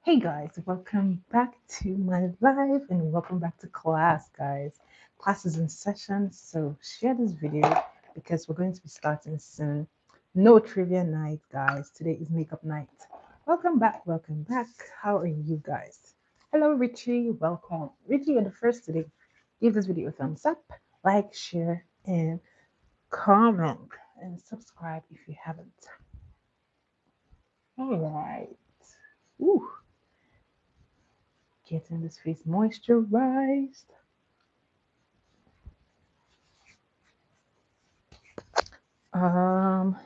Hey guys, welcome back to my live and welcome back to class, guys. Class is in session, so share this video because we're going to be starting soon. No trivia night, guys. Today is makeup night. Welcome back, welcome back. How are you guys? Hello, Richie. Welcome. Richie, you're the first today. Give this video a thumbs up, like, share, and comment, and subscribe if you haven't. All right. Ooh. Getting this face moisturized. Um,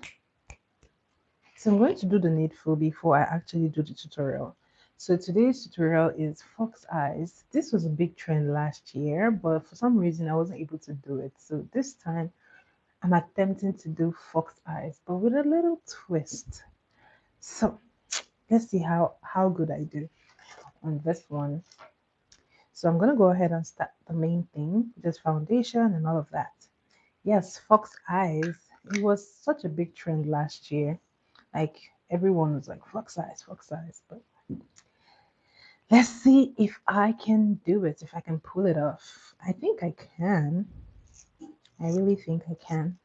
so I'm going to do the needful before I actually do the tutorial. So today's tutorial is fox eyes. This was a big trend last year, but for some reason I wasn't able to do it. So this time I'm attempting to do fox eyes, but with a little twist. So let's see how good I do on this one. So I'm gonna go ahead and start the main thing, just foundation and all of that. Yes, fox eyes. It was such a big trend last year. Like everyone was like fox eyes, fox eyes. But let's see if I can do it, if I can pull it off. I think I can. I really think I can.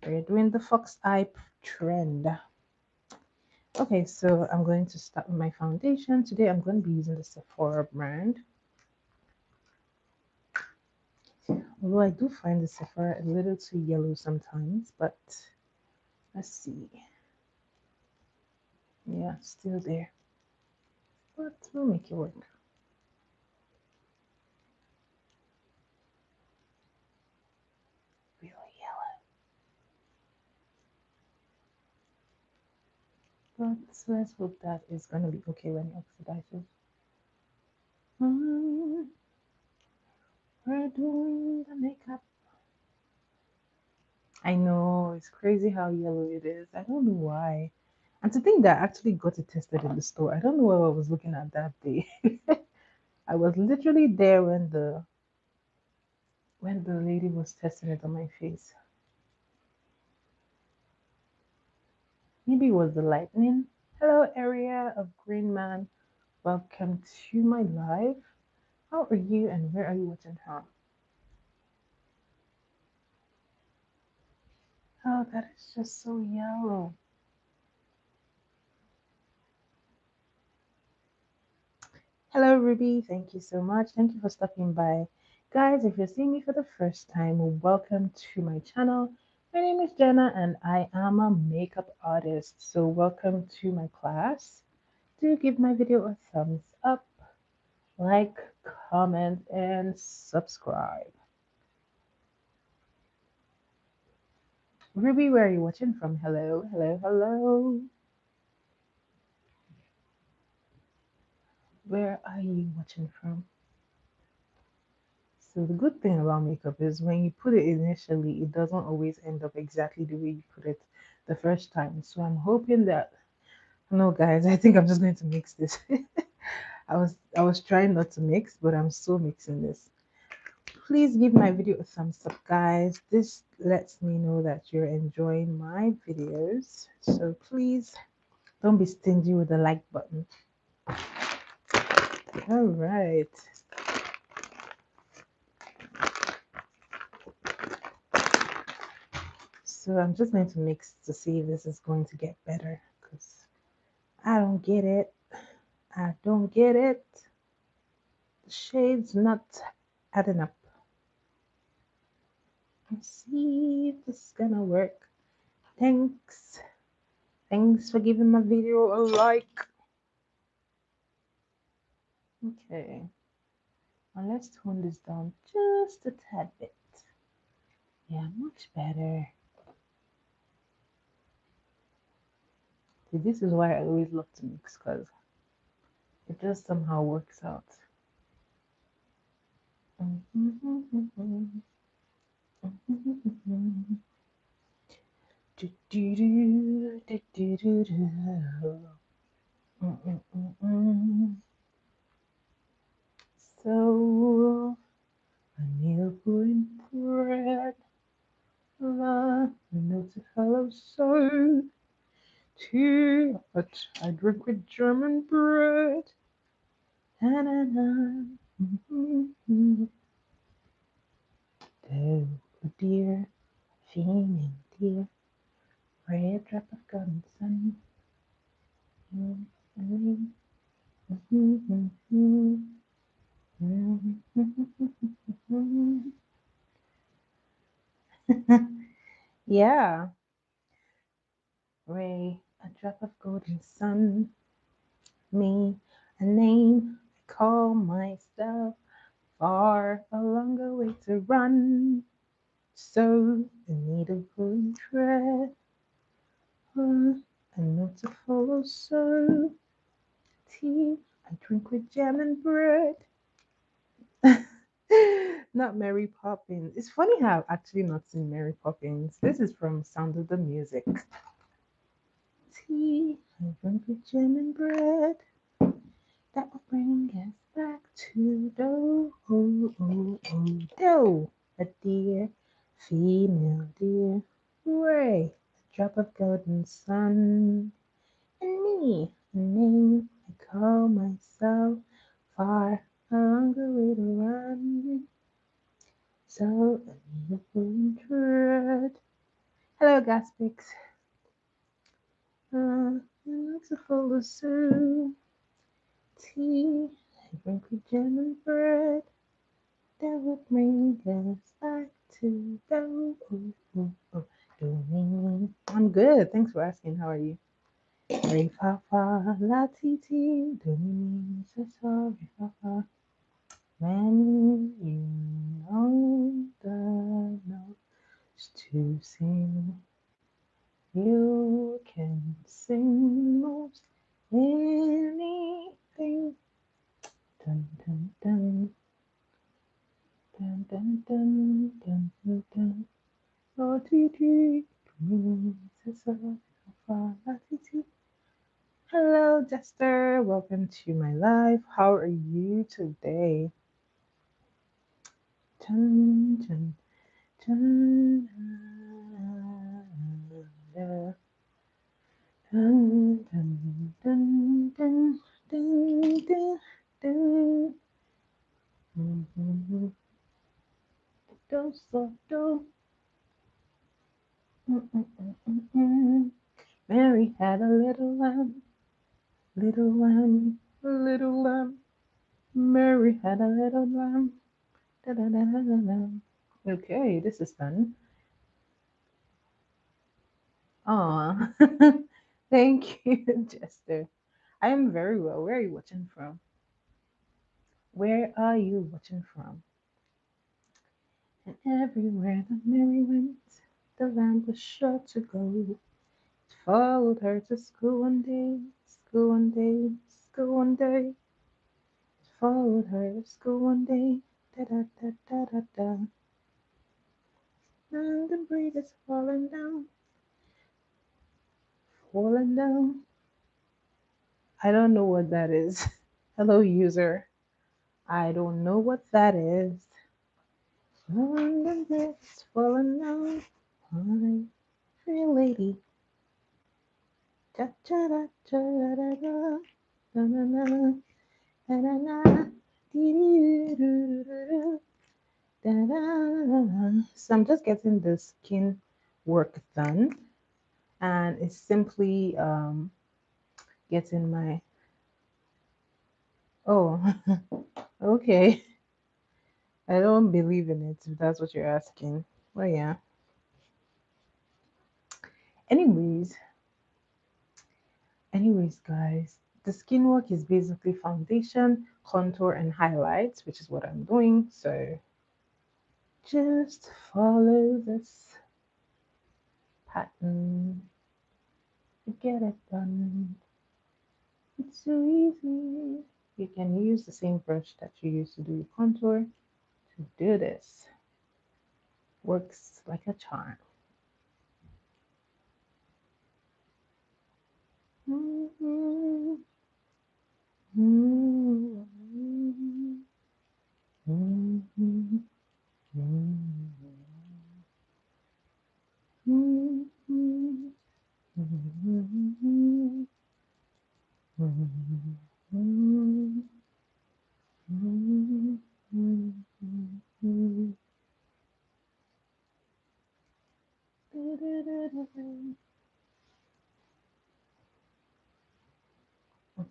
We're doing the fox eye trend. Okay, so I'm going to start with my foundation. Today I'm going to be using the Sephora brand. Although I do find the Sephora a little too yellow sometimes, but let's see. Yeah, still there. But we'll make it work. Real yellow. But let's hope that is going to be okay when it oxidizes. Mm, we're doing the makeup. I know, it's crazy how yellow it is. I don't know why. And to think that I actually got it tested in the store. I don't know what I was looking at that day. I was literally there when the lady was testing it on my face. Maybe it was the lightning. Hello, area of Green Man. Welcome to my live. How are you and where are you watching from? Oh, that is just so yellow. Hello, Ruby. Thank you so much. Thank you for stopping by. Guys, if you're seeing me for the first time, welcome to my channel. My name is Jenna and I am a makeup artist. So welcome to my class. Do give my video a thumbs up, like, comment, and subscribe. Ruby, where are you watching from? Hello, hello, hello. Where are you watching from? So the good thing about makeup is when you put it initially, it doesn't always end up exactly the way you put it the first time. So I'm hoping that no guys, I think I'm just going to mix this. I was trying not to mix, but I'm still mixing this. Please give my video a thumbs up, guys. This lets me know that you're enjoying my videos. So please don't be stingy with the like button. All right. So I'm just going to mix to see if this is going to get better because I don't get it. I don't get it. The shade's not adding up. Let's see if this is gonna work. Thanks. Thanks for giving my video a like. Okay. Now let's tone this down just a tad bit. Yeah, much better. See, this is why I always love to mix because it just somehow works out. So I need a pudding bread, la, no to follow so. tea, but I drink with German bread. Na, na, na. Mhm. Oh, dear, female dear, ray a drop of golden sun. Yeah, ray a drop of golden sun. Me, a name I call myself. Far a longer way to run. So I need a golden thread, a note to follow. So tea I drink with jam and bread. Not Mary Poppins. It's funny how I've actually not seen Mary Poppins. This is from Sound of the Music. Tea I drink with jam and bread. That will bring us back to dough. Oh, oh, oh, dough. A dear female deer. Hooray! A drop of golden sun. And me, a name I call myself. Far a longer way to run. So a beautiful thread. Hello, Gaspix. It's a full of soup. Tea. I drink with jam and bread. That would bring us back to the doing. I'm good. Thanks for asking. How are you? Re fa fa la ti ti do mi so so re fa fa. When you know the notes to sing, you can sing most anything. Dun dun dun dun dun dun dun dun dun. Oh, ti ti, princess of Falafiti. Hello, Jester. Welcome to my live. How are you today? Dun, dun, dun, dun, dun, dun, dun, dun, dun, dun, dun. Mhm. Do, so, do. Mm, mm, mm, mm, mm. Mary had a little lamb. Little lamb, little lamb, Mary had a little lamb. Da, da, da, da, da, da. Okay, this is fun. Aw, thank you, Jester. I am very well. Where are you watching from? Where are you watching from? And everywhere that Mary went, the lamb was sure to go. It followed her to school one day, school one day, school one day. It followed her to school one day. Da da da da da da. And the breeze is falling down. I don't know what that is. Hello, user. I don't know what that is. And the breeze is falling down. Hi, pretty lady. Cha cha da cha da da da. Na na na na na na. Dee doo doo doo doo. Da da da da. So I'm just getting the skin work done, and it's simply getting my oh okay. I don't believe in it if that's what you're asking. Well, yeah. Anyways, guys, the skin work is basically foundation, contour, and highlights, which is what I'm doing. So just follow this pattern to get it done. It's so easy. You can use the same brush that you use to do your contour to do this. Works like a charm. Mhm. Mhm. Mhm. Mhm. Mhm.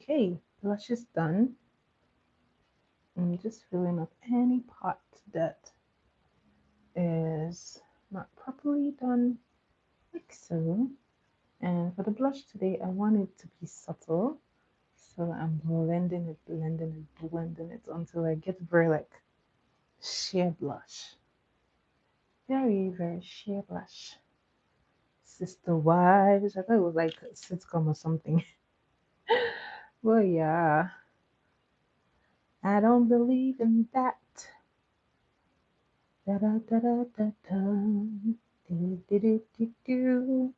Okay, blush is done. I'm just filling up any part that is not properly done, like so. And for the blush today, I want it to be subtle. So I'm blending it until I get very like sheer blush. Very, very sheer blush. Sister Wives. I thought it was like a sitcom or something. Well, yeah. I don't believe in that. Da da da da da da. Do do do do do.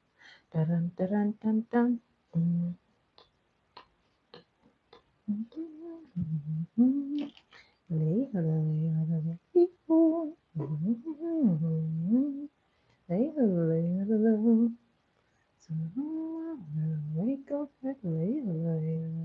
Da dun da dun dun dun. Mm. Lay, lay, lay, lay, lay, lay. So wake up and lay, lay,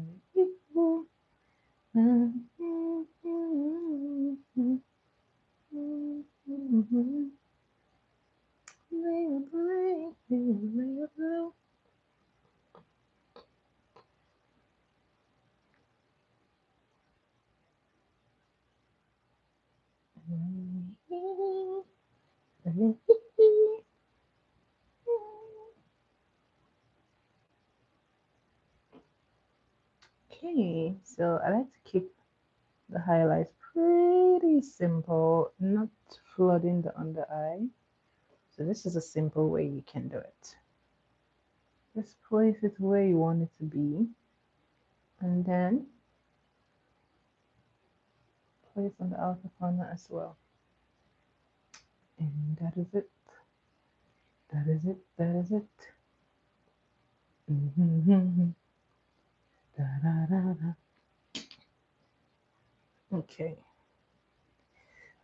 Okay, so I like to keep the highlights pretty simple, not flooding the under eye. So this is a simple way you can do it. Just place it where you want it to be, and then place on the outer corner as well. And that is it. That is it. That is it. Da, da, da, da. Okay.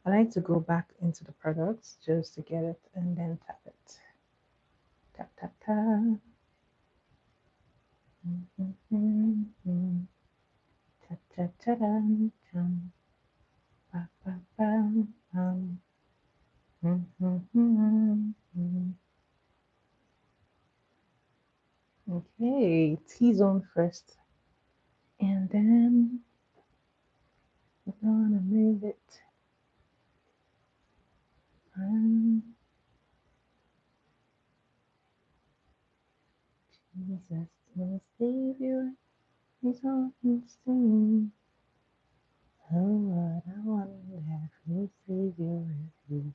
I like to go back into the products just to get it and then tap it. Tap, tap, tap. Tap, tap, tap, tam. Ba, ba, ba, bum. Okay, T-zone first. And then we're gonna move it. Um, Jesus, my Savior, is on the scene. Oh, what a wonderful Savior is He.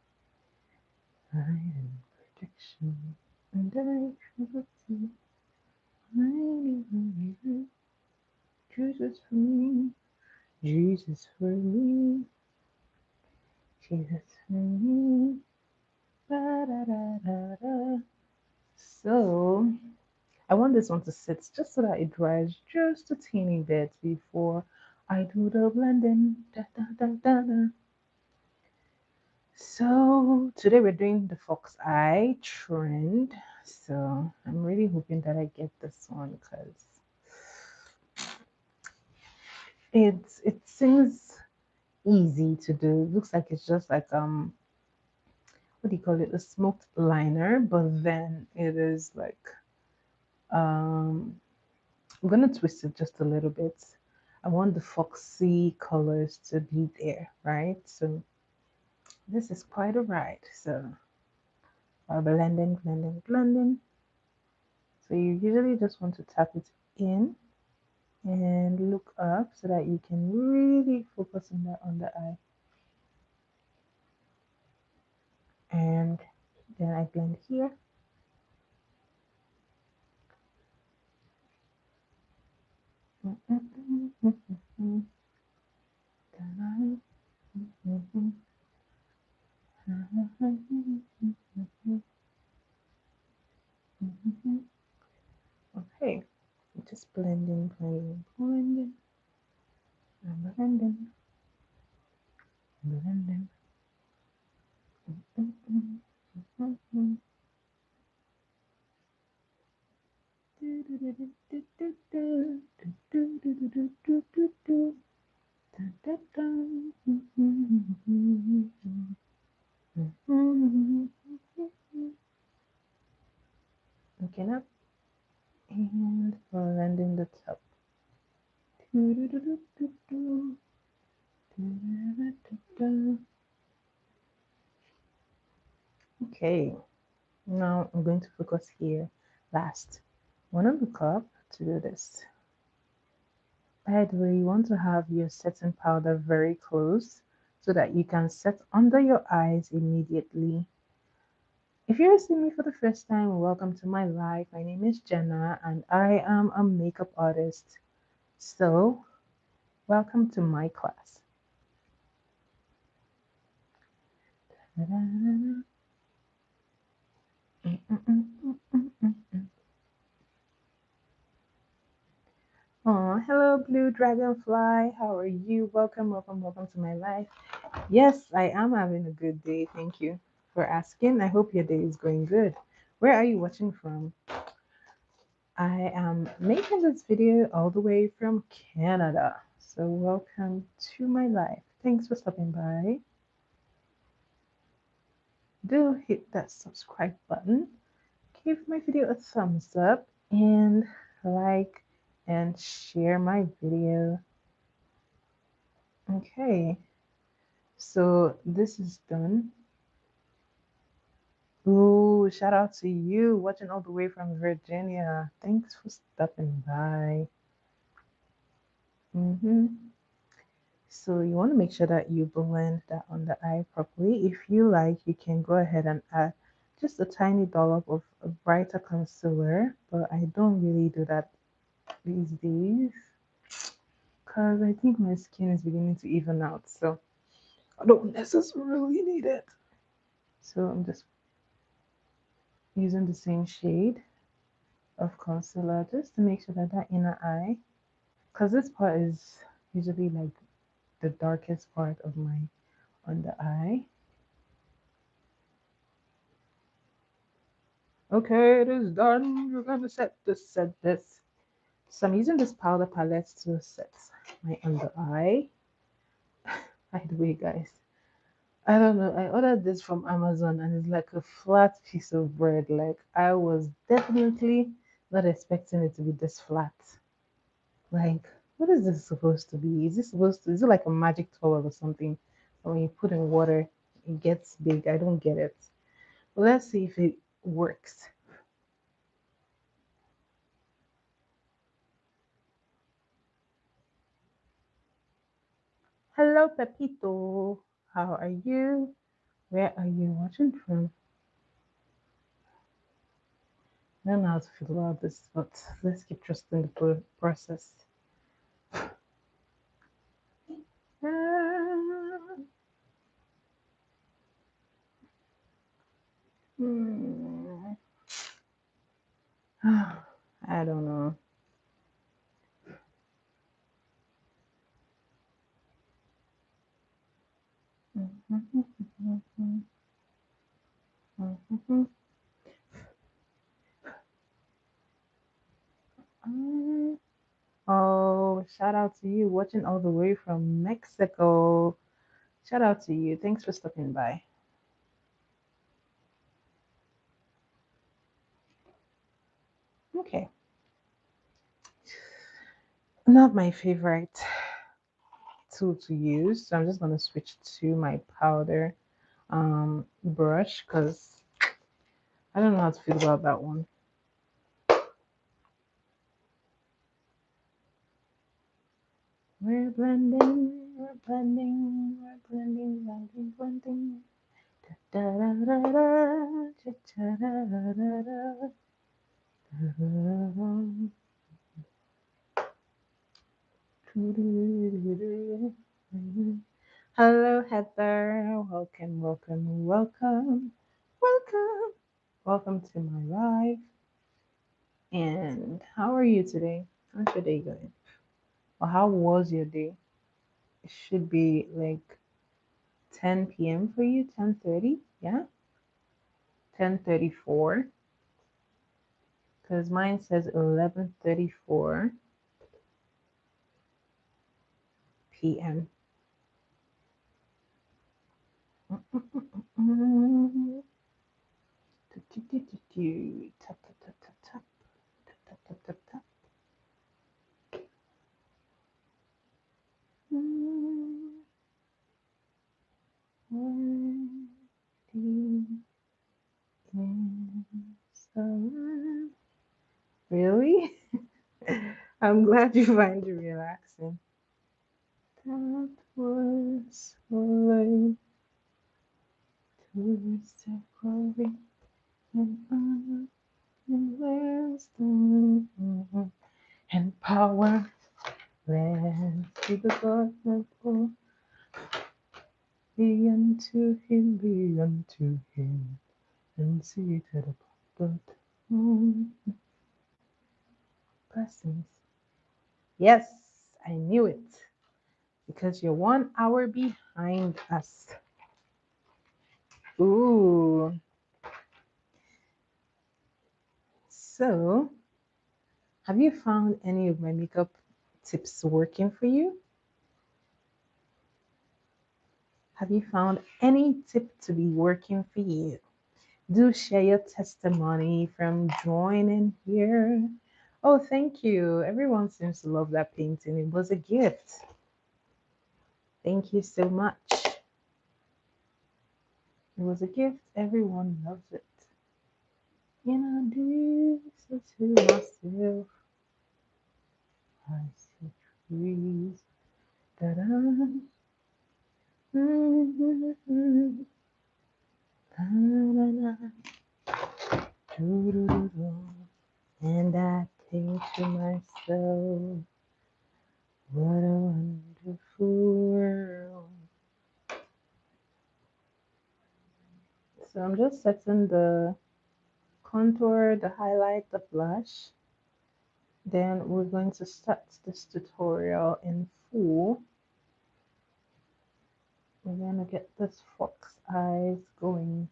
Light and protection, and I trust Him. Mighty, mighty, Jesus for me, Jesus for me, Jesus for me. Da, da, da, da, da. So I want this one to sit just so that it dries just a teeny bit before I do the blending. Da, da, da, da, da. So today we're doing the fox eye trend. So I'm really hoping that I get this one because it seems easy to do. It looks like it's just like what do you call it? A smoked liner, but then it is like um I'm gonna twist it just a little bit. I want the foxy colors to be there, right? So this is quite a ride. So blending, blending, blending. So you usually just want to tap it in and look up so that you can really focus on the under eye. And then I blend here. Okay, just blending, blending, blending, and blending, blending. Looking up and blending the top. Okay, now I'm going to focus here last. Want to look up to do this. By the way, you want to have your setting powder very close so that you can set under your eyes immediately. If you're seeing me for the first time, welcome to my life. My name is Jenna and I am a makeup artist. So, welcome to my class. Oh, hello, Blue Dragonfly. How are you? Welcome, welcome, welcome to my life. Yes, I am having a good day. Thank you for asking. I hope your day is going good. Where are you watching from? I am making this video all the way from Canada. So, welcome to my life. Thanks for stopping by. Do hit that subscribe button, give my video a thumbs up, and like and share my video. Okay, so this is done. Ooh, shout out to you watching all the way from Virginia. Thanks for stopping by. So you want to make sure that you blend that on the eye properly. If you like, you can go ahead and add just a tiny dollop of a brighter concealer, but I don't really do that these days because I think my skin is beginning to even out, so I don't necessarily need it. So I'm just using the same shade of concealer just to make sure that that inner eye, because this part is usually like the darkest part of my under eye. Okay, it is done. We're gonna set this. So I'm using this powder palette to set my under eye. By the way, guys, I don't know. I ordered this from Amazon and it's like a flat piece of bread. Like I was definitely not expecting it to be this flat. Like, what is this supposed to be? Is it like a magic towel or something? Or when you put in water, it gets big. I don't get it. But let's see if it works. Hello, Pepito. How are you? Where are you watching from? I don't know how to feel about this, but let's keep trusting the process. Ah, hmm. I don't know. Oh, shout out to you watching all the way from Mexico. Shout out to you. Thanks for stopping by. Okay. Not my favorite tool to use. So I'm just gonna switch to my powder brush because I don't know how to feel about that one. We're blending, we're blending, we're blending, blending, blending. Da da da da da, da da da da da. Hello, Heather. Welcome, welcome, welcome, welcome, welcome to my life. And how are you today? How's your day going? Or how was your day? It should be like 10 p.m. for you, 10:30, yeah? 10:34, because mine says 11:34 p.m. Tap, tap, tap, tap, tap, tap, tap, tap, tap. One deep inside. Really? I'm glad you find it relaxing. That was all to separate and honor and wisdom and power. Let to the God of all be unto him, be unto him, and see to the God. Blessings. Yes, I knew it because you're 1 hour behind us. Ooh. So, have you found any of my makeup tips working for you? Have you found any tip to be working for you? Do share your testimony from joining here. Oh, thank you. Everyone seems to love that painting. It was a gift. Thank you so much. It was a gift. Everyone loves it. You know, this to myself. I see trees that I. And I think to myself, what a wonderful world. So I'm just setting the contour, the highlight, the blush. Then we're going to start this tutorial in full. We're going to get this fox eyes going.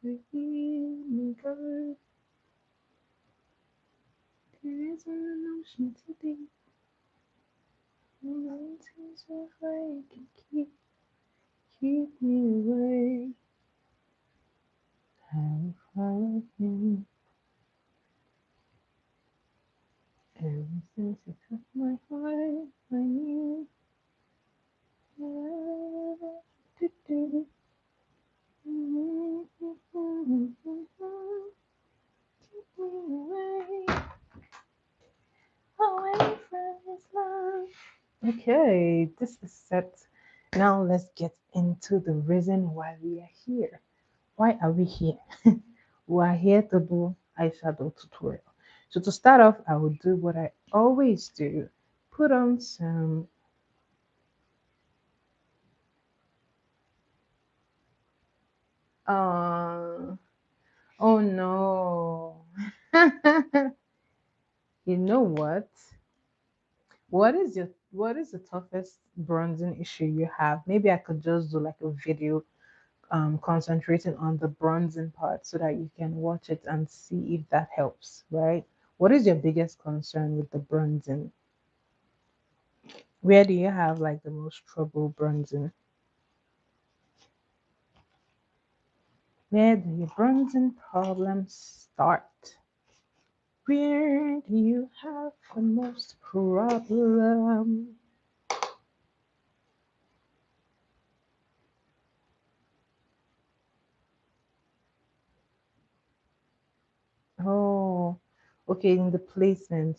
Wherever you go, there is an ocean to deep. Mountains of light can keep me away. I will follow him ever since he took my heart. I knew what to do. Keep me away from his love. Okay, this is set. Now let's get into the reason why we are here. Why are we here? We are here to do eyeshadow tutorial. So to start off, I will do what I always do. Put on some oh no. You know what? What is the toughest bronzing issue you have? Maybe I could just do like a video concentrating on the bronzing part so that you can watch it and see if that helps, right? What is your biggest concern with the bronzing? Where do you have like the most trouble bronzing? Where do your bronzing problems start? Where do you have the most problem? Oh, okay, in the placement.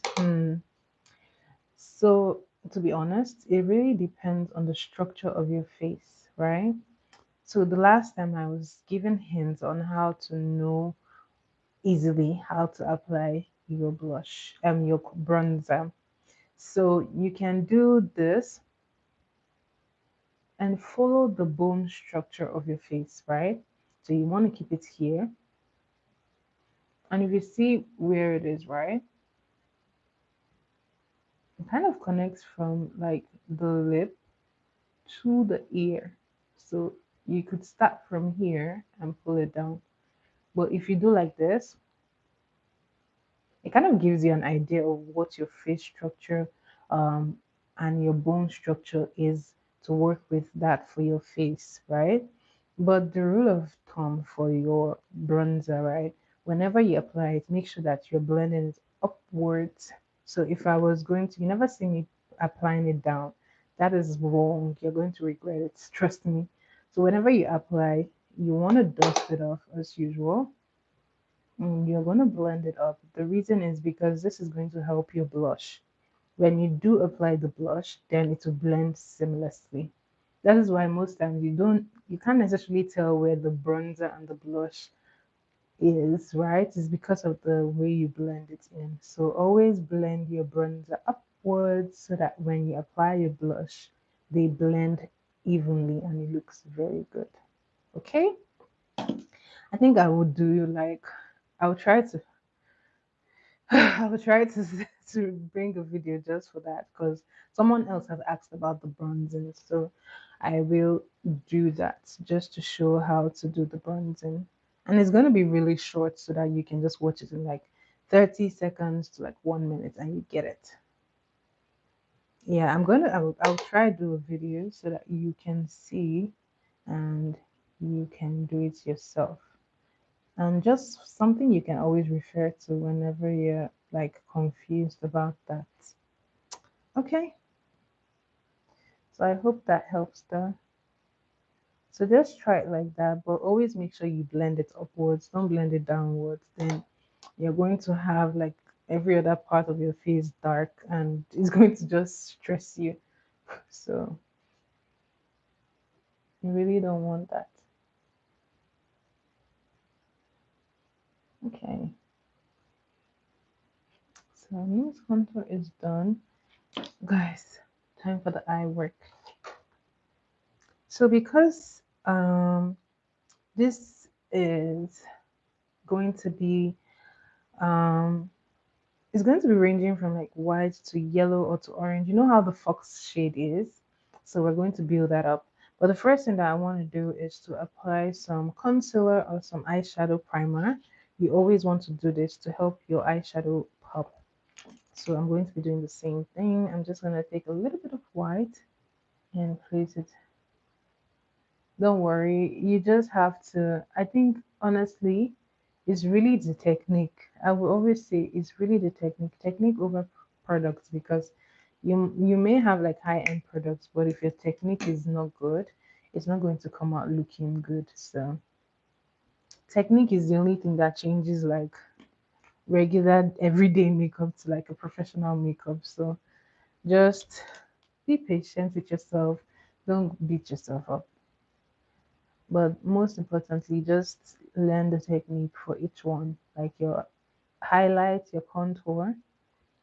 So, to be honest, it really depends on the structure of your face, right? So, the last time I was given hints on how to know easily how to apply your blush, your bronzer. So, you can do this and follow the bone structure of your face, right? So, you want to keep it here. And if you see where it is, right? It kind of connects from like the lip to the ear. So you could start from here and pull it down. But if you do like this, it kind of gives you an idea of what your face structure um, and your bone structure is to work with that for your face, right? But the rule of thumb for your bronzer, right? Whenever you apply it, make sure that you're blending it upwards. So if I was going to, you never see me applying it down. That is wrong. You're going to regret it. Trust me. So whenever you apply, you want to dust it off as usual. You're going to blend it up. The reason is because this is going to help your blush. When you do apply the blush, then it will blend seamlessly. That is why most times you can't necessarily tell where the bronzer and the blush is, right? It's because of the way you blend it in. So always blend your bronzer upwards so that when you apply your blush, they blend evenly and it looks very good. Okay? I think I would do like I'll try to I will try to bring a video just for that because someone else has asked about the bronzing, so I will do that just to show how to do the bronzing. And it's gonna be really short so that you can just watch it in like 30 seconds to like 1 minute and you get it. Yeah, I'll try to do a video so that you can see and you can do it yourself. And just something you can always refer to whenever you're like confused about that. Okay, so I hope that helps there. So just try it like that, but always make sure you blend it upwards, don't blend it downwards. Then you're going to have like every other part of your face dark and it's going to just stress you. So you really don't want that. Okay, so nose contour is done. Guys, time for the eye work. So because this is going to be um it's going to be ranging from like white to yellow or to orange. You know how the fox shade is? So we're going to build that up. But the first thing that I want to do is to apply some concealer or some eyeshadow primer. You always want to do this to help your eyeshadow pop. So I'm going to be doing the same thing. I'm just going to take a little bit of white and place it. Don't worry, you just have to. I think honestly, it's really the technique. I will always say it's really the technique over products because you may have like high-end products, but if your technique is not good, it's not going to come out looking good. So technique is the only thing that changes like regular everyday makeup to like a professional makeup. So just be patient with yourself. Don't beat yourself up. But most importantly, just learn the technique for each one, like your highlight, your contour.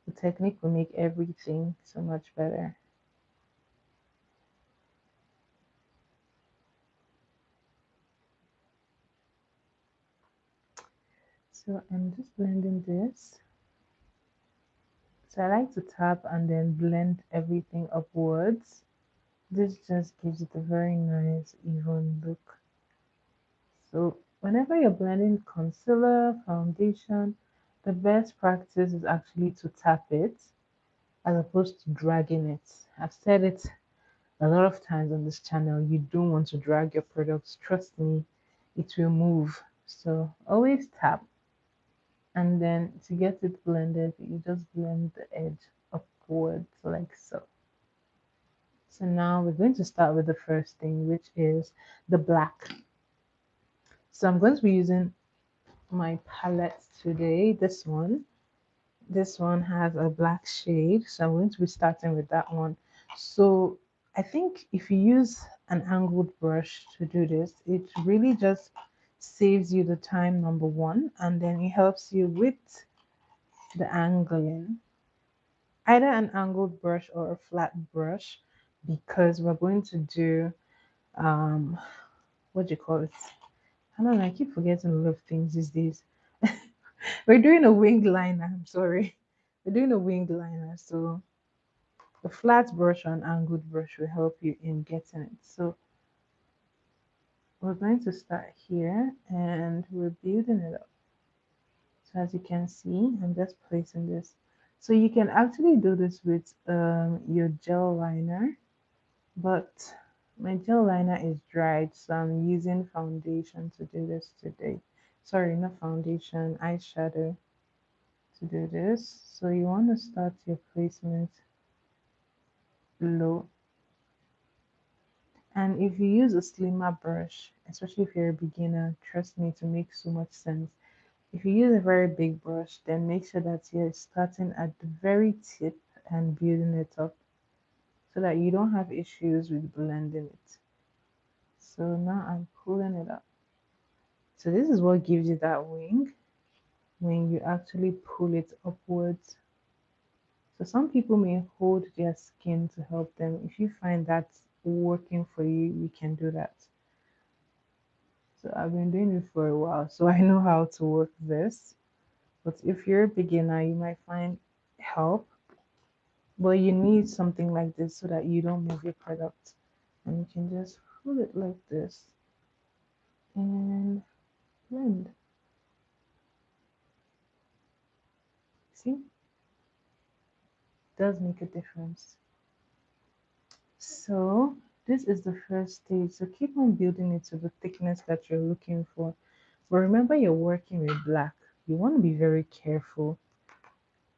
The technique will make everything so much better. So I'm just blending this. So I like to tap and then blend everything upwards. This just gives it a very nice even look. So whenever you're blending concealer, foundation, the best practice is actually to tap it as opposed to dragging it. I've said it a lot of times on this channel. You don't want to drag your products. Trust me, it will move. So always tap and then to get it blended, you just blend the edge upwards like so. So now we're going to start with the first thing, which is the black. So I'm going to be using my palette today. This one has a black shade, so I'm going to be starting with that one. So I think if you use an angled brush to do this, it really just saves you the time, number one, and then it helps you with the angling. Either an angled brush or a flat brush, because we're going to do um what do you call it? I don't know, I keep forgetting a lot of things these days. We're doing a winged liner, I'm sorry. We're doing a winged liner, so the flat brush and angled brush will help you in getting it. So we're going to start here and we're building it up. So as you can see, I'm just placing this. So you can actually do this with your gel liner, but my gel liner is dried, so I'm using foundation to do this today. Sorry, not foundation, eyeshadow to do this. So you want to start your placement low. And if you use a slimmer brush, especially if you're a beginner, trust me, to make so much sense. If you use a very big brush, then make sure that you're starting at the very tip and building it up so that you don't have issues with blending it. So now I'm pulling it up. So this is what gives you that wing when you actually pull it upwards. So some people may hold their skin to help them. If you find that working for you, you can do that. So I've been doing it for a while, so I know how to work this. But if you're a beginner, you might find help. But you need something like this so that you don't move your product. And you can just hold it like this and blend. See? It does make a difference. So this is the first stage. So keep on building it to the thickness that you're looking for. But remember, you're working with black. You want to be very careful,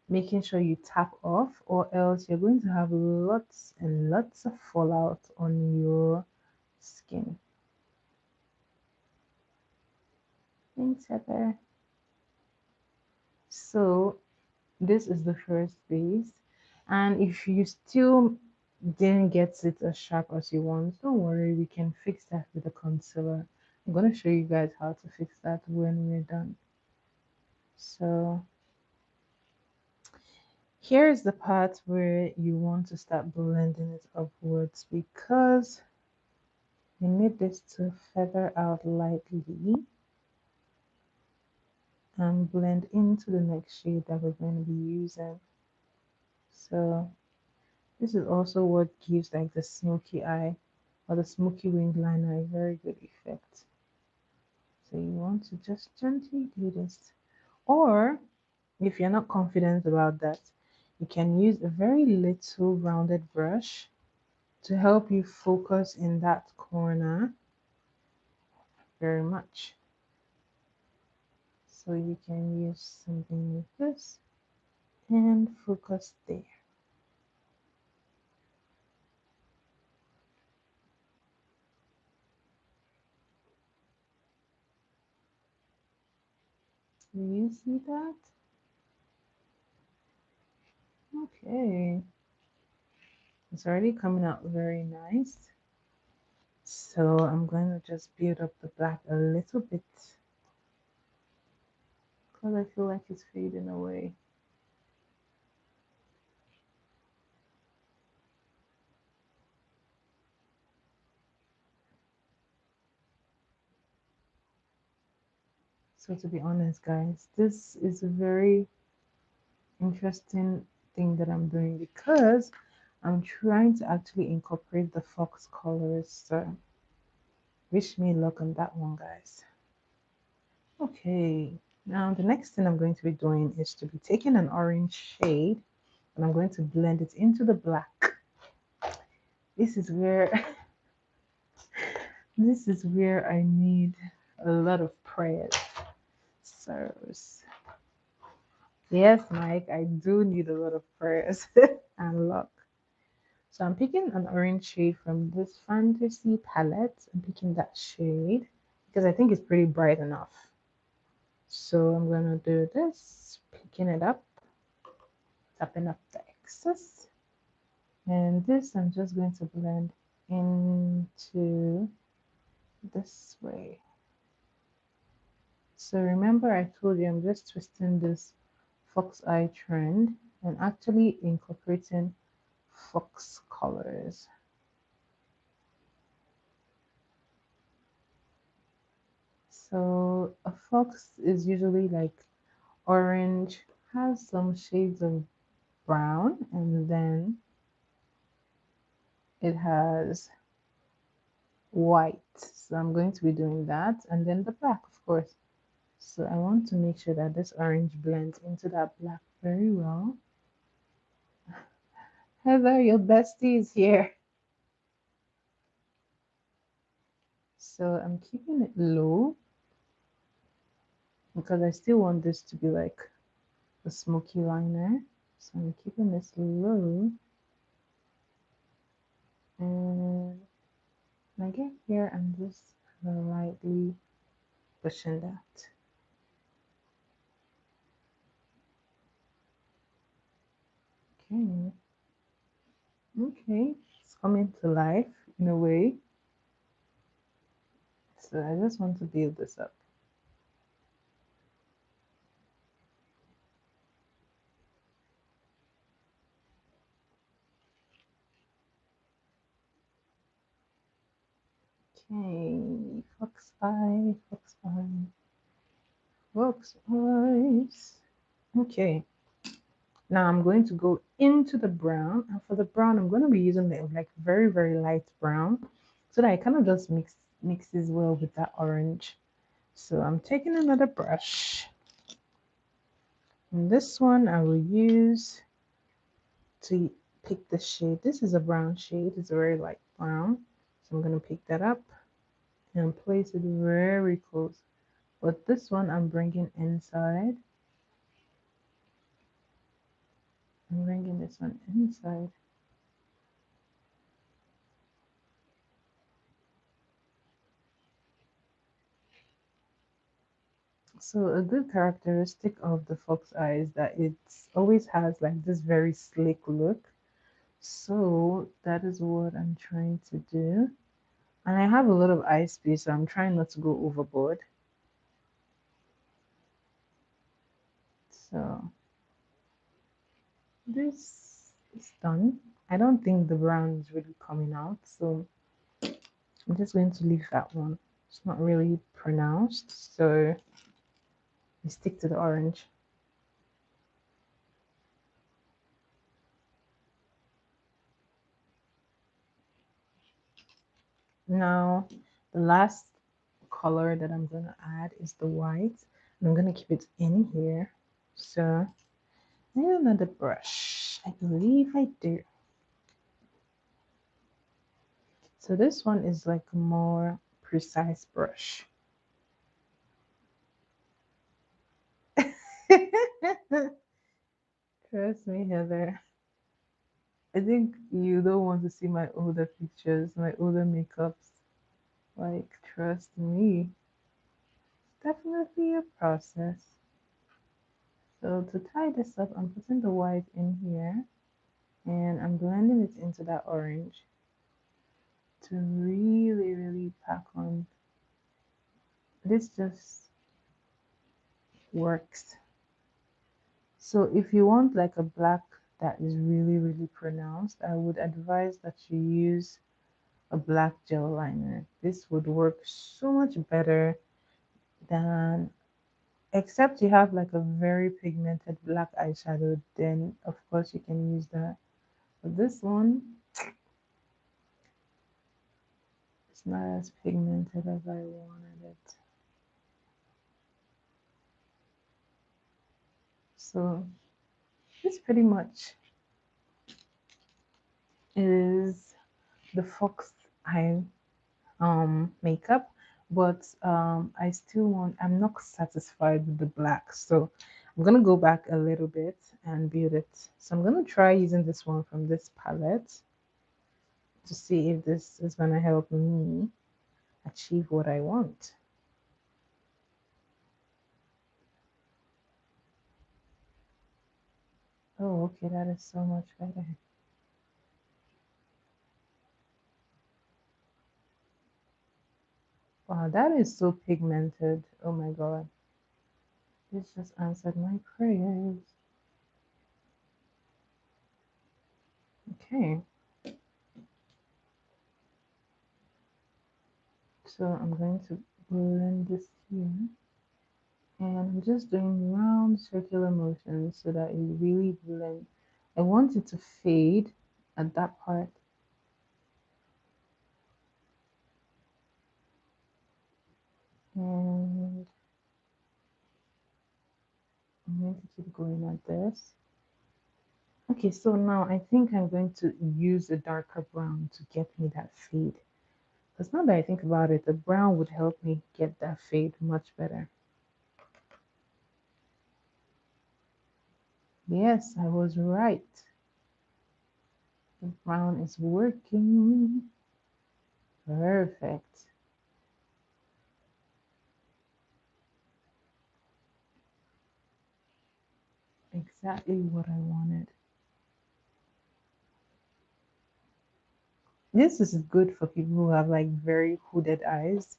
making sure you tap off, or else you're going to have lots and lots of fallout on your skin. Thanks, Heather. So this is the first base. And if you still didn't get it as sharp as you want, don't worry, we can fix that with a concealer. I'm going to show you guys how to fix that when we're done. So here's the part where you want to start blending it upwards because you need this to feather out lightly and blend into the next shade that we're going to be using. So this is also what gives like the smoky eye or the smoky wing liner a very good effect. So you want to just gently do this. Or if you're not confident about that, you can use a very little rounded brush to help you focus in that corner very much. So you can use something like this and focus there. Do you see that? Okay. It's already coming out very nice. So I'm going to just build up the black a little bit because I feel like it's fading away. So to be honest, guys, this is a very interesting thing that I'm doing because I'm trying to actually incorporate the fox colors. So wish me luck on that one, guys. Okay, now the next thing I'm going to be doing is to be taking an orange shade and I'm going to blend it into the black. This is where this is where I need a lot of prayers. So yes, Mike, I do need a lot of prayers and luck. So I'm picking an orange shade from this fantasy palette. I'm picking that shade because I think it's pretty bright enough. So I'm gonna do this, picking it up, tapping up the excess. And this I'm just going to blend into this way. So remember I told you I'm just twisting this fox eye trend and actually incorporating fox colors. So a fox is usually like orange, has some shades of brown, and then it has white. So I'm going to be doing that, and then the black, of course. So I want to make sure that this orange blends into that black very well. Heather, your bestie is here. So I'm keeping it low because I still want this to be like the smoky liner. So I'm keeping this low. And when I get here, I'm just lightly pushing that. Okay. Okay. It's coming to life in a way. So I just want to build this up. Okay. Fox eye, fox eye, fox eyes. Okay. Now I'm going to go into the brown, and for the brown, I'm going to be using the like very, very light brown so that it kind of just mixes well with that orange. So I'm taking another brush, and this one I will use to pick the shade. This is a brown shade, it's a very light brown. So I'm going to pick that up and place it very close. But this one I'm bringing inside. I'm bringing this one inside. So a good characteristic of the fox eye is that it always has like this very slick look. So that is what I'm trying to do. And I have a lot of eye space, so I'm trying not to go overboard. So this is done. I don't think the brown is really coming out, so I'm just going to leave that one. It's not really pronounced, so I stick to the orange. Now, the last color that I'm going to add is the white. And I'm going to keep it in here. So, I need another brush. I believe I do. So this one is like a more precise brush. Trust me, Heather. I think you don't want to see my older pictures, my older makeups. Like, trust me. Definitely a process. So to tie this up, I'm putting the white in here and I'm blending it into that orange to really, really pack on. This just works. So if you want like a black that is really, really pronounced, I would advise that you use a black gel liner. This would work so much better than, except you have like a very pigmented black eyeshadow, then of course you can use that. But this one, it's not as pigmented as I wanted it. So this pretty much is the fox eye makeup, but I still want, I'm not satisfied with the black, so I'm gonna go back a little bit and build it. So I'm gonna try using this one from this palette to see if this is gonna help me achieve what I want. Oh, okay, that is so much better. Wow, that is so pigmented. Oh my god, this just answered my prayers. Okay, so I'm going to blend this here. And I'm just doing round circular motions so that it really blends. I want it to fade at that part. And I'm going to keep going like this. Okay, so now I think I'm going to use a darker brown to get me that fade. Because now that I think about it, the brown would help me get that fade much better. Yes, I was right. The brown is working. Perfect. Exactly what I wanted. This is good for people who have like very hooded eyes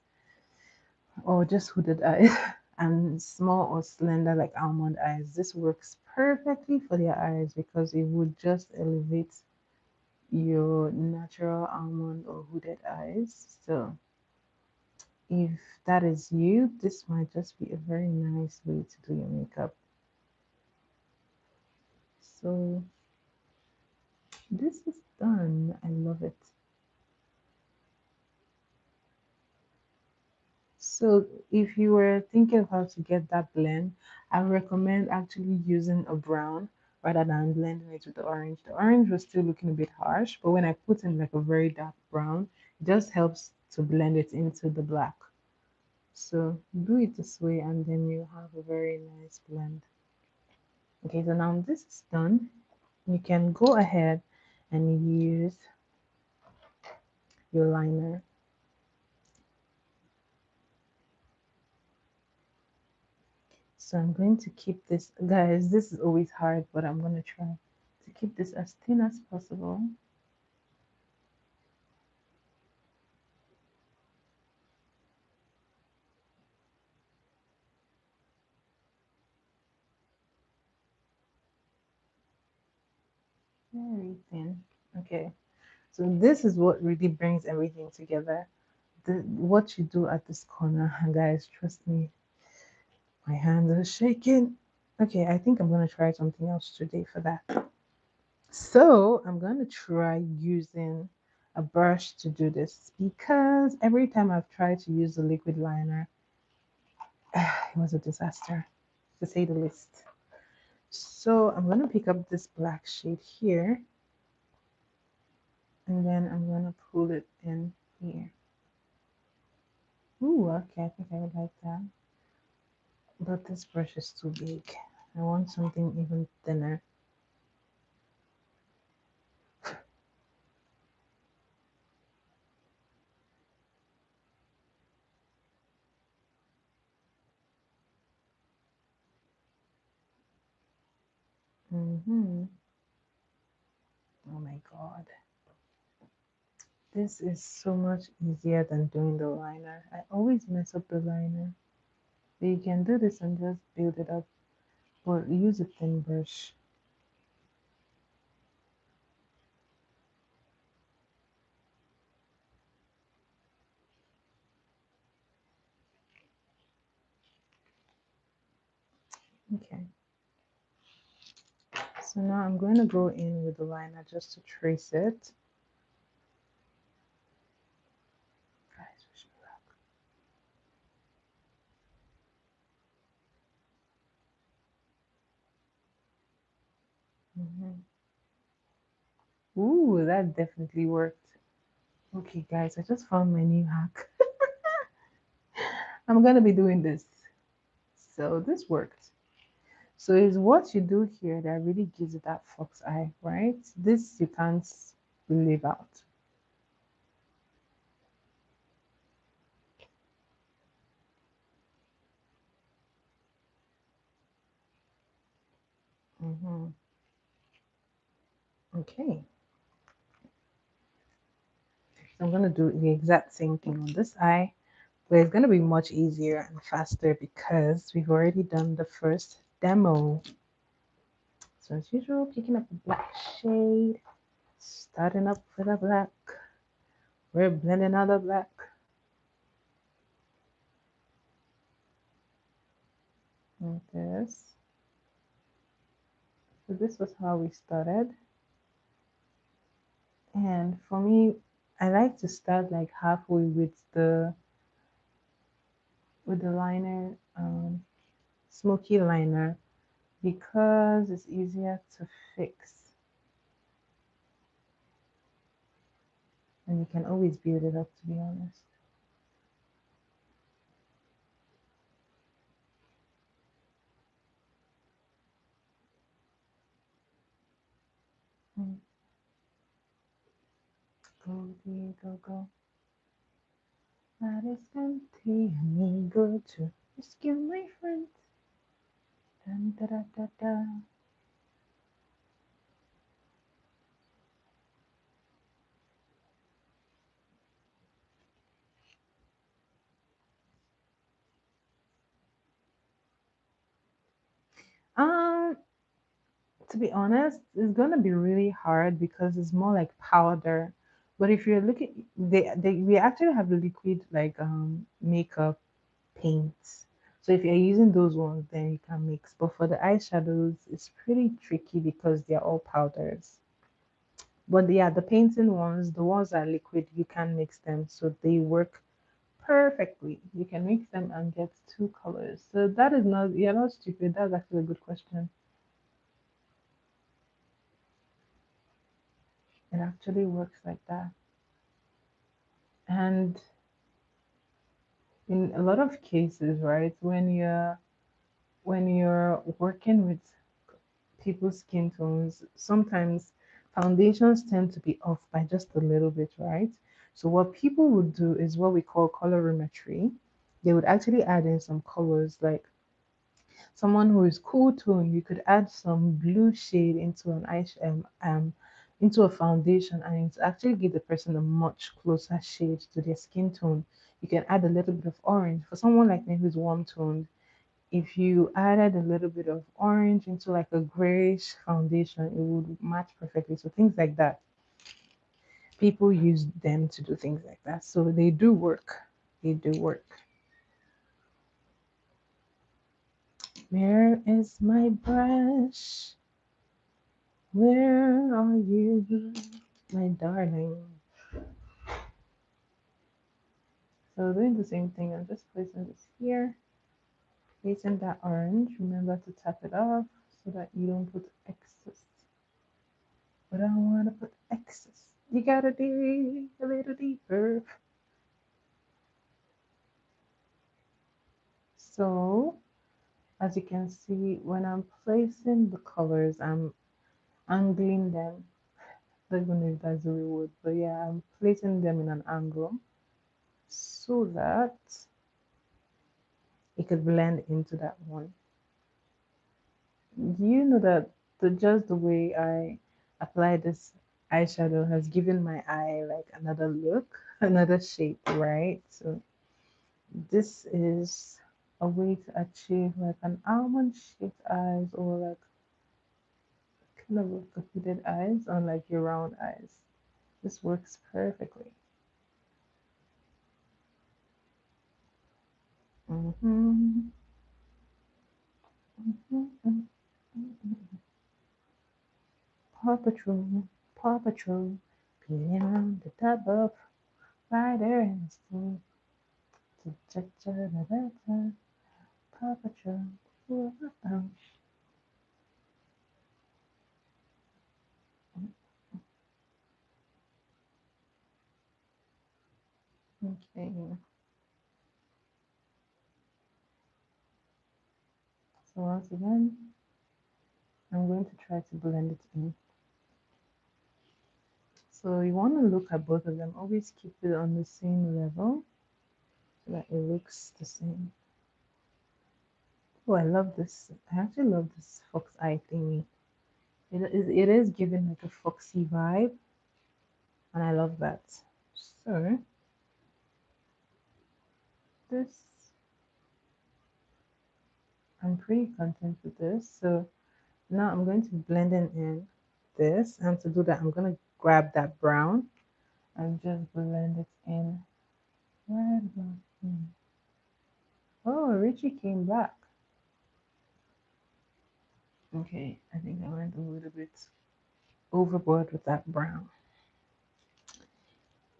or just hooded eyes and small or slender like almond eyes. This works perfectly for their eyes because it would just elevate your natural almond or hooded eyes. So if that is you, this might just be a very nice way to do your makeup. So this is done. I love it. So if you were thinking of how to get that blend, I recommend actually using a brown rather than blending it with the orange. The orange was still looking a bit harsh, but when I put in like a very dark brown, it just helps to blend it into the black. So do it this way and then you have a very nice blend. Okay, so now this is done. You can go ahead and use your liner. So I'm going to keep this, guys, this is always hard, but I'm going to try to keep this as thin as possible. Very thin. Okay, so this is what really brings everything together. What you do at this corner, guys, trust me, my hands are shaking. Okay, I think I'm going to try something else today for that. So I'm going to try using a brush to do this because every time I've tried to use the liquid liner, it was a disaster to say the least. So I'm going to pick up this black shade here and then I'm going to pull it in here. Ooh, okay, I think I would like that. But this brush is too big. I want something even thinner. Mm-hmm. Oh my God. This is so much easier than doing the liner. I always mess up the liner. But you can do this and just build it up. But use a thin brush. Okay. So now I'm going to go in with the liner just to trace it. Guys, wish me luck. Ooh, that definitely worked. Okay, guys, I just found my new hack. I'm gonna be doing this. So this worked. So it's what you do here that really gives it that fox eye, right? This you can't leave out. Hmm. Okay, so I'm gonna do the exact same thing on this eye, but it's gonna be much easier and faster because we've already done the first demo. So as usual, picking up a black shade, starting up with a black. We're blending out the black like this. So this was how we started. And for me, I like to start like halfway with the liner, smoky liner, because it's easier to fix and you can always build it up, to be honest. Mm. Go, dear, go, go. That is empty, amigo to rescue my friend. Dun, da, da, da, da. Um, to be honest, it's gonna be really hard because it's more like powder. But if you're looking, we actually have liquid like makeup paints. So if you're using those ones, then you can mix. But for the eyeshadows, it's pretty tricky because they're all powders. But yeah, the painting ones, the ones that are liquid, you can mix them, so they work perfectly. You can mix them and get two colors. So that is not, you're not stupid. That's actually a good question. It actually works like that. And in a lot of cases, right, when you're working with people's skin tones, sometimes foundations tend to be off by just a little bit, right? So what people would do is what we call colorimetry. They would actually add in some colors, like someone who is cool tone, you could add some blue shade into an into a foundation, and it actually give the person a much closer shade to their skin tone. You can add a little bit of orange for someone like me who's warm toned. If you added a little bit of orange into like a grayish foundation, it would match perfectly. So things like that, people use them to do things like that. So they do work. They do work. Where is my brush? Where are you, my darling? So doing the same thing, I'm just placing this here, placing that orange. Remember to tap it off so that you don't put excess. But I don't want to put excess. You gotta dig a little deeper. So as you can see, when I'm placing the colors, I'm angling them. I don't even know if that's the real word, but yeah, I'm placing them in an angle so that it could blend into that one. You know that just the way I apply this eyeshadow has given my eye like another look, another shape, right? So this is a way to achieve like an almond shaped eyes, or like kind of like a hooded eyes on like your round eyes. This works perfectly. Mm-hmm. Mm-hmm. Paw Patrol, Paw Patrol, peeling on the tub of Ryder and Steve. Cha-cha-cha-da-da-da. Paw Patrol. Ooh-oh. Okay, so once again, I'm going to try to blend it in. So you want to look at both of them. Always keep it on the same level so that it looks the same. Oh, I love this. I actually love this fox eye thingy. It is giving like a foxy vibe, and I love that. So this, I'm pretty content with this. So now I'm going to blend in this, and to do that, I'm going to grab that brown and just blend it in. Where did my- Oh, Richie came back. Okay, I think I went a little bit overboard with that brown.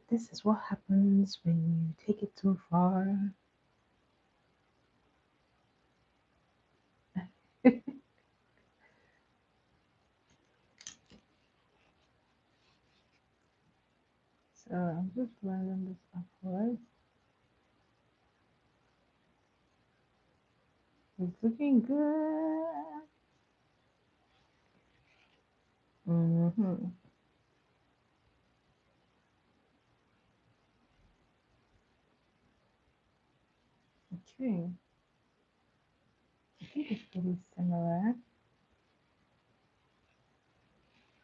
This is what happens when you take it too far. So I'm just blending this upwards. It's looking good. Hmm. Okay. I think it's pretty similar.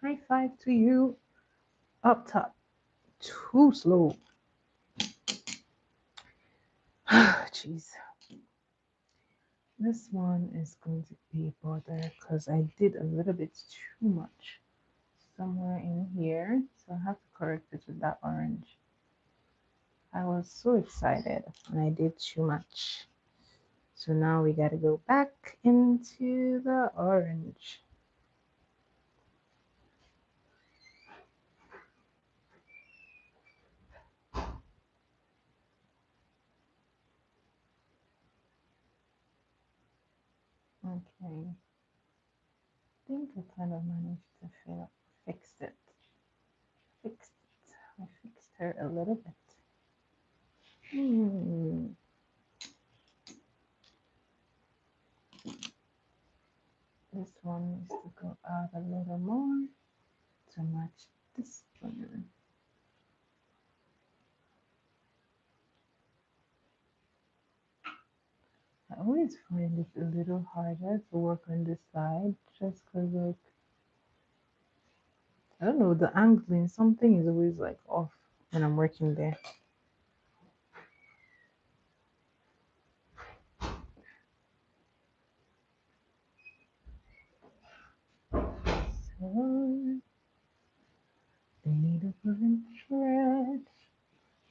High five to you up top. Too slow. Jeez. This one is going to be bother because I did a little bit too much somewhere in here. So I have to correct it with that orange. I was so excited and I did too much. So now we gotta go back into the orange. Okay. I think I kind of managed to fix it. Fixed it. I fixed her a little bit. Hmm. This one needs to go out a little more to match this one. I always find it a little harder to work on this side just because, like, I don't know, the angling, something is always like off when I'm working there. So, the needle moving thread,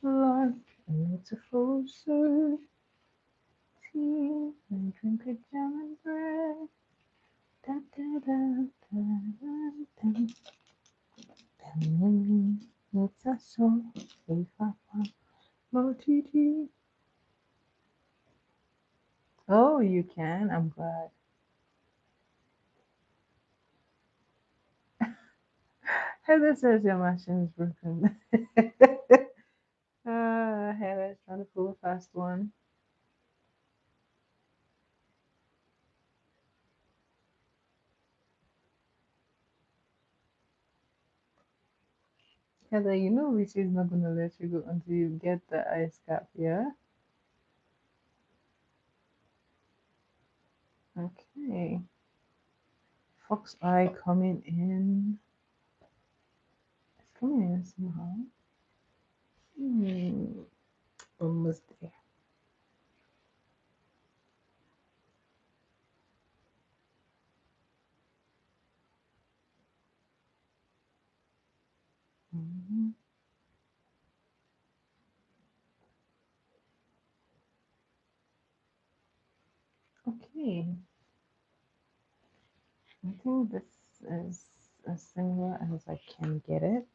like a beautiful tea, and drink a jam and bread. Da, da, da, da, da, da. It's a song, if I want more tea. Oh, you can. I'm glad. Heather says your machine is broken. Heather's trying to pull a fast one. Heather, you know Richie is not gonna let you go until you get the ice cap, yeah? Okay. Fox Eye coming in. It's coming in somehow. Hmm. Almost there. Mhm. Okay. I think this is as similar as I can get it.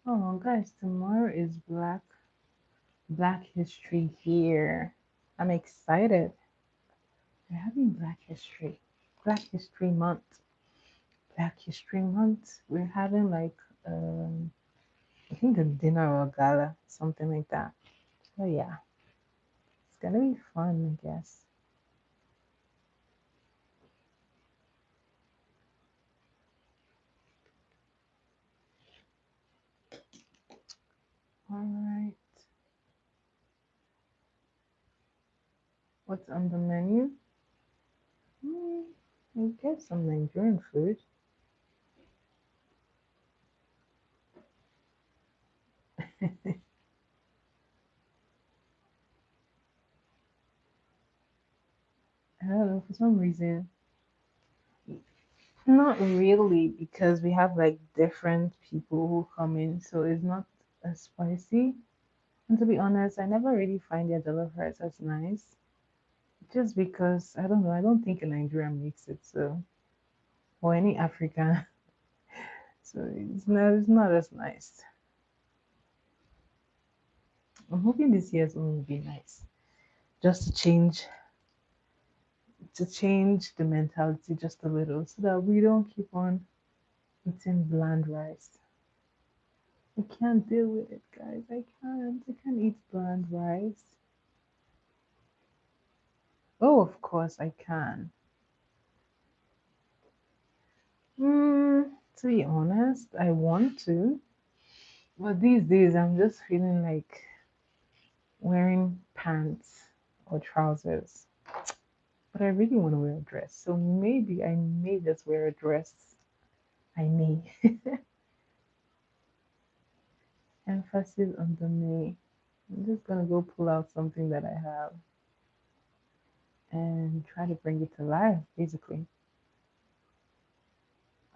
Oh, guys, tomorrow is Black History here. I'm excited. We're having Black History Month. Black History Month. We're having like I think a dinner or a gala, something like that. So yeah, it's gonna be fun, I guess. All right. What's on the menu? Hmm, I guess some Nigerian food. I don't know, for some reason. Not really, because we have like different people who come in, so it's not as spicy. And to be honest, I never really find their jollof rice as nice. Just because I don't know, I don't think a Nigerian makes it so, or any African, so it's not as nice. I'm hoping this year's one will be nice, just to change the mentality just a little, so that we don't keep on eating bland rice. I can't deal with it, guys. I can't. I can't eat bland rice. Oh, of course I can. To be honest, I want to. But these days, I'm just feeling like wearing pants or trousers. But I really want to wear a dress. So maybe I may just wear a dress. I may. Emphasis on the may. I'm just gonna go pull out something that I have and try to bring it to life, basically.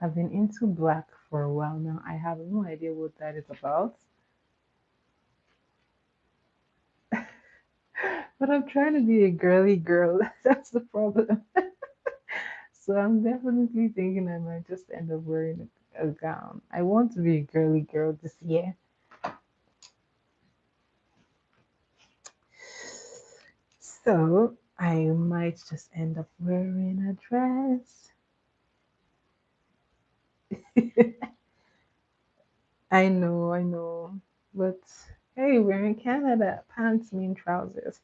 I've been into black for a while now. I have no idea what that is about, but I'm trying to be a girly girl. That's the problem. So I'm definitely thinking I might just end up wearing a gown. I want to be a girly girl this year. So I might just end up wearing a dress. I know. But hey, we're in Canada. Pants mean trousers.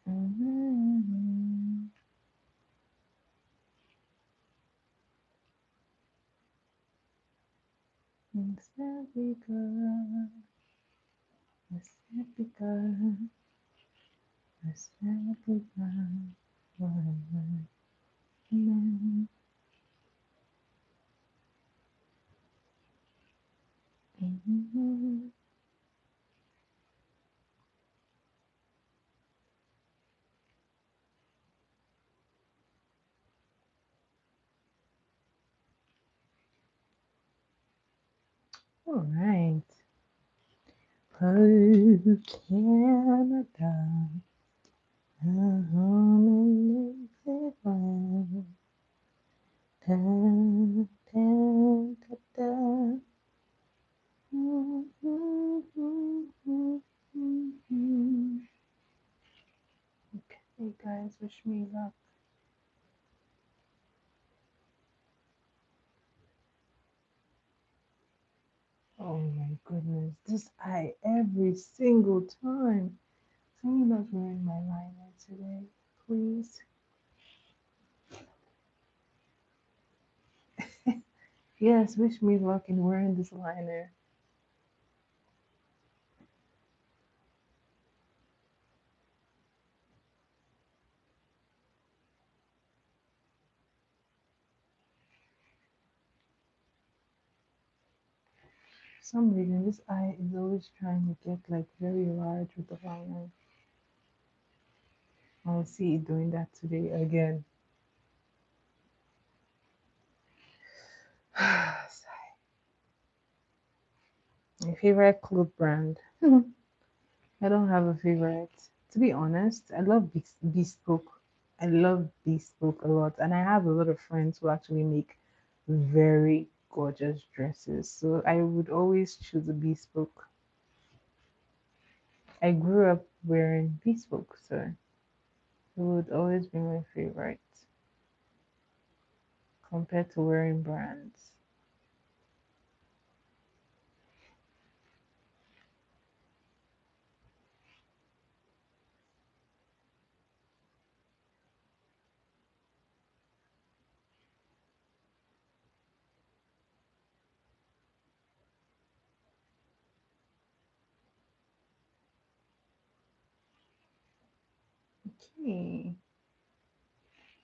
Mhm. Estética, estética, estética. All right. Oh, Canada, I wanna live it da, da, da, da. Okay, guys, wish me luck. Oh my goodness, this eye every single time. Someone not wearing my liner today, please. Yes, wish me luck in wearing this liner. For some reason, this eye is always trying to get like very large with the liner. I'll see it doing that today again. My favorite clothes brand. I don't have a favorite. To be honest, I love bespoke. I love bespoke a lot, and I have a lot of friends who actually make very gorgeous dresses. So I would always choose a bespoke. I grew up wearing bespoke, so it would always be my favorite compared to wearing brands. Okay.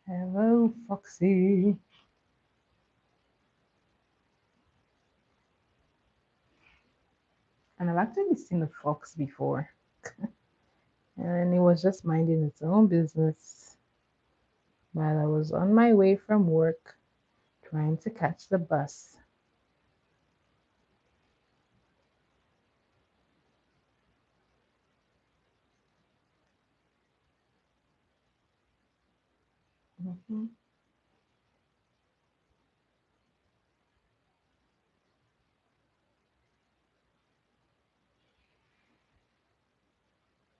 Hello, Foxy. And I've actually seen a fox before, and it was just minding its own business while I was on my way from work trying to catch the bus. Mhm.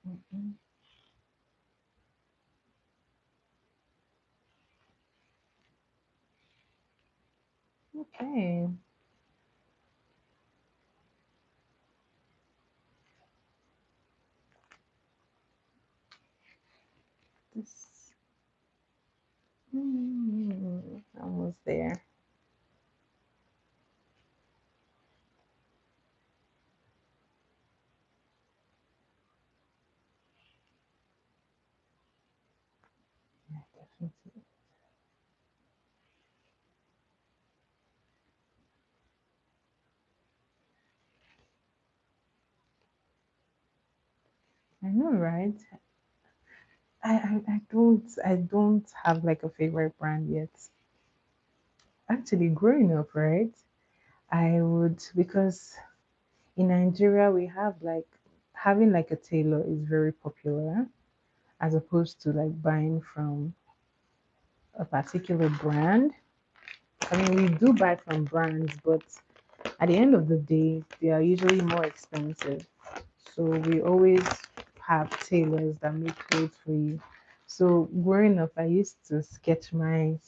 Mhm. Okay. This almost there. Yeah, definitely. I know, right? I don't have like a favorite brand yet. Actually, growing up, right? I would because in Nigeria we have like having like a tailor is very popular as opposed to like buying from a particular brand. I mean, we do buy from brands, but at the end of the day, they are usually more expensive. So we always have tailors that make clothes for you. So growing up, I used to sketch my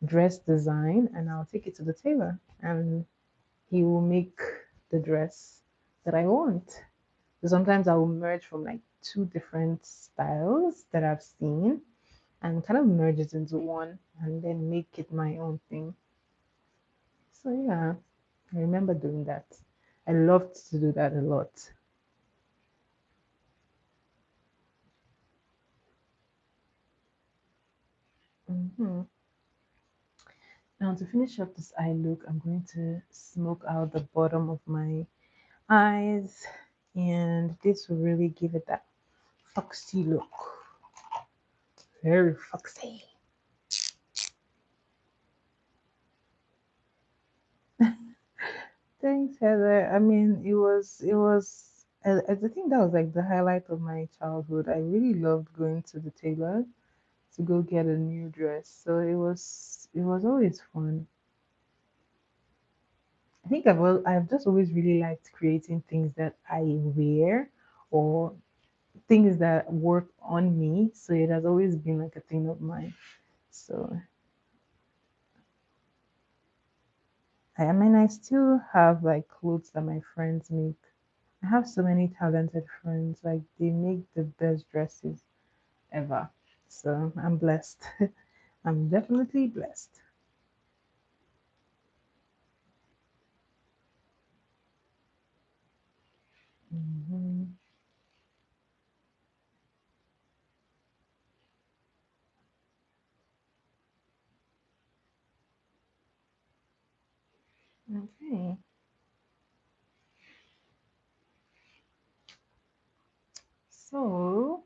dress design and I'll take it to the tailor and he will make the dress that I want. So sometimes I will merge from like two different styles that I've seen and kind of merge it into one and then make it my own thing. So yeah, I remember doing that. I loved to do that a lot. Hmm. Now to finish up this eye look, I'm going to smoke out the bottom of my eyes, and this will really give it that foxy look. Very foxy. Thanks, Heather. I mean, I think that was like the highlight of my childhood. I really loved going to the tailor to go get a new dress. So it was always fun. I think I've just always really liked creating things that I wear or things that work on me. So it has always been like a thing of mine. So I mean, I still have like clothes that my friends make. I have so many talented friends. Like they make the best dresses ever. So I'm blessed. I'm definitely blessed. Hmm. Okay. So,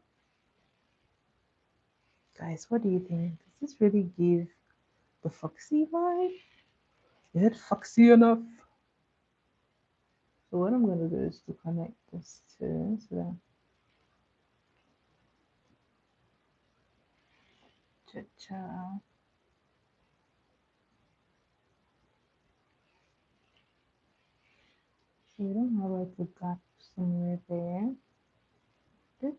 guys, what do you think? Does this really give the foxy vibe? Is it foxy enough? So what I'm gonna do is to connect this to so that cha-cha. So you don't have like a gap somewhere there. So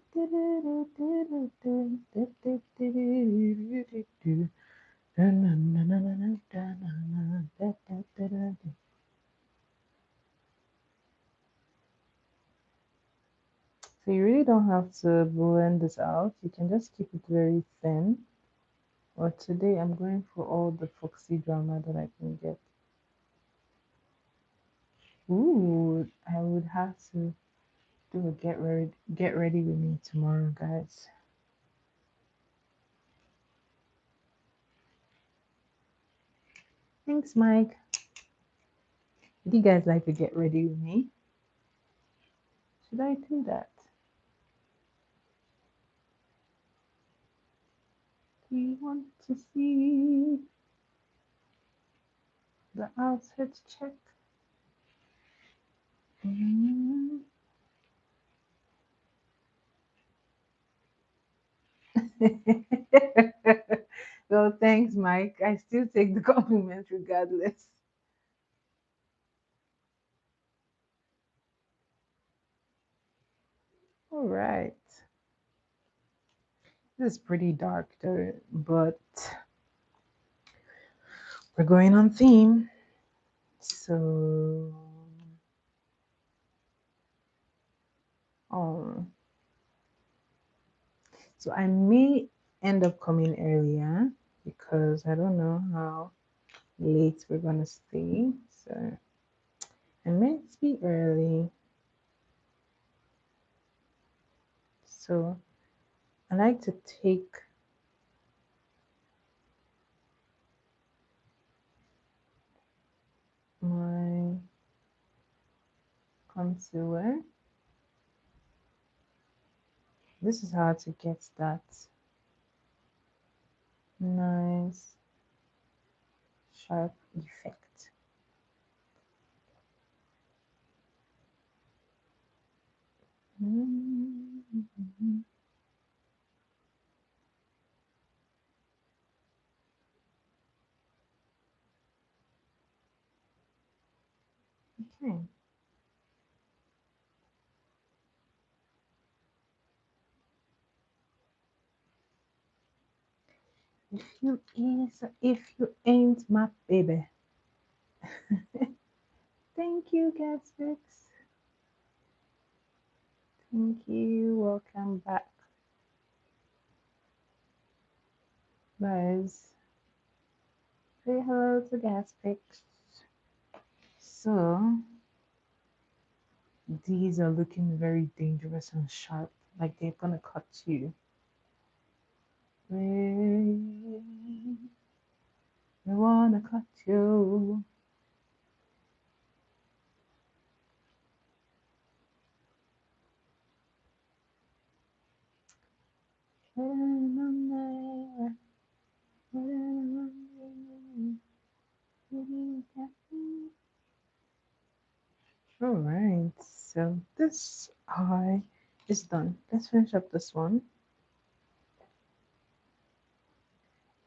you really don't have to blend this out. You can just keep it very thin. But today I'm going for all the foxy drama that I can get. Ooh, I would have to do a get ready with me tomorrow, guys. Thanks, Mike. Would you guys like to get ready with me? Should I do that? Do you want to see the outfit check? Mm. Well, thanks, Mike. I still take the compliment regardless. All right. This is pretty dark though, but we're going on theme. So, um, so I may end up coming earlier because I don't know how late we're gonna stay. So I might be early. So I like to take my concealer. This is how to get that nice sharp effect. Mhm. Okay. If you ain't my baby. Thank you, Gatsbyx. Thank you. Welcome back, guys. Say hello to Gatsbyx. So these are looking very dangerous and sharp, like they're gonna cut you. They wanna cut you. All right, so this eye is done. Let's finish up this one.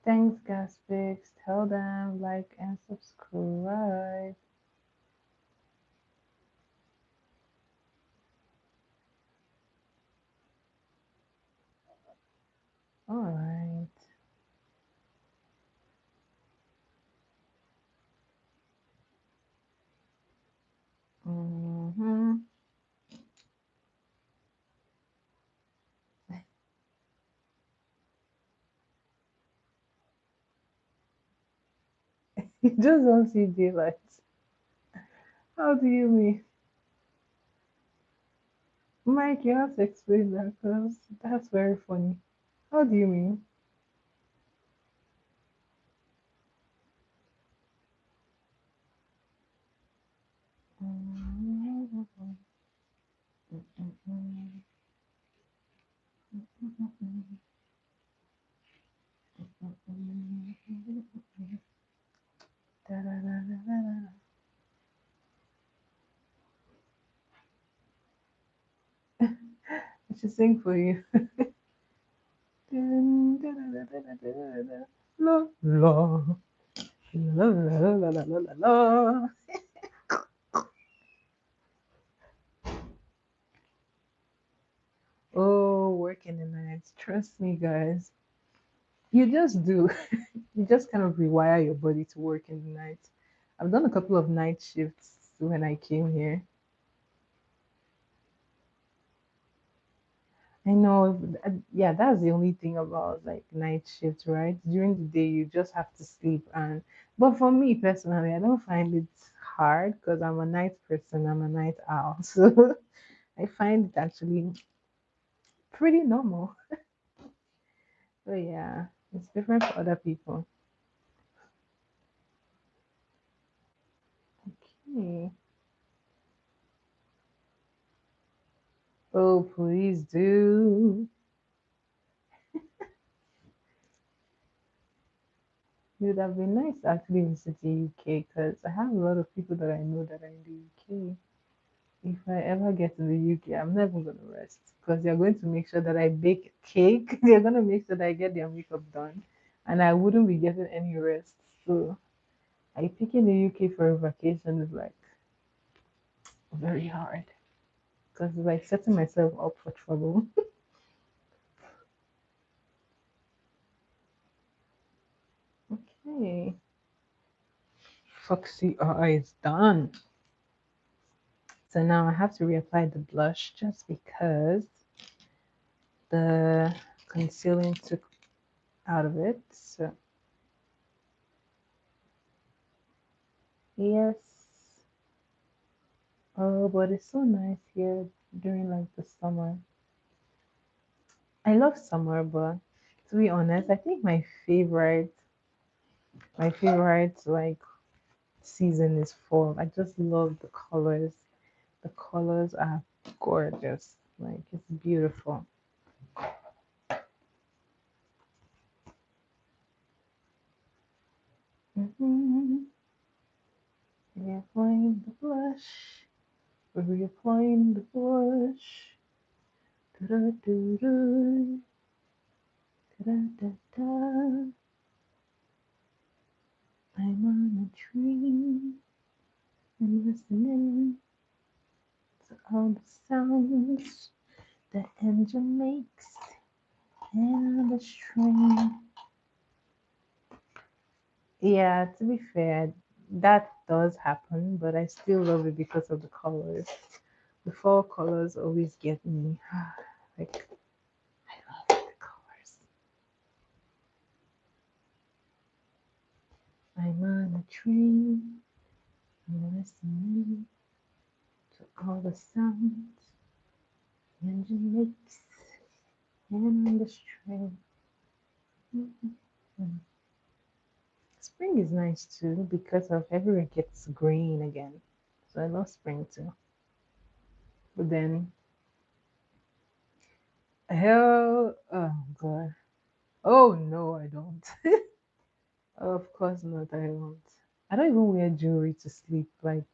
Thanks, Gaspix. Tell them like and subscribe. All right. Mm-hmm. You just don't see daylight. How do you mean? Mike, you have to explain that because that's very funny. How do you mean? I should sing for you. La la la la la la la la la. Oh, working the nights. Trust me, guys. You just do. You just kind of rewire your body to work in the night. I've done a couple of night shifts when I came here. I know, yeah, that's the only thing about like night shifts, right? During the day, you just have to sleep. But for me personally, I don't find it hard because I'm a night person, I'm a night owl. So I find it actually pretty normal. So yeah, it's different for other people. Okay. Oh, please do. It would have been nice to actually visit the UK because I have a lot of people that I know that are in the UK. If I ever get to the UK, I'm never going to rest because they're going to make sure that I bake cake. They're going to make sure that I get their makeup done and I wouldn't be getting any rest. So, I picking the UK for a vacation is like very hard because it's like setting myself up for trouble. Okay. foxy eyes done. So now I have to reapply the blush just because the concealing took out of it. So yes. Oh, but it's so nice here during like the summer. I love summer, but to be honest, I think my favorite like season is fall. I just love the colors. The colors are gorgeous. Like it's beautiful. Mm-hmm. Reapplying the blush. Reapplying the blush. Da-da-do-do. Da-da-da-da. I'm on a tree and listening to all the sounds the engine makes and the string. Yeah, to be fair, that does happen, but I still love it because of the colors. The fall colors always get me. Like, I love the colors. I'm on a train, listening to all the sounds the engine makes and on the train. Spring is nice too because of everywhere gets green again. So I love spring too. But then, hell, oh god. Oh no, I don't. Of course not, I don't. I don't even wear jewelry to sleep. Like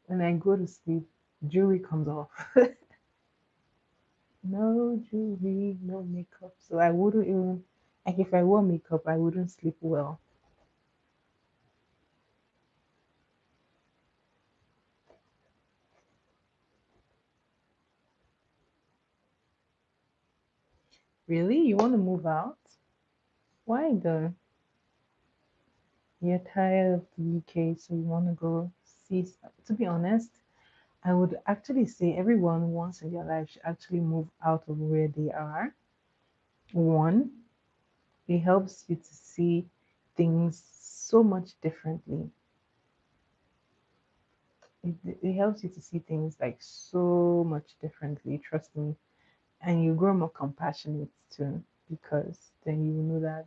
when I go to sleep, jewelry comes off. No jewelry, no makeup. So I wouldn't even, like if I wore makeup, I wouldn't sleep well. Really? You want to move out? Why though? You're tired of the UK, so you want to go see. To be honest, I would actually say everyone once in their life should actually move out of where they are. One, it helps you to see things so much differently. It helps you to see things like so much differently, trust me. And you grow more compassionate too, because then you know that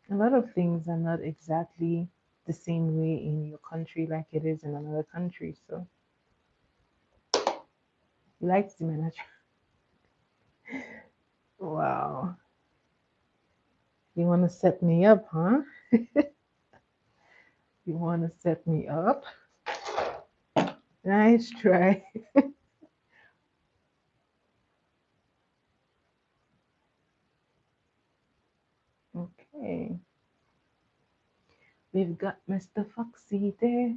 a lot of things are not exactly the same way in your country like it is in another country. So you like to see my natural. Wow. You want to set me up, huh? You want to set me up? Nice try. Okay. We've got Mr. Foxy there.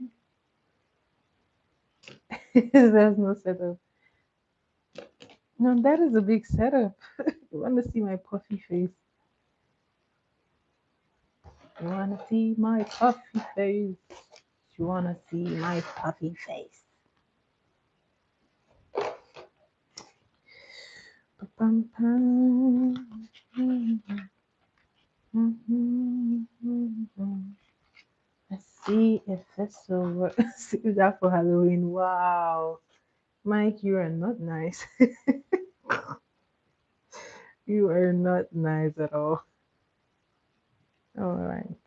There's no setup. No, that is a big setup. You want to see my puffy face? You want to see my puffy face? You want to see my puffy face? Ba-bum-bum. Let's see if this will work. Save that for Halloween. Wow. Mike, you are not nice. You are not nice at all. All right.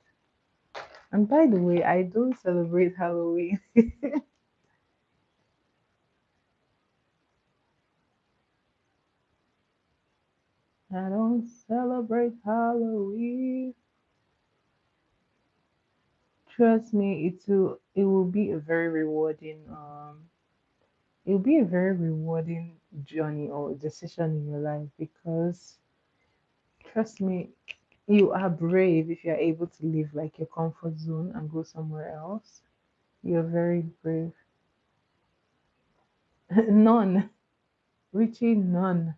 And by the way, I don't celebrate Halloween. I don't celebrate Halloween. Trust me, it will be a very rewarding it'll be a very rewarding journey or decision in your life because trust me, you are brave if you're able to leave like your comfort zone and go somewhere else. You're very brave. None. Richie, none.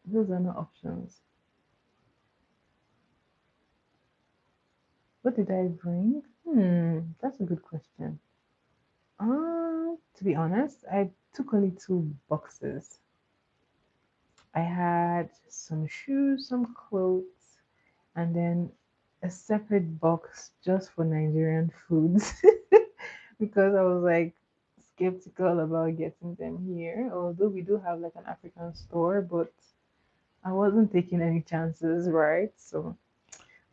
Those are not options. What did I bring? That's a good question. To be honest, I took only two boxes. I had some shoes, some clothes, and then a separate box just for Nigerian foods because I was like skeptical about getting them here. Although we do have like an African store, but I wasn't taking any chances, right? So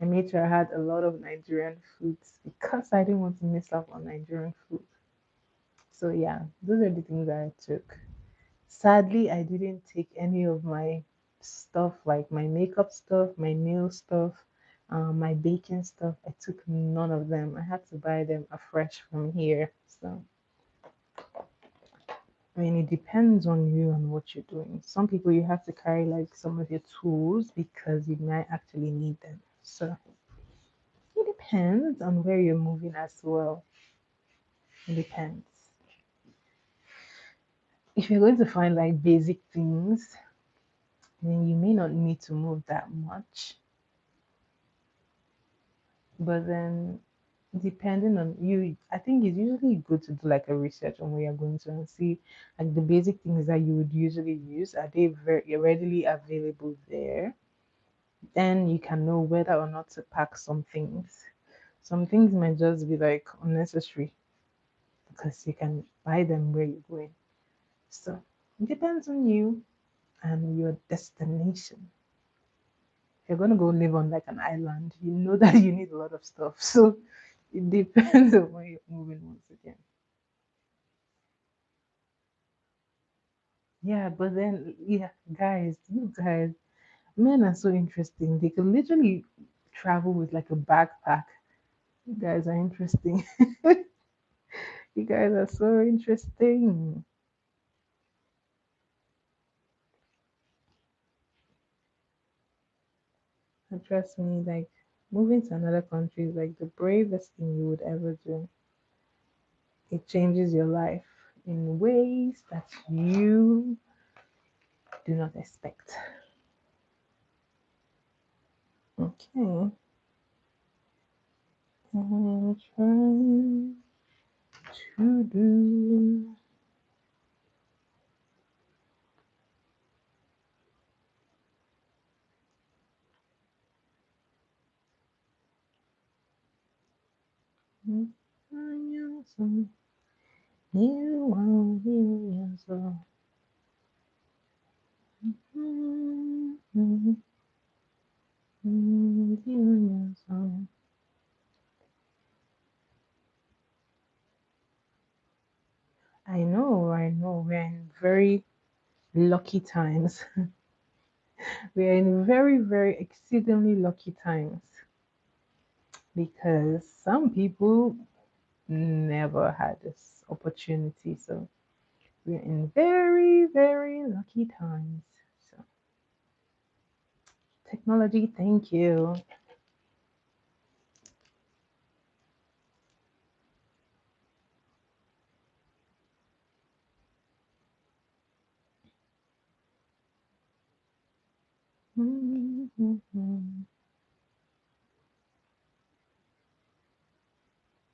I made sure I had a lot of Nigerian foods because I didn't want to miss out on Nigerian food. So yeah, those are the things that I took. Sadly, I didn't take any of my stuff, like my makeup stuff, my nail stuff, my baking stuff. I took none of them. I had to buy them afresh from here. So, I mean, it depends on you and what you're doing. Some people you have to carry like some of your tools because you might actually need them. So, it depends on where you're moving as well. It depends. If you're going to find like basic things, then you may not need to move that much. But then, depending on you, I think it's usually good to do like a research on where you're going to and see like the basic things that you would usually use. Are they very readily available there? Then you can know whether or not to pack some things. Some things might just be like unnecessary because you can buy them where you're going. So it depends on you and your destination. If you're gonna go live on like an island, you know that you need a lot of stuff. So it depends on where you're moving once again. Yeah, but then yeah, guys, you guys, men are so interesting. They could literally travel with like a backpack. You guys are interesting. You guys are so interesting. And trust me, like moving to another country is like the bravest thing you would ever do. It changes your life in ways that you do not expect. Okay. I'm trying to do. I know. We're in very lucky times. We're in very, very exceedingly lucky times because some people never had this opportunity. So we're in very, very lucky times. So technology, thank you.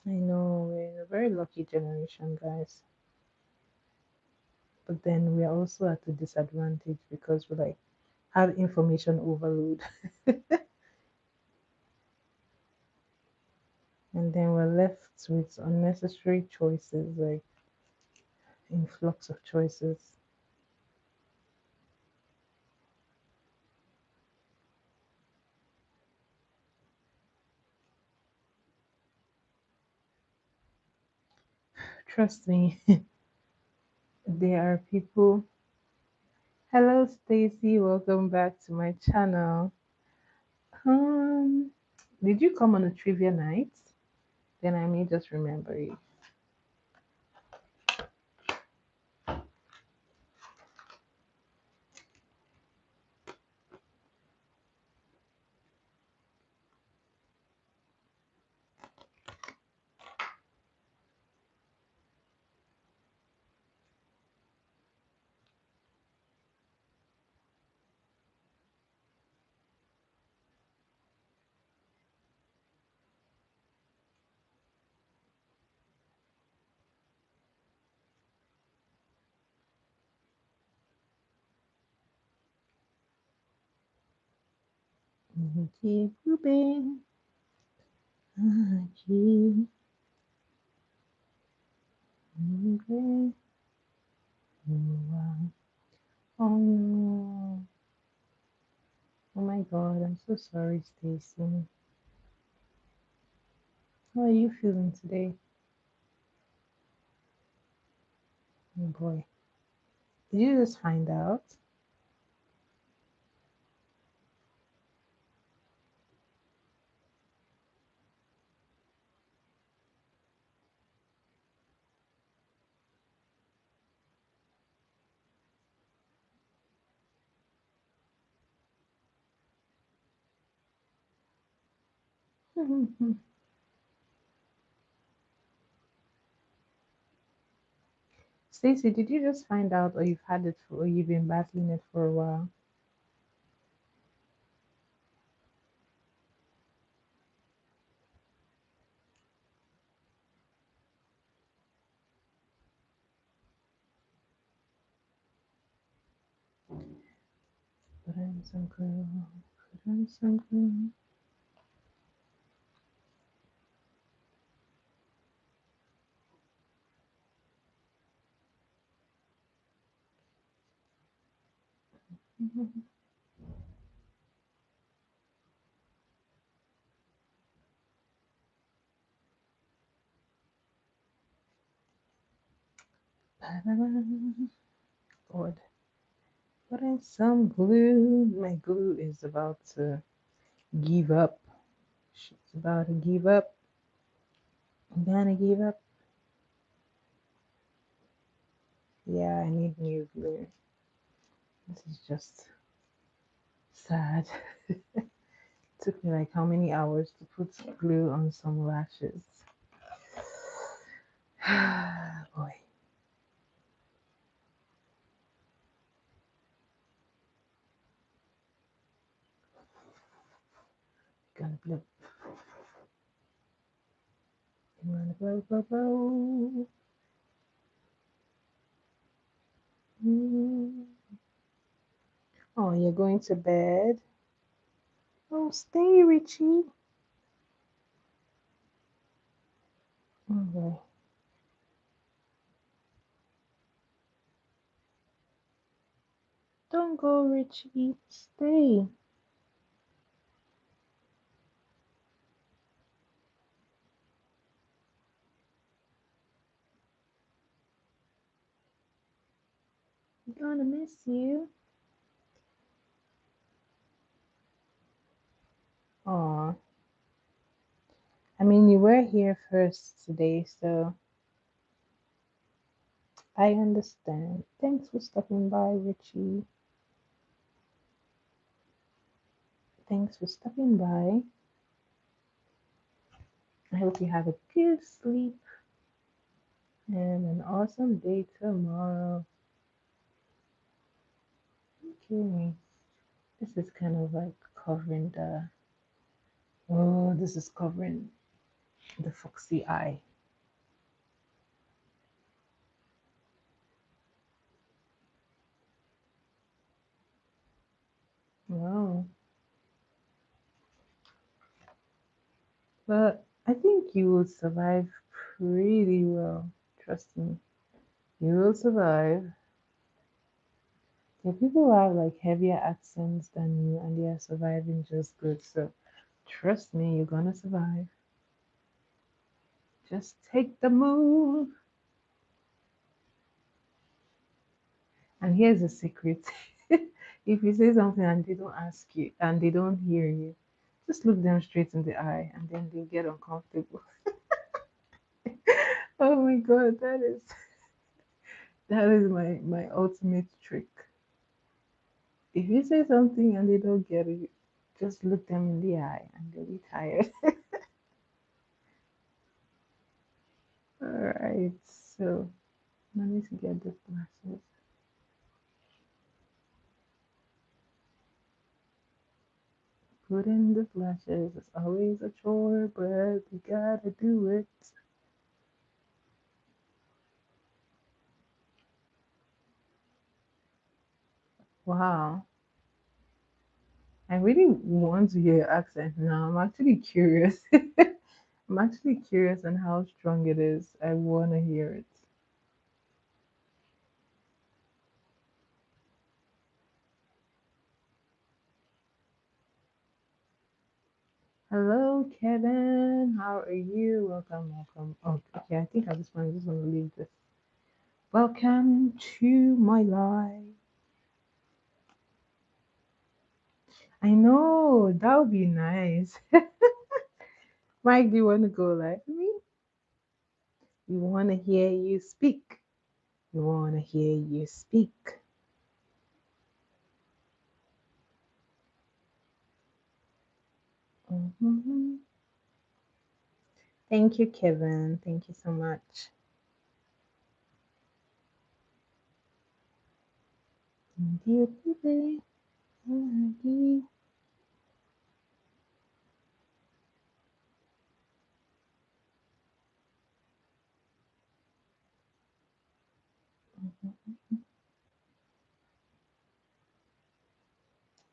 I know we're in a very lucky generation, guys. But then we are also at a disadvantage because we like have information overload, and then we're left with unnecessary choices, like influx of choices. Trust me, there are people. Hello, Stacy. Welcome back to my channel. Um, did you come on a trivia night? Then I may just remember you. Keep moving. Keep moving. Oh no. Oh my god, I'm so sorry, Stacy. How are you feeling today? Oh boy. Did you just find out? Stacy, did you just find out, or you've had it for, or you've been battling it for a while? Put in some glue. Put in some glue. Lord, put in some glue. My glue is about to give up. She's about to give up. I'm gonna give up. Yeah, I need new glue. This is just sad. Took me like how many hours to put glue on some lashes? Boy, gonna blow. Gonna blow, blow, blow. Mm. Oh, you're going to bed? Oh, stay, Richie. Okay. Don't go, Richie. Stay. I'm gonna miss you. Aw. I mean, you were here first today, so I understand. Thanks for stopping by, Richie. Thanks for stopping by. I hope you have a good sleep and an awesome day tomorrow. Okay. This is kind of like covering the. Oh, this is covering the foxy eye. Wow. But I think you will survive pretty well. Trust me. You will survive. There are people who have like heavier accents than you and they are surviving just good. So trust me, you're gonna survive. Just take the move. And here's a secret. If you say something and they don't ask you and they don't hear you, just look them straight in the eye and then they'll get uncomfortable. Oh my god, that is my ultimate trick. If you say something and they don't get it, just look them in the eye and they'll be tired. Alright, so I need to get the glasses. Put in the flashes. It's always a chore, but we gotta do it. Wow. I really want to hear your accent now. I'm actually curious. I'm actually curious on how strong it is. I want to hear it. Hello, Kevin. How are you? Welcome, welcome. Oh, okay. I think at this point I'm just going to leave this. Welcome to my life. I know that would be nice. Mike, do you want to go live with me? We want to hear you speak. We want to hear you speak. Mhm. Thank you, Kevin. Thank you so much. Dear baby,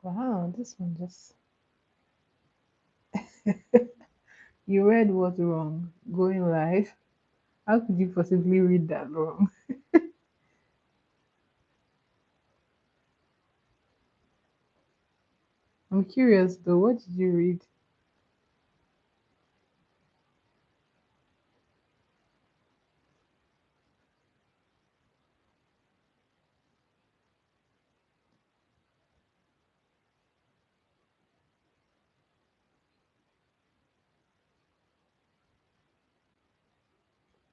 wow, this one just. You read what wrong? Going live? How could you possibly read that wrong? I'm curious though, what did you read?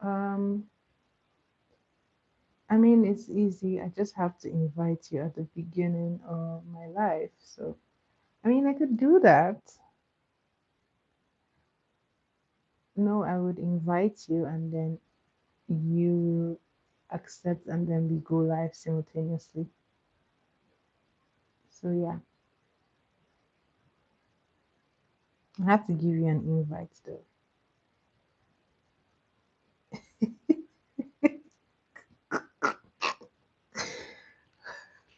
Um, I mean, it's easy. I just have to invite you at the beginning of my life. So, I mean, I could do that. No, I would invite you and then you accept and then we go live simultaneously. So, yeah, I have to give you an invite though.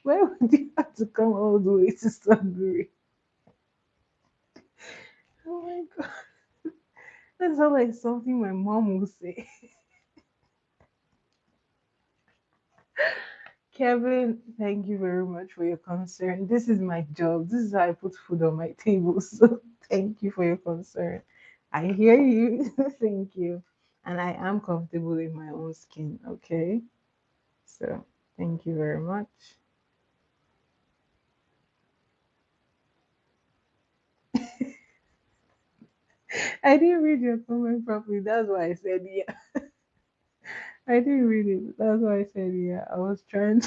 Why would you have to come all the way to Sudbury? Oh my God. That sounds like something my mom would say. Kevin, thank you very much for your concern. This is my job. This is how I put food on my table. So thank you for your concern. I hear you. Thank you. And I am comfortable in my own skin. Okay. So thank you very much. I didn't read your comment properly. That's why I said yeah. I didn't read it. That's why I said yeah. I was trying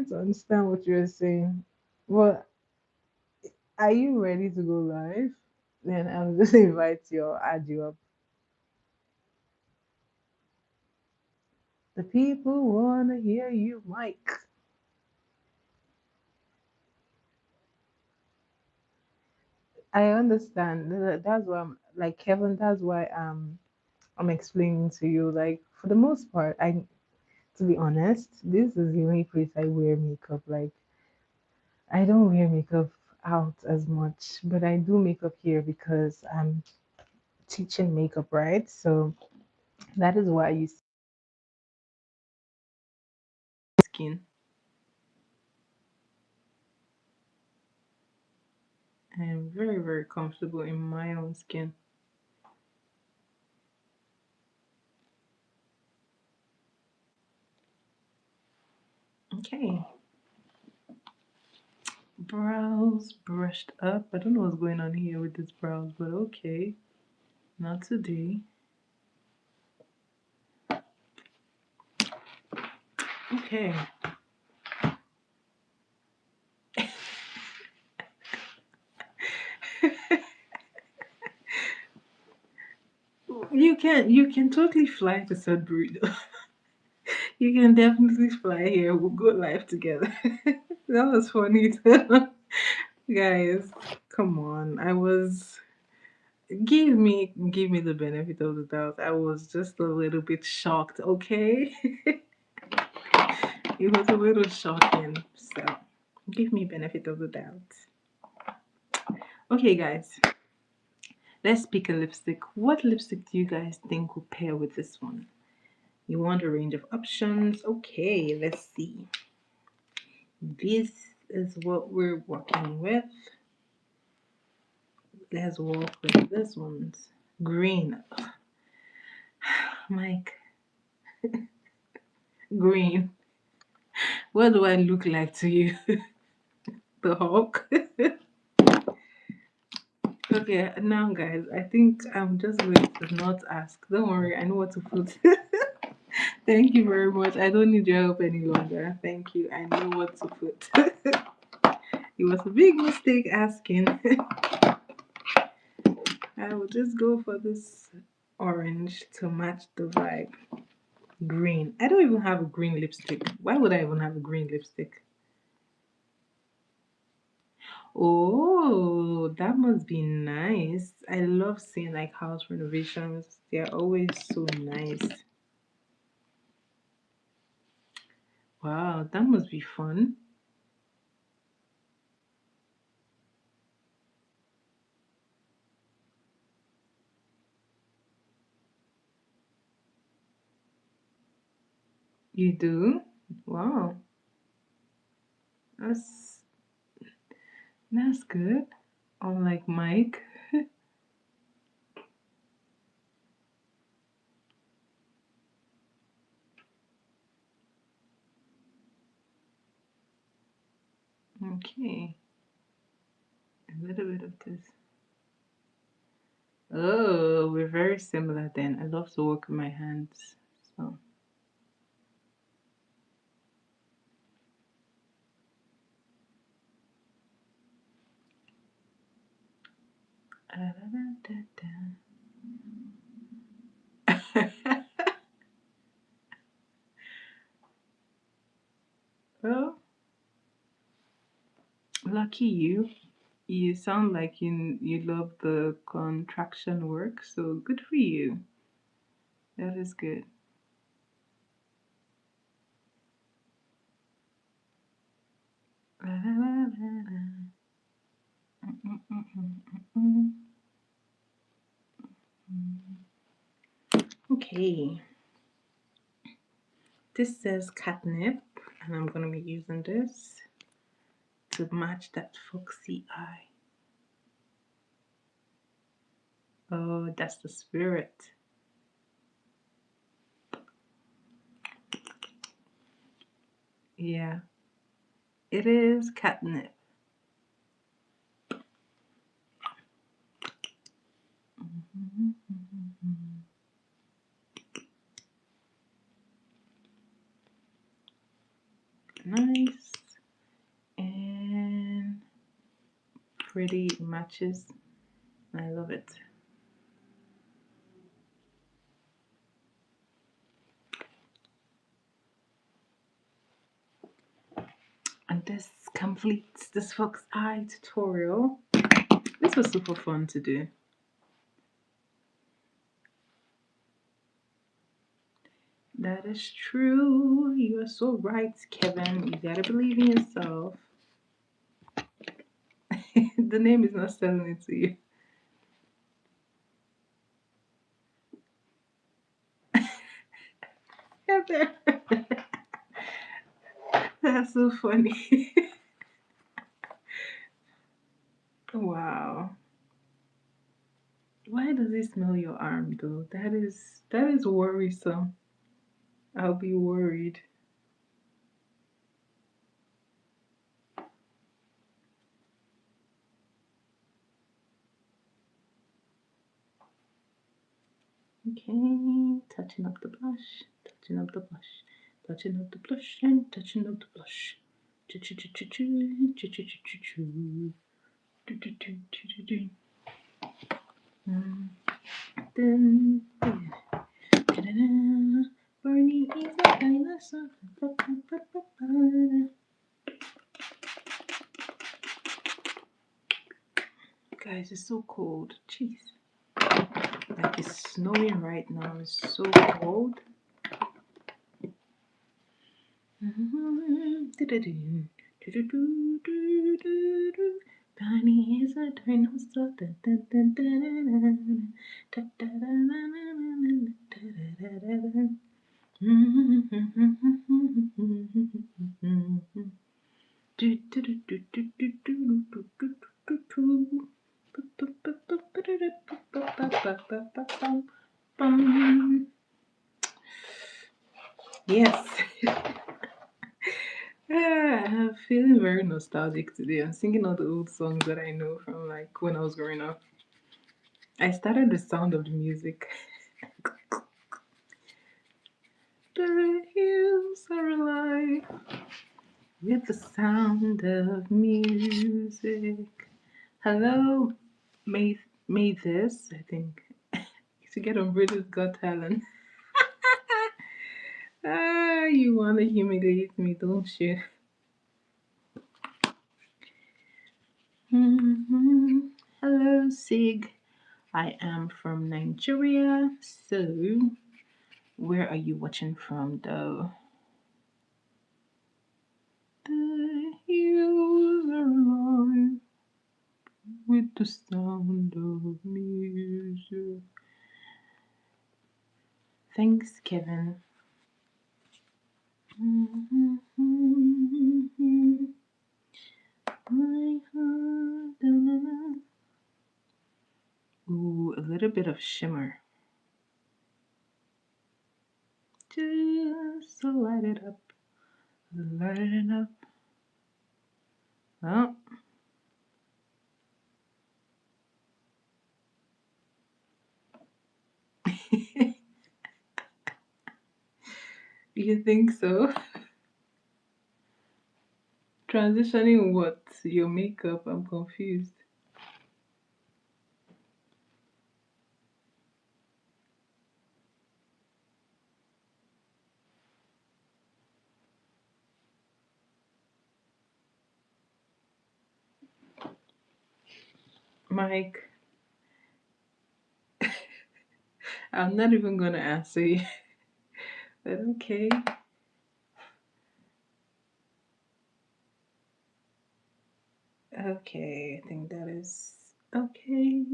to understand what you were saying. Well, are you ready to go live? Then I'll just invite you or add you up. The people want to hear you, Mike. I understand. That's why I'm like Kevin. That's why I'm explaining to you. Like for the most part, I to be honest, this is the only place I wear makeup. Like I don't wear makeup out as much, but I do makeup here because I'm teaching makeup, right? So that is why you see skin. I am very, very comfortable in my own skin. Okay. Brows brushed up. I don't know what's going on here with these brows, but okay. Not today. Okay. You can totally fly to Sudbury though. You can definitely fly here. We'll go live together. That was funny too. Guys, come on. Give me the benefit of the doubt. I was just a little bit shocked, okay? It was a little shocking. So Give me benefit of the doubt. Okay, guys, let's pick a lipstick. What lipstick do you guys think will pair with this one? You want a range of options? Okay, let's see. This is what we're working with. Let's work with this one's green. Mike, green. What do I look like to you? The Hulk? Okay, now guys, I think I'm just going to not ask. Don't worry, I know what to put. Thank you very much. I don't need your help any longer. Thank you. I know what to put. It was a big mistake asking. I will just go for this orange to match the vibe. Green. I don't even have a green lipstick. Why would I even have a green lipstick? Oh, that must be nice. I love seeing like house renovations. They're always so nice. Wow, that must be fun. You do? Wow. That's that's good. Unlike Mike. Okay. A little bit of this. Oh, we're very similar then. I love to work with my hands. So well, lucky you. You sound like you love the contraction work, so good for you. That is good. Okay, this says catnip, and I'm gonna be using this to match that foxy eye. Oh, that's the spirit. Yeah, it is catnip. Nice and pretty matches. I love it. And this completes this fox eye tutorial. This was super fun to do. That is true. You are so right, Kevin. You gotta believe in yourself. The name is not selling it to you. Heather. That's so funny. Wow. Why does it smell your arm though? That is worrisome. I'll be worried. Okay, touching up the blush, touching up the blush, touching up the blush, and touching up the blush. Bernie is a dinosaur. Guys, it's so cold. Jeez. Like it's snowing right now. It's so cold. Tiny is a dinosaur. Yes. I'm feeling very nostalgic today. I'm singing all the old songs that I know from like when I was growing up. I started the sound of the music. The hills are alive with the sound of music. Hello, May May this, I think. To get on British Got Talent. You wanna humiliate me, don't you? Hello, Sig. I am from Nigeria. So, where are you watching from, though? The hills are alive with the sound of music. Thanks, Kevin. Ooh, a little bit of shimmer. Just to light it up. Light it up. Oh. You think so? Transitioning what? Your makeup? I'm confused. Mike, I'm not even gonna answer you. But okay. Okay, I think that is okay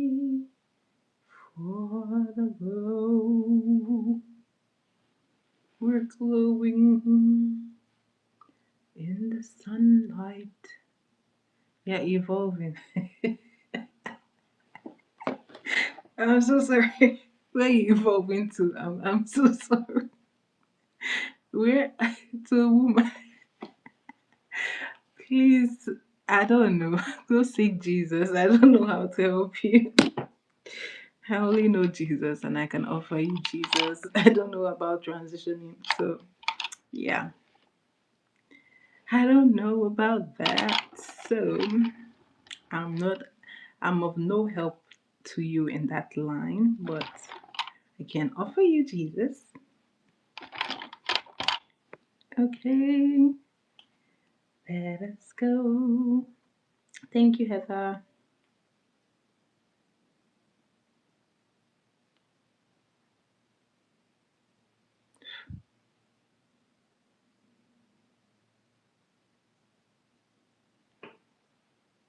for the glow. We're glowing in the sunlight. Yeah, evolving. I'm so sorry. Where you evolving to? I'm so sorry. Where to a woman? Please, I don't know. Go seek Jesus. I don't know how to help you. I only know Jesus and I can offer you Jesus. I don't know about transitioning. So, yeah. I don't know about that. So, I'm not, I'm of no help to you in that line, but I can offer you Jesus. Okay, let us go. Thank you, Heather.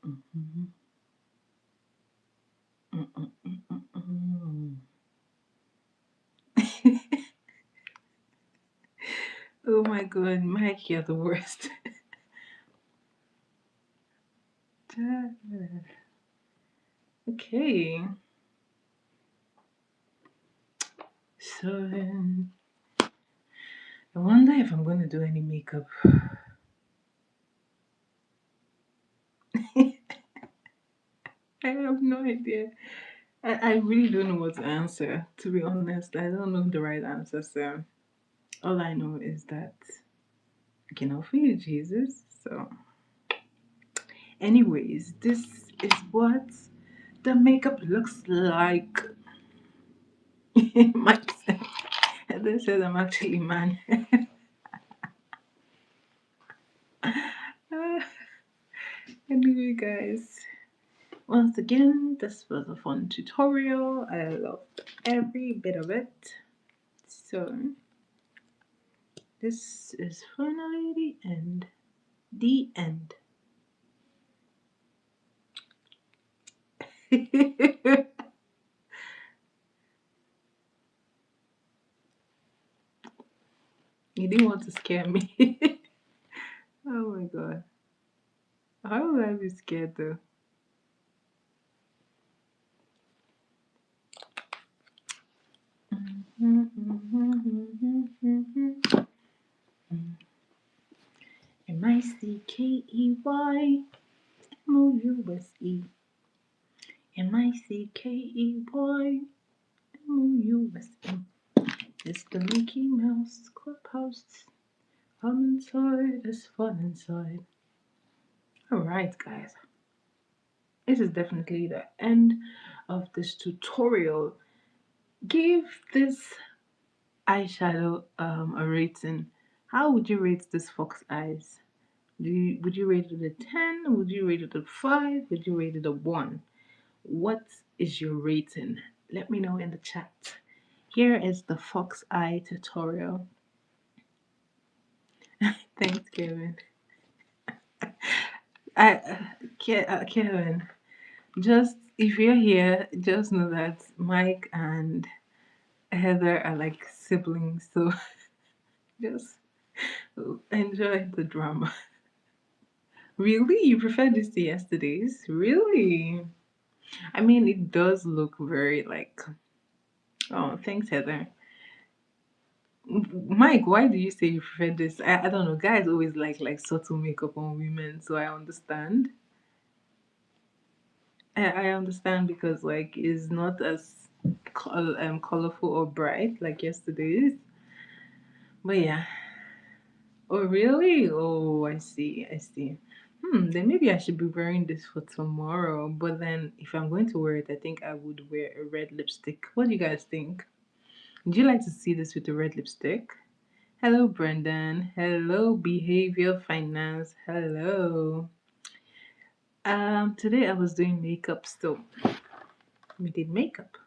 Mhm. Oh my god, Mike, you're the worst. Okay, so I wonder if I'm gonna do any makeup. I have no idea. I really don't know what to answer, to be honest. I don't know the right answer, so all I know is that I can offer you Jesus. So, anyways, this is what the makeup looks like. Mike said, and then said I'm actually man. Anyway, guys, once again, this was a fun tutorial. I loved every bit of it. So, this is finally the end. The end. You didn't want to scare me. Oh my god. How would I be scared though? MICKEYMOUSE. MICKEYMOUSE. It's the Mickey Mouse Clubhouse. Come inside, let's fun inside. Alright, guys. This is definitely the end of this tutorial. Give this eyeshadow a rating. How would you rate this fox eyes? Would you rate it a 10? Would you rate it a 5? Would you rate it a 1? What is your rating? Let me know in the chat. Here is the fox eye tutorial. Thanks, Kevin. Kevin, just if you're here, just know that Mike and Heather are like siblings, so just enjoy the drama. Really? You prefer this to yesterday's? Really? I mean, it does look very like. Oh, thanks, Heather. Mike, why do you say you prefer this? I don't know. Guys always like subtle makeup on women, so I understand. I understand because like it's not as colorful or bright like yesterday's. But yeah. Oh really? Oh, I see. I see. Then maybe I should be wearing this for tomorrow. But then if I'm going to wear it, I think I would wear a red lipstick. What do you guys think? Would you like to see this with a red lipstick? Hello, Brendan. Hello, Behavior Finance. Hello. Today I was doing makeup still. We did makeup.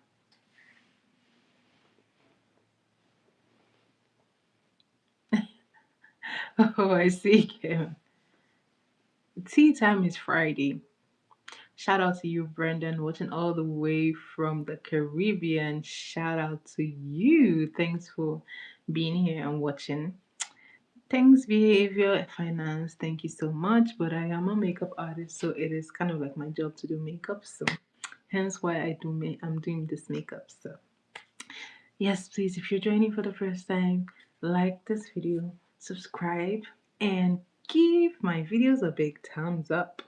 Oh, I see, Kevin. Tea time is Friday. Shout out to you, Brendan, watching all the way from the Caribbean. Shout out to you. Thanks for being here and watching. Thanks, Behavior Finance. Thank you so much. But I am a makeup artist, so it is kind of like my job to do makeup. So hence why I'm doing this makeup. So yes, please, if you're joining for the first time, like this video, subscribe, and give my videos a big thumbs up.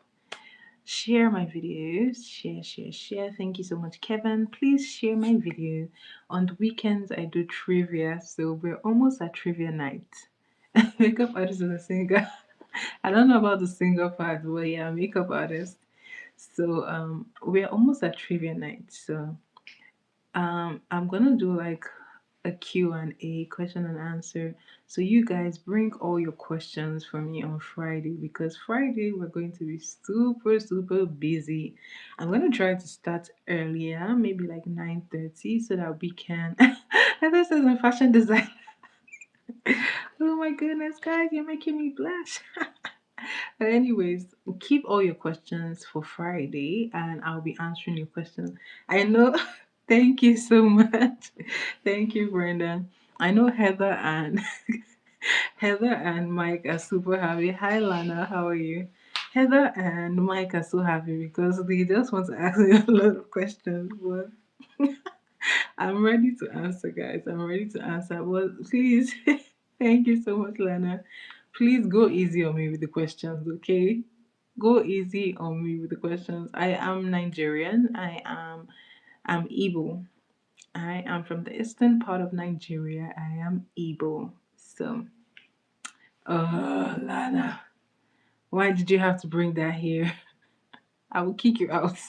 Share my videos. Share. Thank you so much, Kevin. Please share my video. On the weekends, I do trivia, so we're almost at trivia night. Makeup artist and a singer. I don't know about the singer part, but yeah, makeup artist. So we're almost at trivia night. So I'm gonna do like a Q&A, question and answer. So you guys bring all your questions for me on Friday because Friday we're going to be super busy. I'm gonna try to start earlier, maybe like 9:30, so that we can. And this is a fashion design. Oh my goodness, guys, you're making me blush. But anyways, keep all your questions for Friday and I'll be answering your questions. I know. Thank you so much. Thank you, Brendan. I know Heather and Heather and Mike are super happy. Hi Lana, how are you? Heather and Mike are so happy because they just want to ask me a lot of questions. But I'm ready to answer, guys. I'm ready to answer. But please, thank you so much, Lana. Please go easy on me with the questions, okay? Go easy on me with the questions. I am Nigerian. I'm Igbo. I am from the eastern part of Nigeria. I am Igbo. So, Lana, why did you have to bring that here? I will kick you out.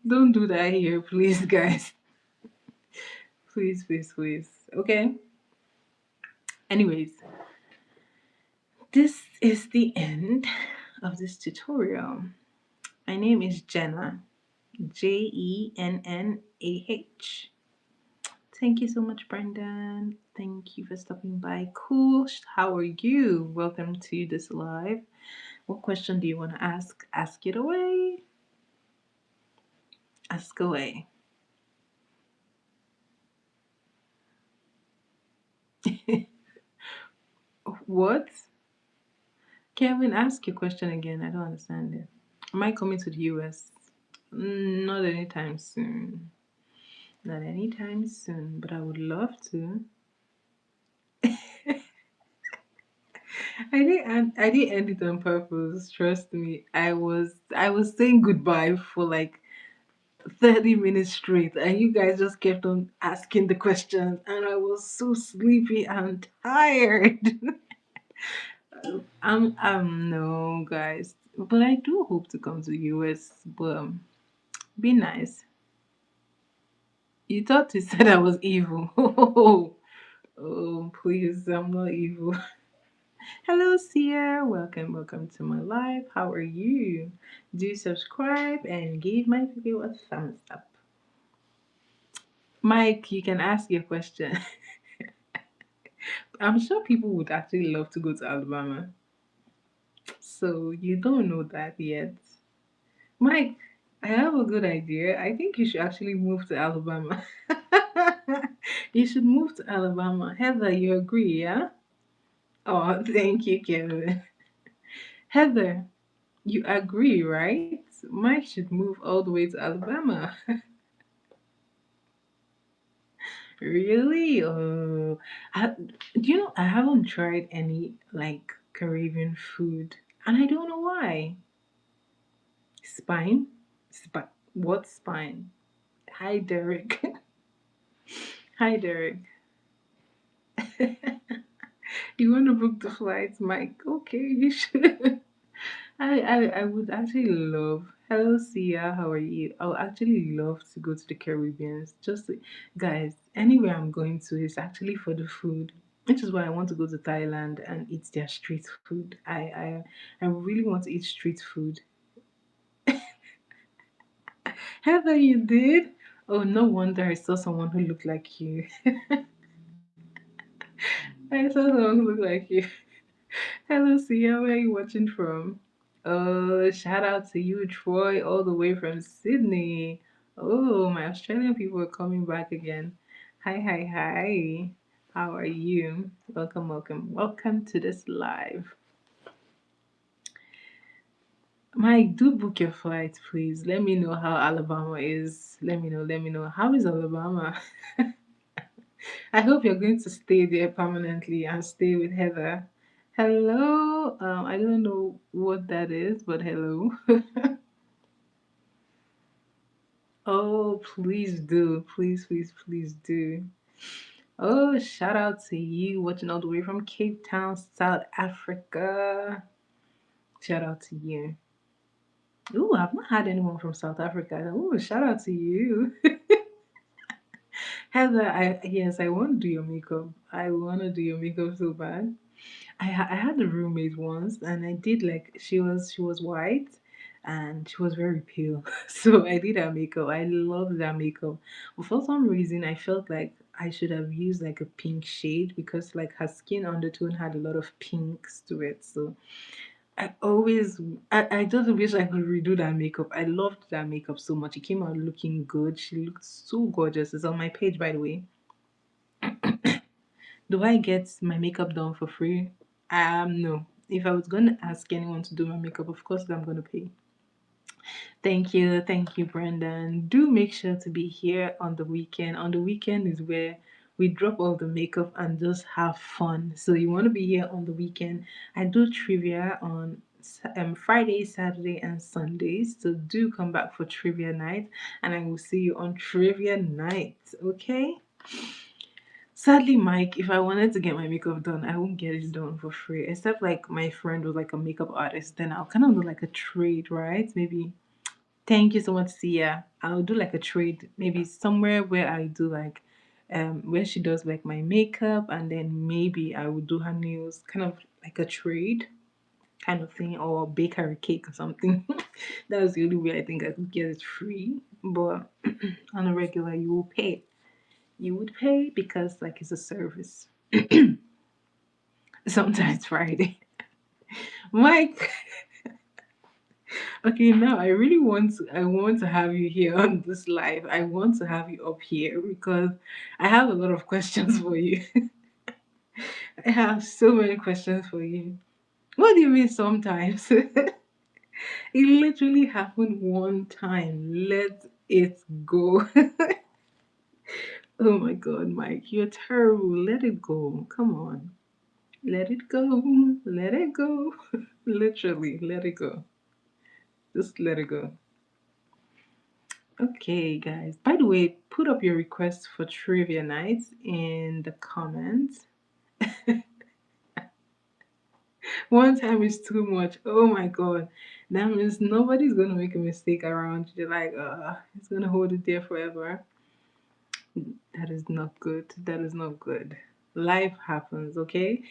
Don't do that here, please, guys. Please. Okay? Anyways, this is the end of this tutorial. My name is Jenna. Jennah. Thank you so much, Brendan. Thank you for stopping by. Cool. How are you? Welcome to this live. What question do you want to ask? Ask it away. Ask away. What? Kevin, ask your question again. I don't understand it. Am I coming to the US? Not anytime soon. Not anytime soon, but I would love to. I didn't end it on purpose. Trust me. I was saying goodbye for like 30 minutes straight, and you guys just kept on asking the questions, and I was so sleepy and tired. No, guys, but I do hope to come to the US. But be nice. You thought you said I was evil. Oh, please, I'm not evil. Hello, Sia. Welcome to my live. How are you? Do subscribe and give my video a thumbs up. Mike, you can ask your question. I'm sure people would actually love to go to Alabama. So you don't know that yet. Mike, I have a good idea. I think you should actually move to Alabama. You should move to Alabama. Heather, you agree, yeah? Oh, thank you, Kevin. Heather, you agree, right? Mike should move all the way to Alabama. Really? Do you know I haven't tried any like Caribbean food, and I don't know why. Spine? What spine? Hi, Derek. Hi, Derek. You want to book the flights, Mike? Okay, you should. I would actually love. Hello, Sia. How are you? I would actually love to go to the Caribbean. Guys, anywhere I'm going to is actually for the food, which is why I want to go to Thailand and eat their street food. I really want to eat street food. Heather, you did? Oh, no wonder I saw someone who looked like you. I saw someone who looked like you. Hello, Sia. Where are you watching from? Oh, shout out to you, Troy, all the way from Sydney. Oh, my Australian people are coming back again. Hi, hi, hi. How are you? Welcome to this live. Mike, do book your flight, please. Let me know how Alabama is. Let me know. How is Alabama? I hope you're going to stay there permanently and stay with Heather. Hello. I don't know what that is, but hello. Oh, please do. Please do. Oh, shout out to you watching all the way from Cape Town, South Africa. Shout out to you. Ooh, I've not had anyone from South Africa. Ooh, shout out to you. Heather, yes, I want to do your makeup. I want to do your makeup so bad. I had a roommate once, and I did like she was white, and she was very pale. So I did her makeup. I loved that makeup, but for some reason I felt like I should have used like a pink shade because like her skin undertone had a lot of pinks to it. So I always I just wish I could redo that makeup. I loved that makeup so much. It came out looking good. She looked so gorgeous. It's on my page, by the way. Do I get my makeup done for free? No. If I was gonna ask anyone to do my makeup, of course I'm gonna pay. Thank you, Brendan. Do make sure to be here on the weekend. On the weekend is where we drop all the makeup and just have fun. So you want to be here on the weekend. I do trivia on Friday, Saturday, and Sundays. So do come back for trivia night, and I will see you on trivia night. Okay. Sadly, Mike, if I wanted to get my makeup done, I won't get it done for free. Except like my friend was like a makeup artist, then I'll kind of do like a trade, right? Maybe. Thank you so much, Sia. I'll do like a trade, maybe somewhere where I do like, where she does like my makeup, and then maybe I would do her nails, kind of like a trade kind of thing, or bake her a cake or something. That's the only way I think I could get it free. But on a regular, you will pay. You would pay because like it's a service. Sometimes Friday. Mike, okay, now I want to have you here on this live. I want to have you up here because I have a lot of questions for you. I have so many questions for you. What do you mean sometimes? It literally happened one time. Let it go. Oh my god, Mike, you're terrible. Let it go. Come on. Let it go. Let it go. Literally, let it go. Just let it go. Okay, guys. By the way, put up your requests for trivia nights in the comments. One time is too much. Oh my god. That means nobody's gonna make a mistake around you. Like, it's gonna hold it there forever. That is not good. That is not good. Life happens, okay?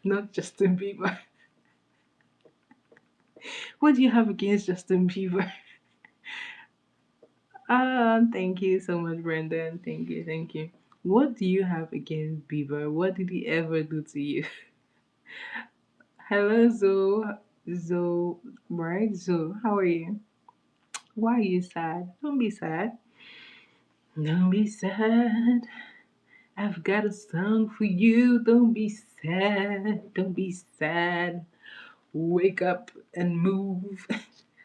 Not Justin Bieber. What do you have against Justin Bieber? Thank you so much, Brendan. Thank you, thank you. What do you have against Bieber? What did he ever do to you? Hello, Zoe. Zoe, right? Zoe, how are you? Why are you sad? Don't be sad. Don't be sad. I've got a song for you. Don't be sad. Don't be sad. Wake up and move. I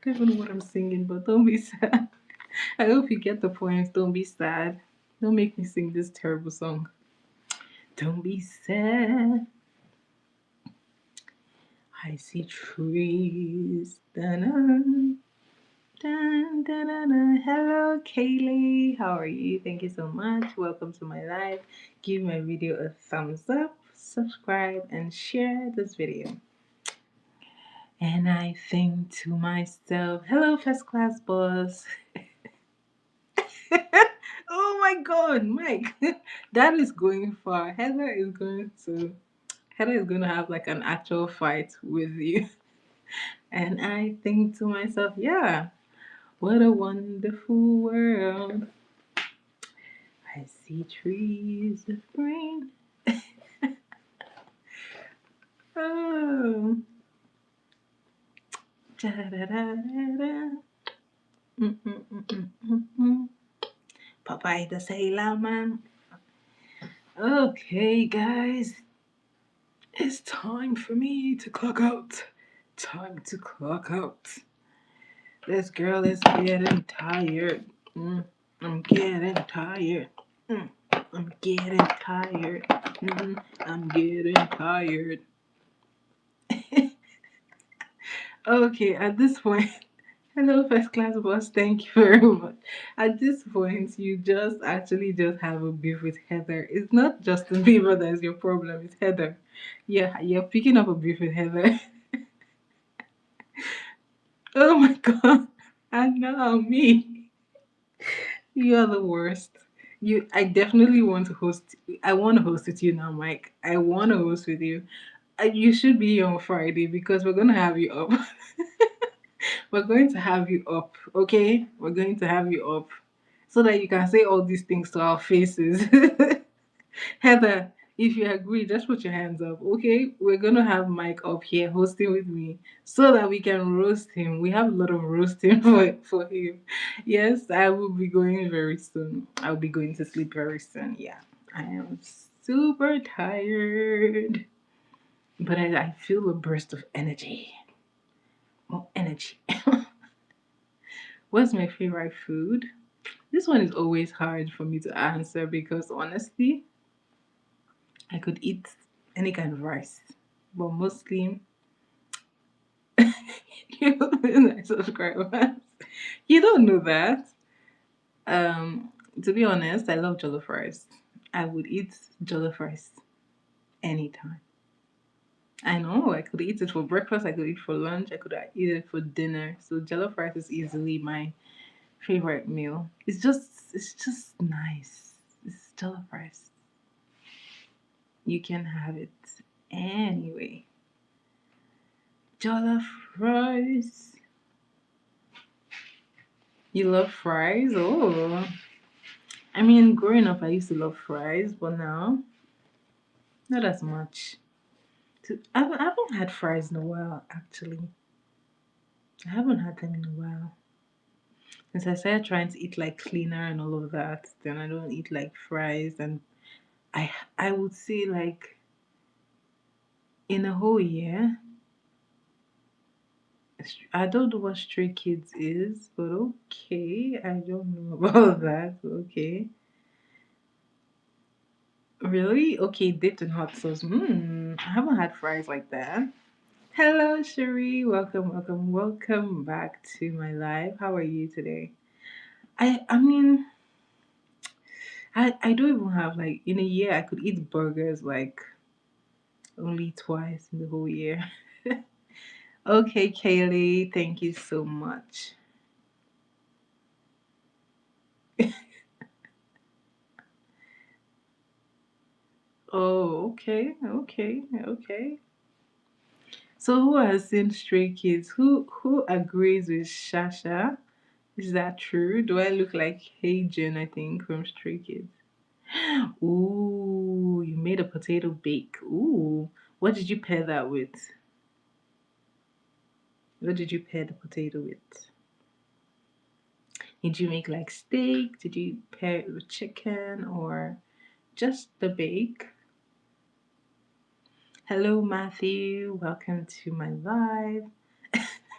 don't even know what I'm singing, but don't be sad. I hope you get the point. Don't be sad. Don't make me sing this terrible song. Don't be sad. I see trees. Dun, dun, dun, dun, dun. Hello, Kaylee. How are you? Thank you so much. Welcome to my live. Give my video a thumbs up, subscribe, and share this video. And I think to myself, hello, first class boss. Oh my god, Mike. That is going far. Heather is going to have like an actual fight with you. And I think to myself, yeah, what a wonderful world. I see trees of green. Oh. Da-da-da-da-da. Mm-mm-mm-mm-mm. Popeye the Sailor Man. Okay, guys, it's time for me to clock out. Time to clock out. This girl is getting tired. I'm getting tired. Mm, I'm getting tired. I'm getting tired. Okay, at this point, hello, first class boss. Thank you very much. At this point, you just actually just have a beef with Heather. It's not Justin Bieber that is your problem. It's Heather. Yeah, you're picking up a beef with Heather. Oh my god. And now me. You're the worst. I definitely want to host. I want to host with you now, Mike. I want to host with you. You should be here on Friday because we're gonna have you up. We're going to have you up, okay? We're going to have you up so that you can say all these things to our faces. Heather, if you agree, just put your hands up, okay? We're gonna have Mike up here hosting with me so that we can roast him. We have a lot of roasting for him. Yes, I will be going very soon. I'll be going to sleep very soon. Yeah, I am super tired, but I feel a burst of energy. More energy. What's my favorite food? This one is always hard for me to answer because honestly, I could eat any kind of rice, but mostly you my subscribers. You don't know that. To be honest, I love jollof rice. I would eat jollof rice anytime. I know I could eat it for breakfast, I could eat for lunch, I could eat it for dinner. So jollof rice is easily my favorite meal. It's just nice. It's jollof rice. You can have it anyway. Jollof rice. You love fries? Oh, I mean, growing up, I used to love fries, but now not as much. I haven't had fries in a while, actually. I haven't had them in a while. Since I started trying to eat like cleaner and all of that, then I don't eat like fries. And I would say like in a whole year, I don't know what Stray Kids is, but okay. I don't know about that. Okay. Really? Okay, dipped in hot sauce. I haven't had fries like that. Hello, Cherie. Welcome, welcome, welcome back to my live. How are you today? I mean, I don't even have like in a year I could eat burgers like only twice in the whole year. Okay, Kaylee, thank you so much. Oh, okay, okay, okay. So who has seen Stray Kids? Who agrees with Shasha? Is that true? Do I look like Heijin, I think, from Stray Kids? Ooh, you made a potato bake. Ooh, what did you pair that with? What did you pair the potato with? Did you make like steak? Did you pair it with chicken or just the bake? Hello, Matthew. Welcome to my live.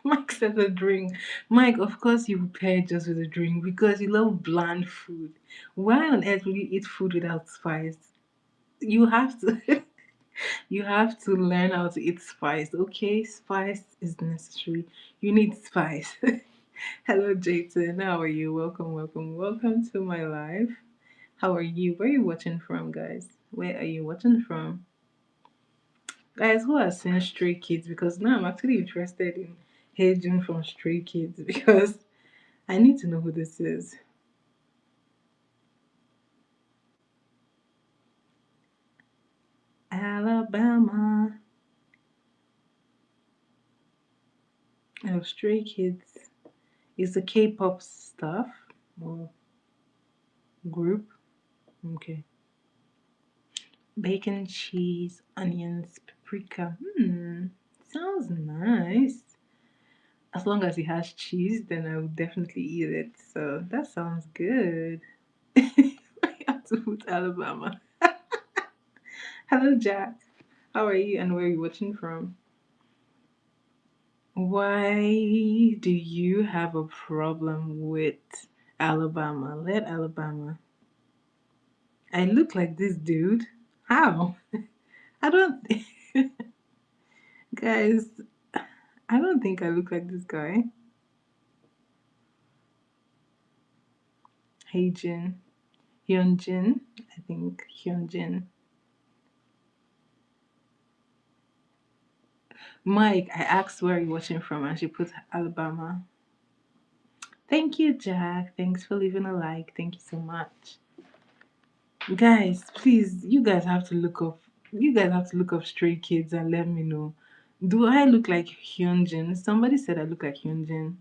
Mike said a drink. Mike, of course you pair it just with a drink because you love bland food. Why on earth will you eat food without spice? You have to you have to learn how to eat spice. Okay, spice is necessary. You need spice. Hello, Jayton. How are you? Welcome, welcome, welcome to my live. How are you? Where are you watching from, guys? Where are you watching from? Guys, who has seen Stray Kids? Because now I'm actually interested in Hejun from Stray Kids because I need to know who this is. Alabama. Oh, Stray Kids is the K-pop stuff or group. Okay. Bacon, cheese, onions, paprika. Sounds nice. As long as it has cheese, then I would definitely eat it. So that sounds good. I have to put Alabama. Hello, Jack. How are you and where are you watching from? Why do you have a problem with Alabama? Let Alabama. I look like this dude. How? I don't. Guys, I don't think I look like this guy. Heijin. Hyunjin. I think Hyunjin. Mike, I asked where you're watching from and she put Alabama. Thank you, Jack. Thanks for leaving a like. Thank you so much. Guys, please, you guys have to look up. You guys have to look up Stray Kids and let me know. Do I look like Hyunjin? Somebody said I look like Hyunjin,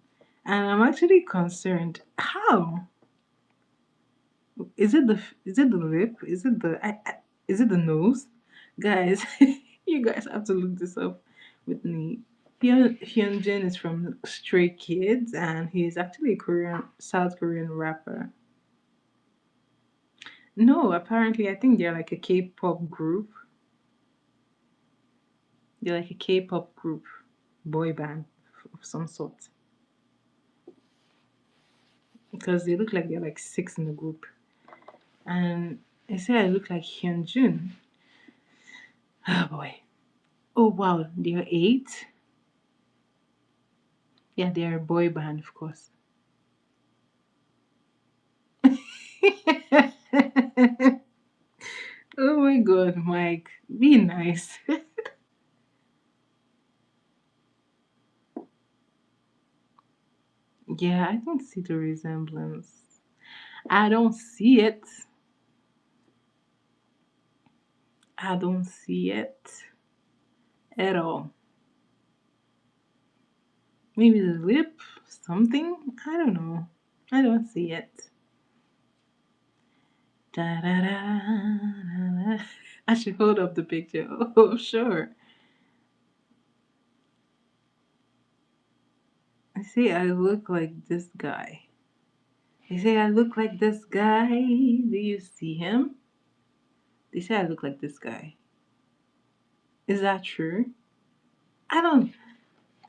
and I'm actually concerned. How is it the lip? Is it is it the nose? Guys, you guys have to look this up with me. Hyunjin is from Stray Kids, and he's actually a South Korean rapper. No, apparently, I think they're like a K-pop group. They're like a K-pop group, boy band of some sort. Because they look like they're like six in the group. And they say I look like Hyunjun. Oh boy. Oh wow, they're eight. Yeah, they're a boy band, of course. Oh my god, Mike, be nice. Yeah, I don't see the resemblance. I don't see it. I don't see it at all. Maybe the lip, something? I don't know. I don't see it. Da, da, da, da, da. I should hold up the picture. Oh, sure. I say I look like this guy. They say I look like this guy. Do you see him? They say I look like this guy. Is that true? I don't.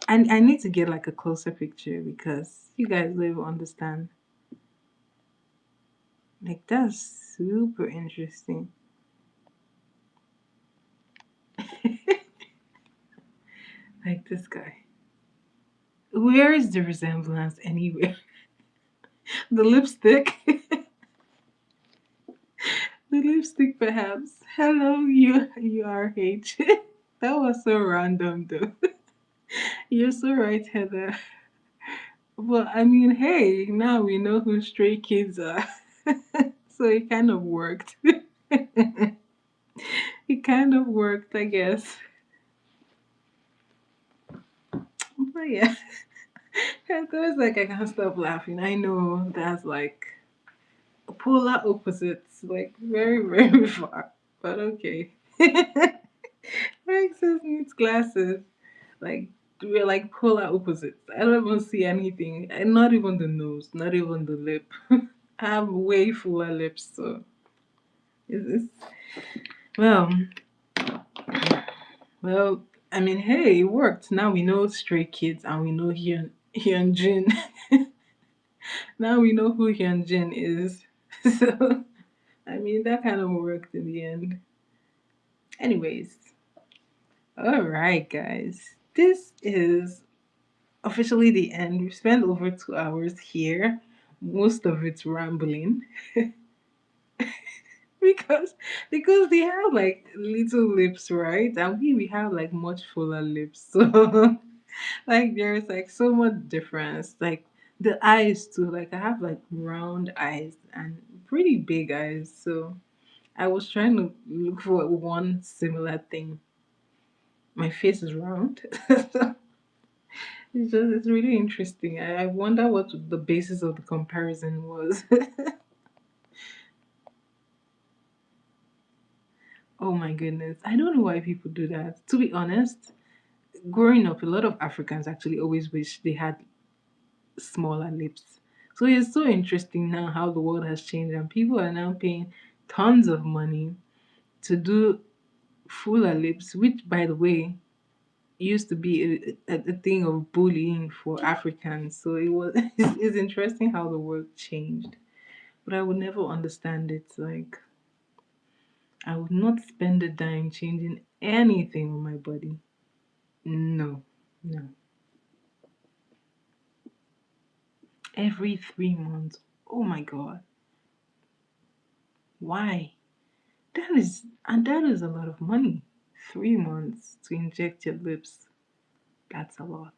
I need to get like a closer picture because you guys don't even understand. Like that's super interesting. Like this guy. Where is the resemblance anywhere? The lipstick. The lipstick perhaps. Hello, you RH. That was so random though. You're so right, Heather. Well, I mean, hey, now we know who stray kids are. So it kind of worked. It kind of worked, I guess. But yeah, there's like I can't stop laughing. I know that's like polar opposites, like very, very far. But okay. Access needs glasses. Like we're like polar opposites. I don't even see anything. And not even the nose, not even the lip. I have way fuller lips, so it's well, well. I mean, hey, it worked. Now we know Stray Kids, and we know Hyun Jin. Now we know who Hyun Jin is. So I mean, that kind of worked in the end. Anyways, all right, guys, this is officially the end. We've spent over 2 hours here, most of it rambling. because they have like little lips, right? And we have like much fuller lips. So like there's like so much difference. Like the eyes too. Like I have like round eyes and pretty big eyes. So I was trying to look for one similar thing. My face is round. So it's really interesting. I wonder what the basis of the comparison was. Oh my goodness. I don't know why people do that. To be honest, growing up, a lot of Africans actually always wish they had smaller lips. So it's so interesting now how the world has changed and people are now paying tons of money to do fuller lips, which, by the way, used to be a thing of bullying for Africans. So it was it's interesting how the world changed. But I would never understand it. Like I would not spend a dime changing anything on my body. No, no. Every 3 months. Oh my god. Why? That is a lot of money. 3 months to inject your lips. That's a lot.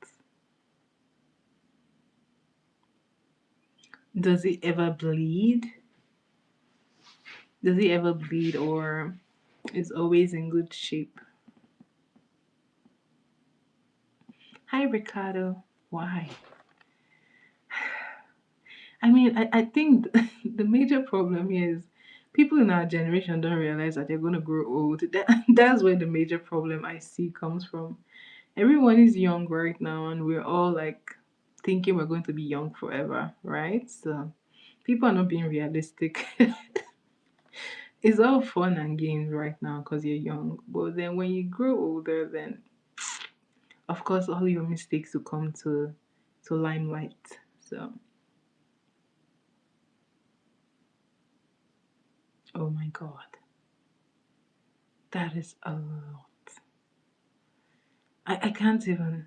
Does it ever bleed? Does it ever bleed or is always in good shape? Hi Ricardo. Why? I mean, I think the major problem here is people in our generation don't realize that they're going to grow old. That's where the major problem I see comes from. Everyone is young right now, and we're all like thinking we're going to be young forever, right? So people are not being realistic. It's all fun and games right now because you're young. But then when you grow older, then of course all your mistakes will come to limelight. So, oh my God, that is a lot. I can't even.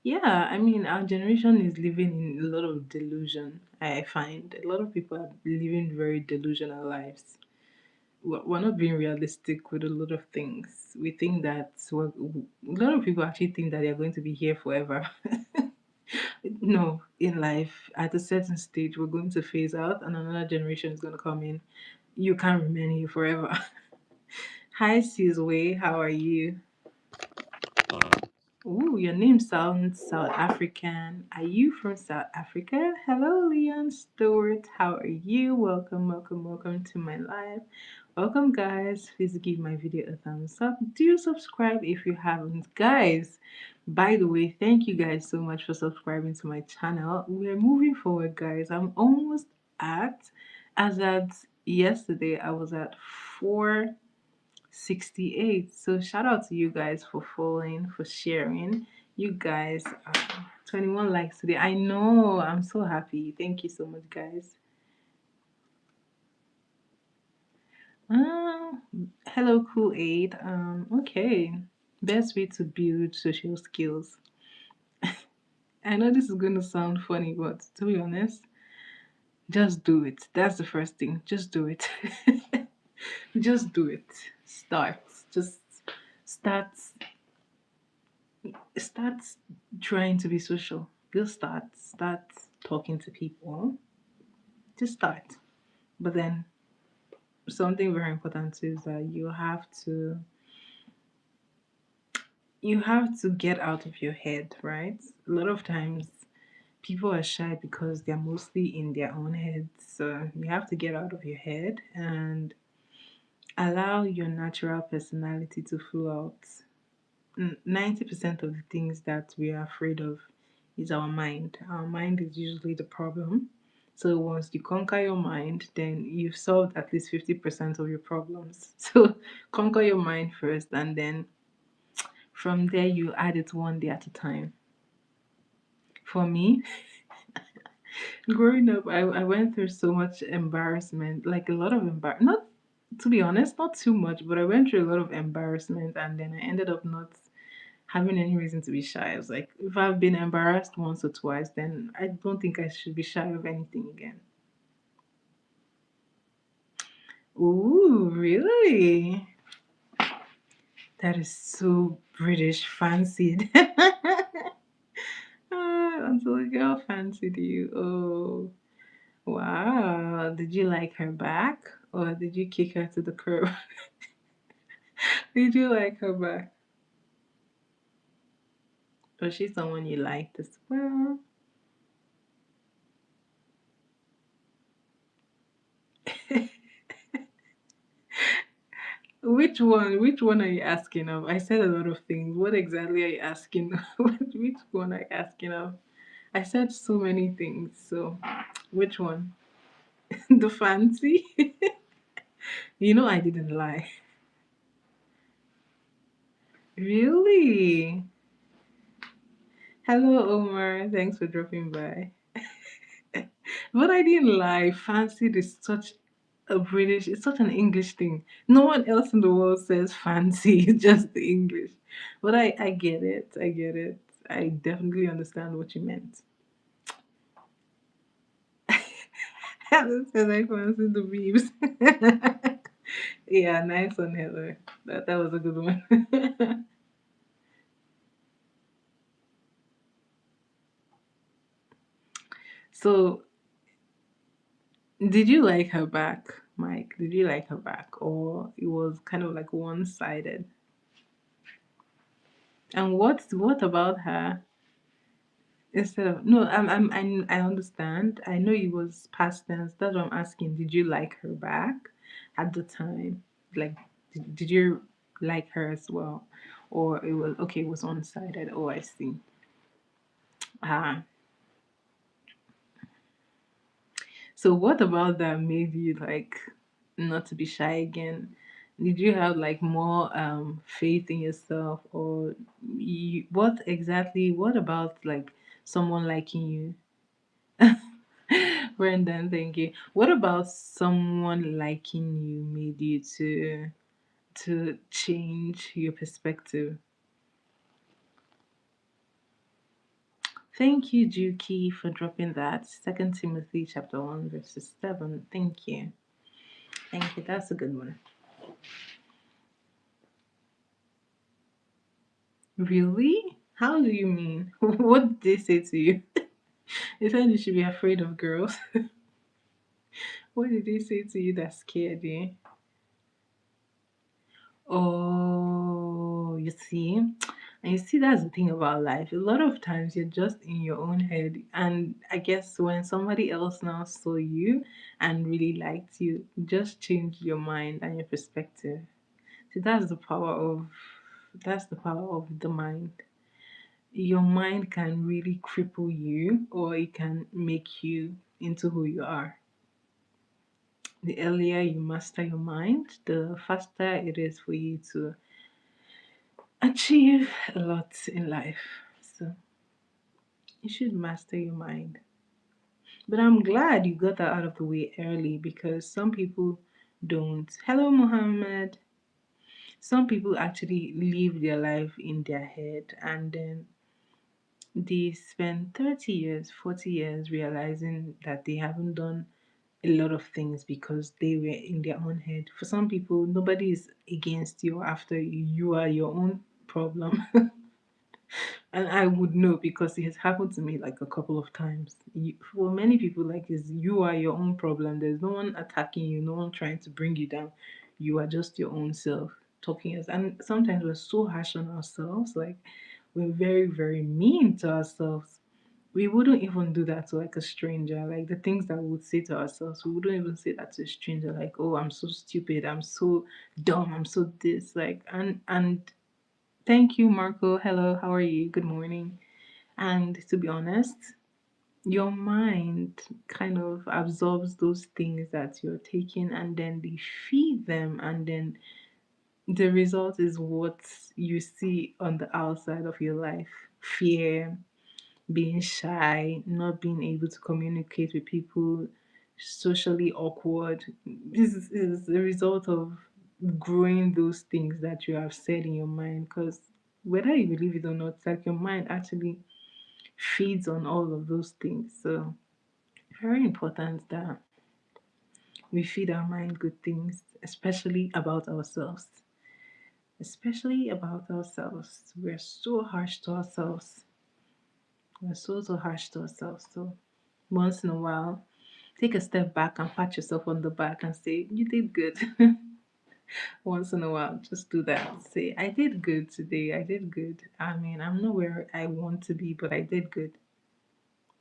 Yeah, I mean, our generation is living in a lot of delusion. I find a lot of people are living very delusional lives. We're not being realistic with a lot of things. We think that a lot of people actually think that they're going to be here forever. No, in life, at a certain stage, we're going to phase out and another generation is going to come in. You can't remain here forever. Hi, Sis Way. How are you? Ooh, your name sounds South African. Are you from South Africa? Hello, Leon Stewart. How are you? Welcome, welcome, welcome to my live. Welcome, guys. Please give my video a thumbs up. Do subscribe if you haven't. Guys, by the way, thank you guys so much for subscribing to my channel. We're moving forward, guys. I'm almost at, as at yesterday, I was at 468. So shout out to you guys for following, for sharing. You guys, 21 likes today. I know. I'm so happy. Thank you so much, guys. Uh, hello, Cool Aid. Okay. Best way to build social skills. I know this is going to sound funny, but to be honest, just do it. That's the first thing. Just do it. Just do it. Start. Just start start trying to be social. Just start talking to people. Just start. But then something very important is that you have to get out of your head, right? A lot of times people are shy because they're mostly in their own heads. So you have to get out of your head and allow your natural personality to flow out. 90% of the things that we are afraid of is our mind. Our mind is usually the problem. So once you conquer your mind, then you've solved at least 50% of your problems. So conquer your mind first, and then from there you add it one day at a time. For me, growing up, I went through so much embarrassment, like a lot of not to be honest, not too much, but I went through a lot of embarrassment, and then I ended up not having any reason to be shy. I was like, if I've been embarrassed once or twice, then I don't think I should be shy of anything again. Ooh, really? That is so British fancied. Until a girl fancied you. Oh, wow. Did you like her back? Or did you kick her to the curb? Did you like her back? Was she someone you liked as well? Which one? Which one are you asking of? I said a lot of things. What exactly are you asking? Which one are you asking of? I said so many things. So, which one? The fancy? You know I didn't lie. Really? Hello, Omar. Thanks for dropping by. But I didn't lie. Fancied is such a British, it's such an English thing. No one else in the world says fancy, it's just the English. But I get it. I get it. I definitely understand what you meant. Helen said I fancy the beeps. Yeah, nice one, Heather. That was a good one. So, did you like her back, Mike? Did you like her back, or it was kind of like one-sided? And what about her? Instead of no, I understand. I know it was past tense. That's what I'm asking. Did you like her back at the time? Like, did you like her as well, or it was okay? It was one-sided. Oh, I see. Ah, so what about that made you like not to be shy again? Did you have like more faith in yourself, or what exactly? What about like someone liking you? Brendan, thank you. What about someone liking you made you to change your perspective? Thank you, Juki, for dropping that. Second Timothy chapter 1, verses 7. Thank you. Thank you. That's a good one. Really? How do you mean? What did they say to you? They said you should be afraid of girls. What did they say to you that scared you? Oh, you see? And you see, that's the thing about life. A lot of times you're just in your own head. And I guess when somebody else now saw you and really liked you, just changed your mind and your perspective. So that's the power of the mind. Your mind can really cripple you or it can make you into who you are. The earlier you master your mind, the faster it is for you to achieve a lot in life. So you should master your mind. But I'm glad you got that out of the way early because some people don't. Hello, Mohammed. Some people actually live their life in their head and then they spend 30 years, 40 years realizing that they haven't done a lot of things because they were in their own head. For some people, nobody is against you or after you. You are your own problem. And I would know because it has happened to me like a couple of times. For many people, like is you are your own problem. There's no one attacking you, no one trying to bring you down. You are just your own self talking us. And sometimes we're so harsh on ourselves, like we're very, very mean to ourselves. We wouldn't even do that to like a stranger. Like the things that we would say to ourselves, we wouldn't even say that to a stranger. Like, oh, I'm so stupid, I'm so dumb, I'm so this. Like, and thank you, Marco. Hello, how are you? Good morning. And to be honest, your mind kind of absorbs those things that you're taking and then they feed them, and then the result is what you see on the outside of your life: fear, being shy, not being able to communicate with people, socially awkward. This is the result of growing those things that you have said in your mind, because whether you believe it or not, it's like your mind actually feeds on all of those things. So very important that we feed our mind good things, especially about ourselves. Especially about ourselves. We're so harsh to ourselves. We're so harsh to ourselves. So once in a while, take a step back and pat yourself on the back and say, you did good. Once in a while, just do that. Say, I did good today. I did good. I mean, I'm not where I want to be, but I did good.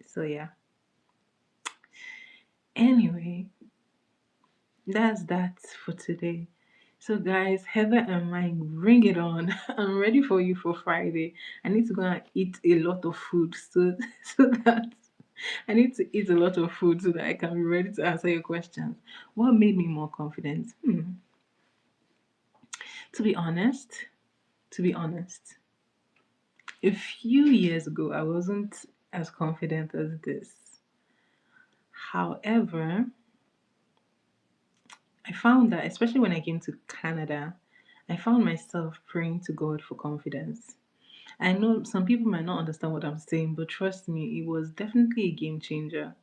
So, yeah. Anyway, that's that for today. So, guys, Heather and Mike, bring it on. I'm ready for you for Friday. I need to go and eat a lot of food so that I need to eat a lot of food so that I can be ready to answer your questions. What made me more confident? To be honest, to be honest, a few years ago I wasn't as confident as this. However, I found that especially when I came to Canada, I found myself praying to God for confidence. I know some people might not understand what I'm saying, but trust me, it was definitely a game changer.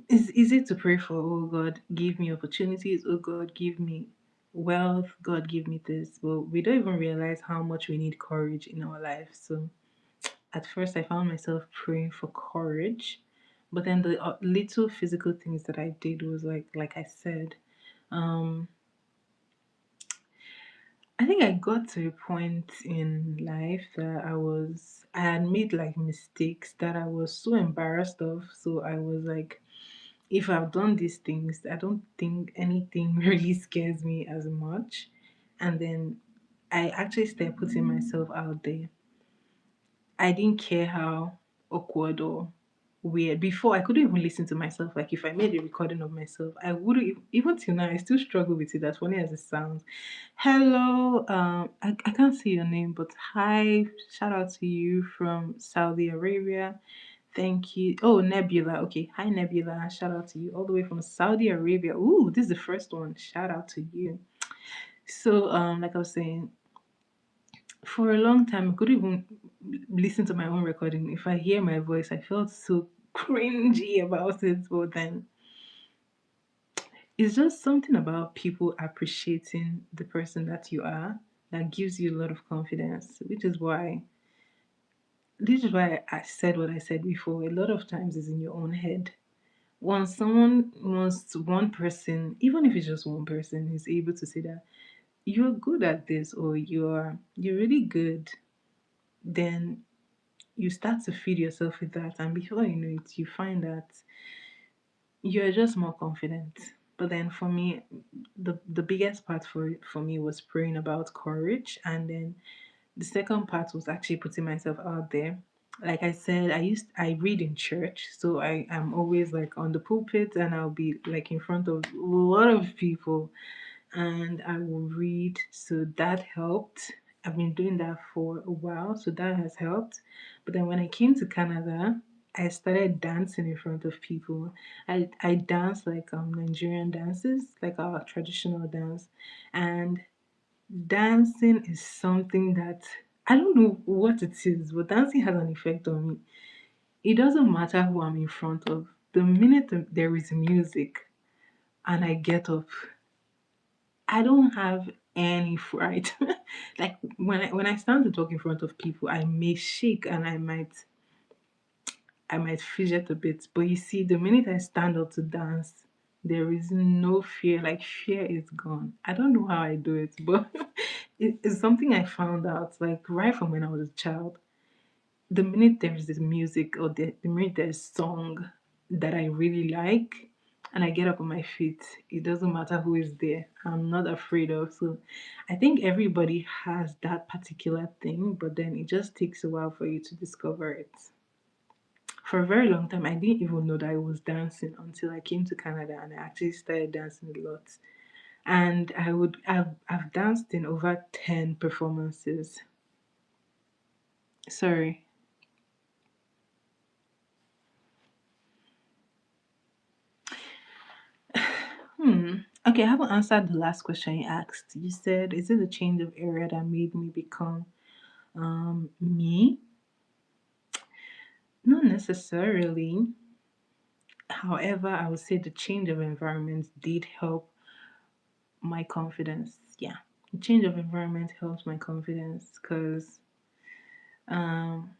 It's easy to pray for, oh God, give me opportunities, oh God, give me wealth, God, give me this. But we don't even realize how much we need courage in our life. So at first, I found myself praying for courage. But then the little physical things that I did was like I said, um, I think I got to a point in life that I had made like mistakes that I was so embarrassed of. So I was like, if I've done these things, I don't think anything really scares me as much. And then I actually started putting myself out there. I didn't care how awkward or weird. Before, I couldn't even listen to myself. Like if I made a recording of myself, I wouldn't even till now. I still struggle with it. As funny as it sounds. Hello, I can't see your name, but hi, shout out to you from Saudi Arabia. Thank you. Oh, Nebula. Okay. Hi, Nebula. Shout out to you all the way from Saudi Arabia. Ooh, this is the first one. Shout out to you. So, like I was saying, for a long time, I couldn't even listen to my own recording. If I hear my voice, I felt so cringy about it. But then it's just something about people appreciating the person that you are that gives you a lot of confidence, which is why I said what I said before. A lot of times is in your own head. Once someone wants one person, even if it's just one person, is able to say that you're good at this or you're really good, then you start to feed yourself with that, and before you know it, you find that you're just more confident. But then for me, the biggest part for me was praying about courage, and then the second part was actually putting myself out there. Like I said, I read in church, so I am always like on the pulpit, and I'll be like in front of a lot of people, and I will read. So that helped. I've been doing that for a while, so that has helped. But then when I came to Canada, I started dancing in front of people. I dance like Nigerian dances, like our traditional dance, and dancing is something that I don't know what it is, but dancing has an effect on me. It doesn't matter who I'm in front of. The minute there is music and I get up, I don't have any fright. Like when I stand to talk in front of people, I may shake and I might fidget a bit. But you see, the minute I stand up to dance, there is no fear. Like fear is gone. I don't know how I do it, but it's something I found out like right from when I was a child. The minute there's this music or the minute there's song that I really like and I get up on my feet, it doesn't matter who is there. I'm not afraid of. So I think everybody has that particular thing, but then it just takes a while for you to discover it. For a very long time, I didn't even know that I was dancing until I came to Canada and I actually started dancing a lot. And I've danced in over 10 performances. Sorry. Hmm. Okay, I haven't answered the last question you asked. You said, is it the change of area that made me become me? Not necessarily. However, I would say the change of environment did help my confidence. Yeah. The change of environment helps my confidence because um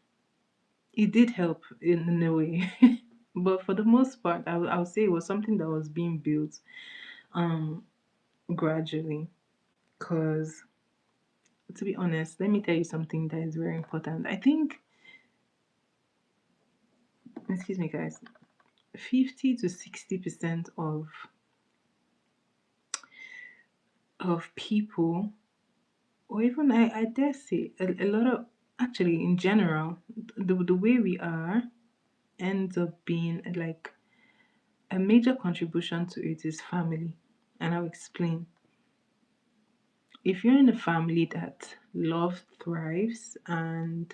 it did help in a way. But for the most part, I would say it was something that was being built um gradually. Because to be honest, let me tell you something that is very important. I think, excuse me, guys, 50 to 60% of people, or even I dare say, a lot of actually in general, the way we are ends up being like a major contribution to it is family. And I'll explain. If you're in a family that love thrives and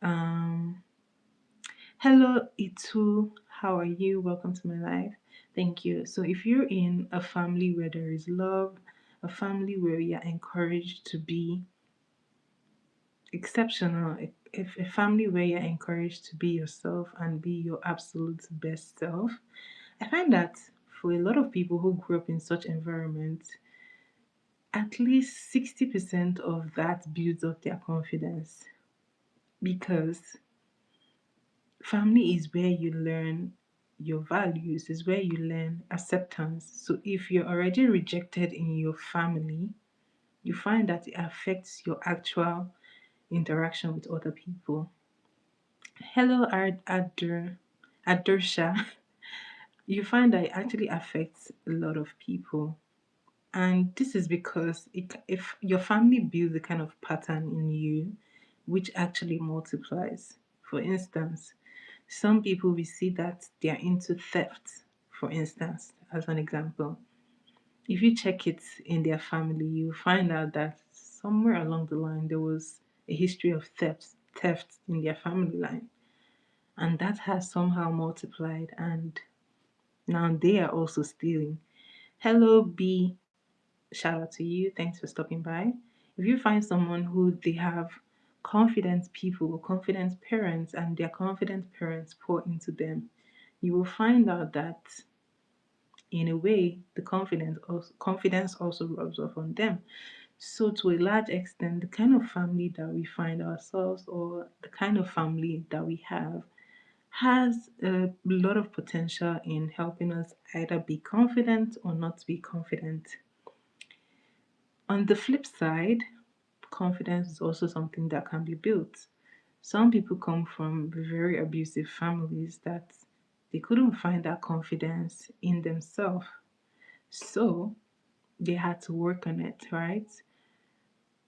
um hello, Itu. How are you? Welcome to my life. Thank you. So, if you're in a family where there is love, a family where you're encouraged to be exceptional, if a family where you're encouraged to be yourself and be your absolute best self, I find that for a lot of people who grew up in such environments, at least 60% of that builds up their confidence because family is where you learn your values, is where you learn acceptance. So if you're already rejected in your family, you find that it affects your actual interaction with other people. Hello, Adursha. You find that it actually affects a lot of people. And this is because if your family builds a kind of pattern in you, which actually multiplies. For instance, some people we see that they are into theft, for instance, as an example. If you check it in their family, you find out that somewhere along the line there was a history of theft in their family line. And that has somehow multiplied and now they are also stealing. Hello B, shout out to you. Thanks for stopping by. If you find someone who they have confident people, confident parents, and their confident parents pour into them, you will find out that in a way the confidence also rubs off on them. So to a large extent, the kind of family that we find ourselves or the kind of family that we have has a lot of potential in helping us either be confident or not be confident. On the flip side, confidence is also something that can be built. Some people come from very abusive families that they couldn't find that confidence in themselves. So they had to work on it, right?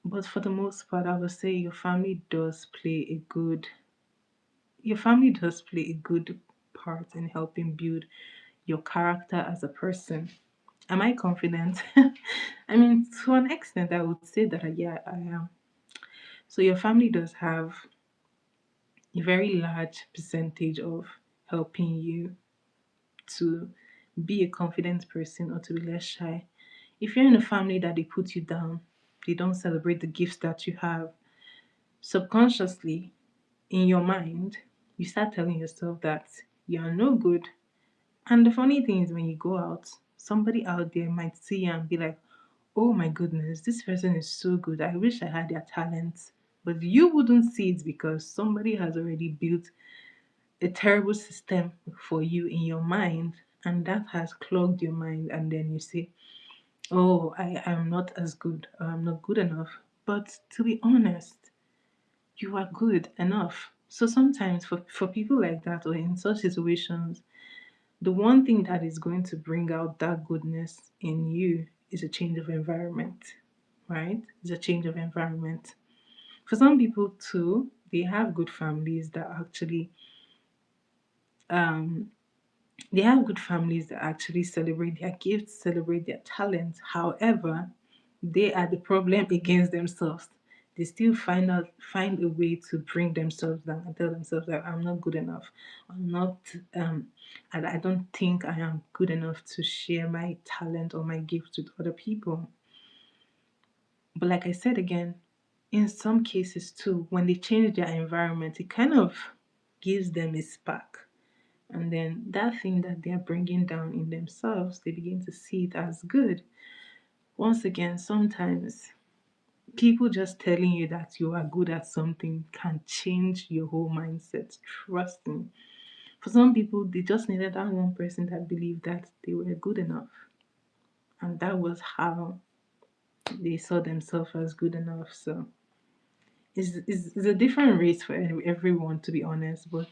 But for the most part, I would say your family does play a good part in helping build your character as a person. Am I confident? I mean, to an extent, I would say that yeah, I am. So your family does have a very large percentage of helping you to be a confident person or to be less shy. If you're in a family that they put you down, they don't celebrate the gifts that you have, subconsciously in your mind, you start telling yourself that you're no good. And the funny thing is, when you go out, somebody out there might see you and be like, oh my goodness, this person is so good. I wish I had their talent. But you wouldn't see it because somebody has already built a terrible system for you in your mind, and that has clogged your mind. And then you say, oh, I am not as good, or I'm not good enough. But to be honest, you are good enough. So sometimes for people like that or in such situations, the one thing that is going to bring out that goodness in you is a change of environment, right? It's a change of environment. For some people too, they have good families that actually um they have good families that actually celebrate their gifts, celebrate their talents. However, they are the problem against themselves. They still find a way to bring themselves down and tell themselves that I'm not good enough. I'm not I don't think I am good enough to share my talent or my gift with other people. But like I said again, in some cases too, when they change their environment, it kind of gives them a spark. And then that thing that they're bringing down in themselves, they begin to see it as good. Once again, sometimes people just telling you that you are good at something can change your whole mindset. Trust me. For some people, they just needed that one person that believed that they were good enough. And that was how they saw themselves as good enough. So it's a different race for everyone, to be honest. But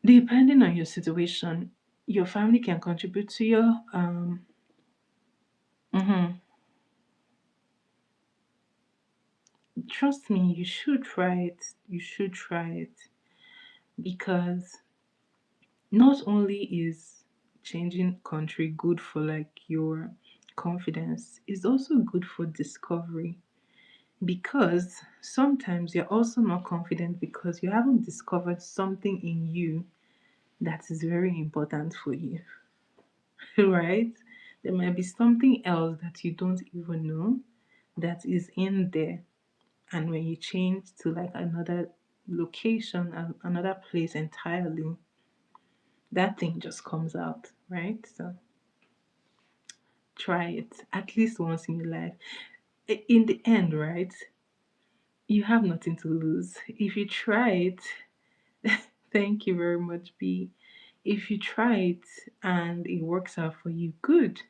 depending on your situation, your family can contribute to your mhm. Trust me, you should try it. You should try it because not only is changing country good for like your confidence, it's also good for discovery because sometimes you're also not confident because you haven't discovered something in you that is very important for you, right? There might be something else that you don't even know that is in there, and when you change to like another location and another place entirely, that thing just comes out, right? So try it at least once in your life. In the end, right, you have nothing to lose if you try it. Thank you very much, B. If you try it and it works out for you, good.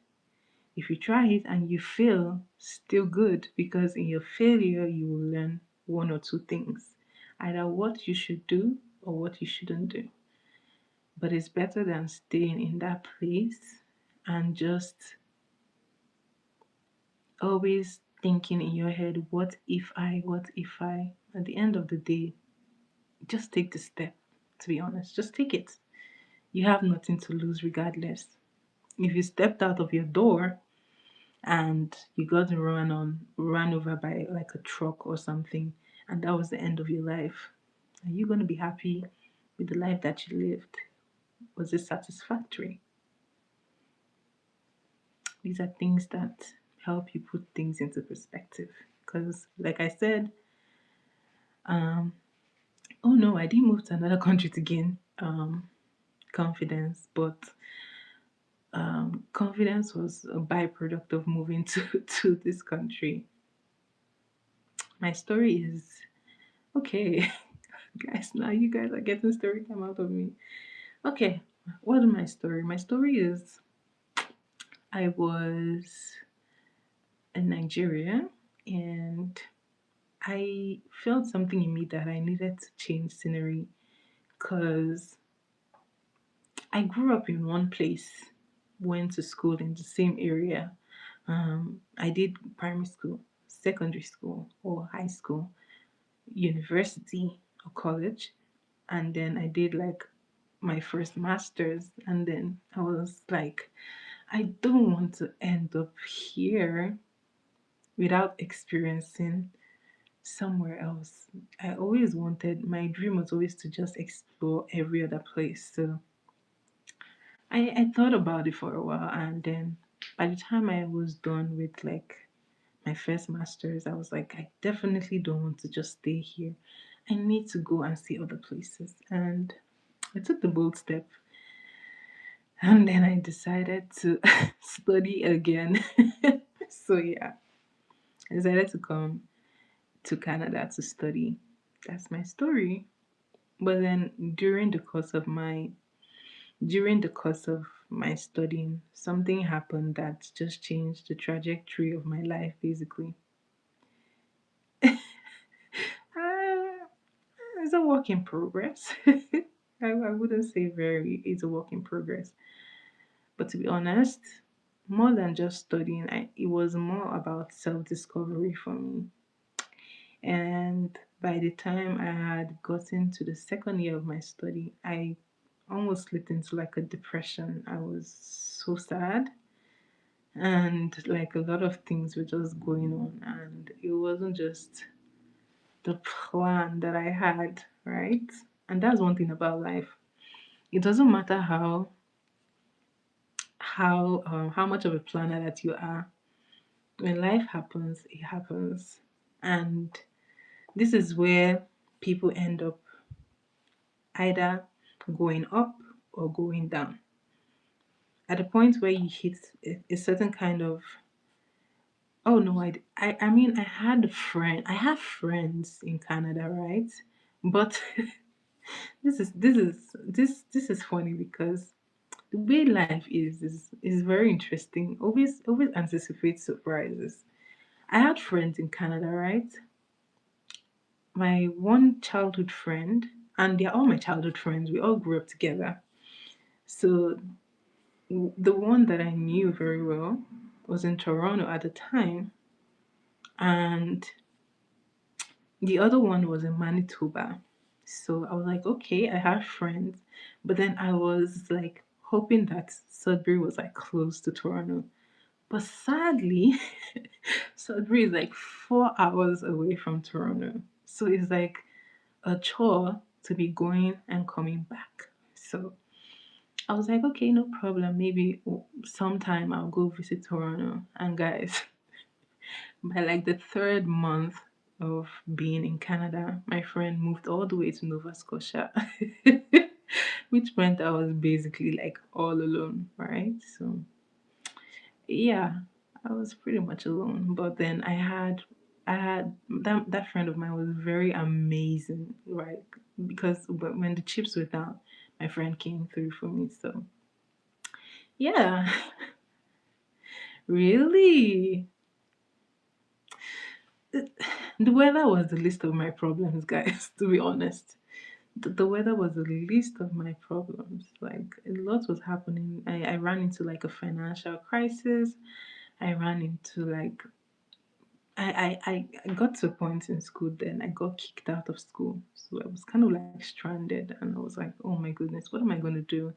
If you try it and you fail, still good, because in your failure you will learn one or two things, either what you should do or what you shouldn't do. But it's better than staying in that place and just always thinking in your head, what if I? At the end of the day, just take the step, to be honest. Just take it. You have nothing to lose regardless. If you stepped out of your door and you got run over by like a truck or something, and that was the end of your life, are you going to be happy with the life that you lived? Was it satisfactory? These are things that help you put things into perspective. Because, like I said, um, oh no, I didn't move to another country to gain confidence, but confidence was a byproduct of moving to this country. My story is okay, guys. Now you guys are getting story time out of me. Okay, what is my story? My story is I was in Nigeria and I felt something in me that I needed to change scenery because I grew up in one place, went to school in the same area. I did primary school, secondary school, or high school, university, or college, and then I did like my first master's, and then I was like, I don't want to end up here without experiencing somewhere else. I always wanted, my dream was always to just explore every other place. So I thought about it for a while, and then by the time I was done with like my first master's, I was like, I definitely don't want to just stay here. I need to go and see other places. And I took the bold step, and then I decided to study again. So yeah, I decided to come to Canada to study. That's my story. But then during the course of my studying, something happened that just changed the trajectory of my life basically. Uh, it's a work in progress. I wouldn't say very, it's a work in progress. But to be honest, more than just studying, it was more about self discovery for me. And by the time I had gotten to the second year of my study, I almost slipped into like a depression. I was so sad, and like a lot of things were just going on, and it wasn't just the plan that I had, right? And that's one thing about life. It doesn't matter how much of a planner that you are. When life happens, it happens, and this is where people end up either going up or going down. At the point where you hit a certain kind of, oh no, I mean I have friends in Canada, right? But this is funny because the way life is very interesting. Always anticipate surprises. I had friends in Canada, right? My one childhood friend, and they're all my childhood friends. We all grew up together. So the one that I knew very well was in Toronto at the time, and the other one was in Manitoba. So I was like, okay, I have friends, but then I was like hoping that Sudbury was like close to Toronto. But sadly, Sudbury is like 4 hours away from Toronto. So it's like a chore to be going and coming back. So I was like, okay, no problem. Maybe sometime I'll go visit Toronto. And guys, by like the third month of being in Canada, my friend moved all the way to Nova Scotia, which meant I was basically like all alone, right? So yeah, I was pretty much alone. But then I had that friend of mine was very amazing, right? Because when the chips were down, my friend came through for me. So yeah, really. The weather was the least of my problems, guys, to be honest. The weather was the least of my problems. Like, a lot was happening. I ran into like a financial crisis. I ran into like, I got to a point in school then I got kicked out of school. So I was kind of like stranded, and I was like, oh my goodness, what am I going to do?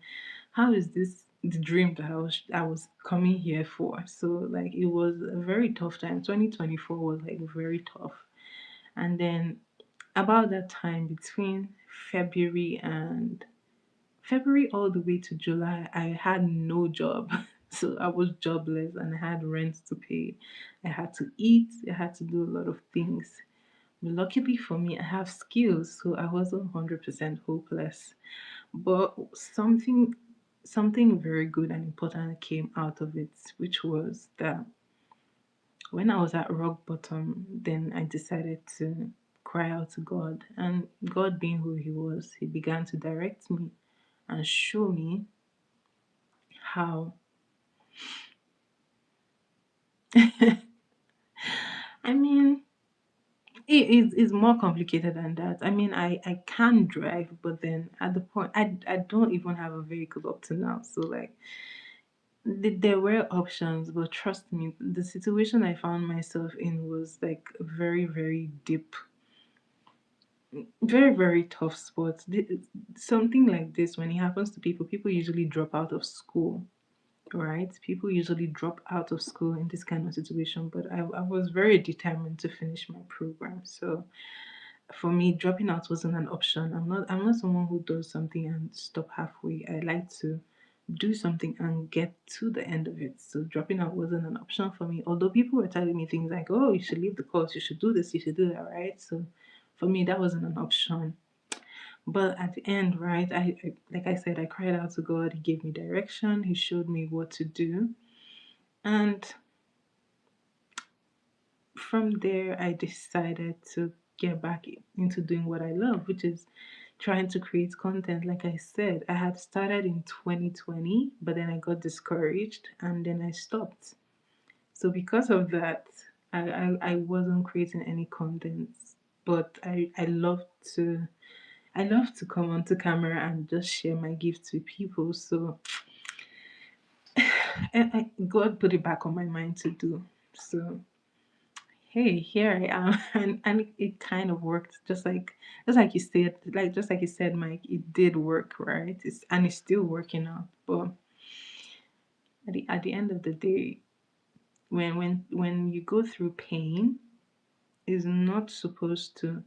How is this the dream that I was coming here for? So like it was a very tough time. 2024 was like very tough. And then about that time between February and February all the way to July, I had no job. So I was jobless and I had rent to pay. I had to eat, I had to do a lot of things. But luckily for me, I have skills, so I wasn't 100% hopeless. But something very good and important came out of it, which was that when I was at rock bottom, then I decided to cry out to God. And God, being who He was, He began to direct me and show me how. I mean, it's more complicated than that. I mean, I can drive, but then at the point, I don't even have a vehicle up to now. So like, there were options, but trust me, the situation I found myself in was like a very, very deep, very, very tough spot. Something like this, when it happens to people, people usually drop out of school, right? People usually drop out of school in this kind of situation, but I was very determined to finish my program. So for me, dropping out wasn't an option. I'm not someone who does something and stop halfway. I like to do something and get to the end of it. So dropping out wasn't an option for me. Although people were telling me things like, "Oh, you should leave the course. You should do this. You should do that." Right. So for me, that wasn't an option. But at the end, right, I like I said, I cried out to God. He gave me direction. He showed me what to do, and from there, I decided to get back into doing what I love, which is trying to create content. Like I said, I had started in 2020, but then I got discouraged and then I stopped. So because of that, I wasn't creating any content. But I love to come onto camera and just share my gifts with people. So God put it back on my mind to do. So hey, here I am, and it kind of worked, just like you said, just like you said, Mike, it did work, right? It's still working out. But at the end of the day, when you go through pain, is not supposed to,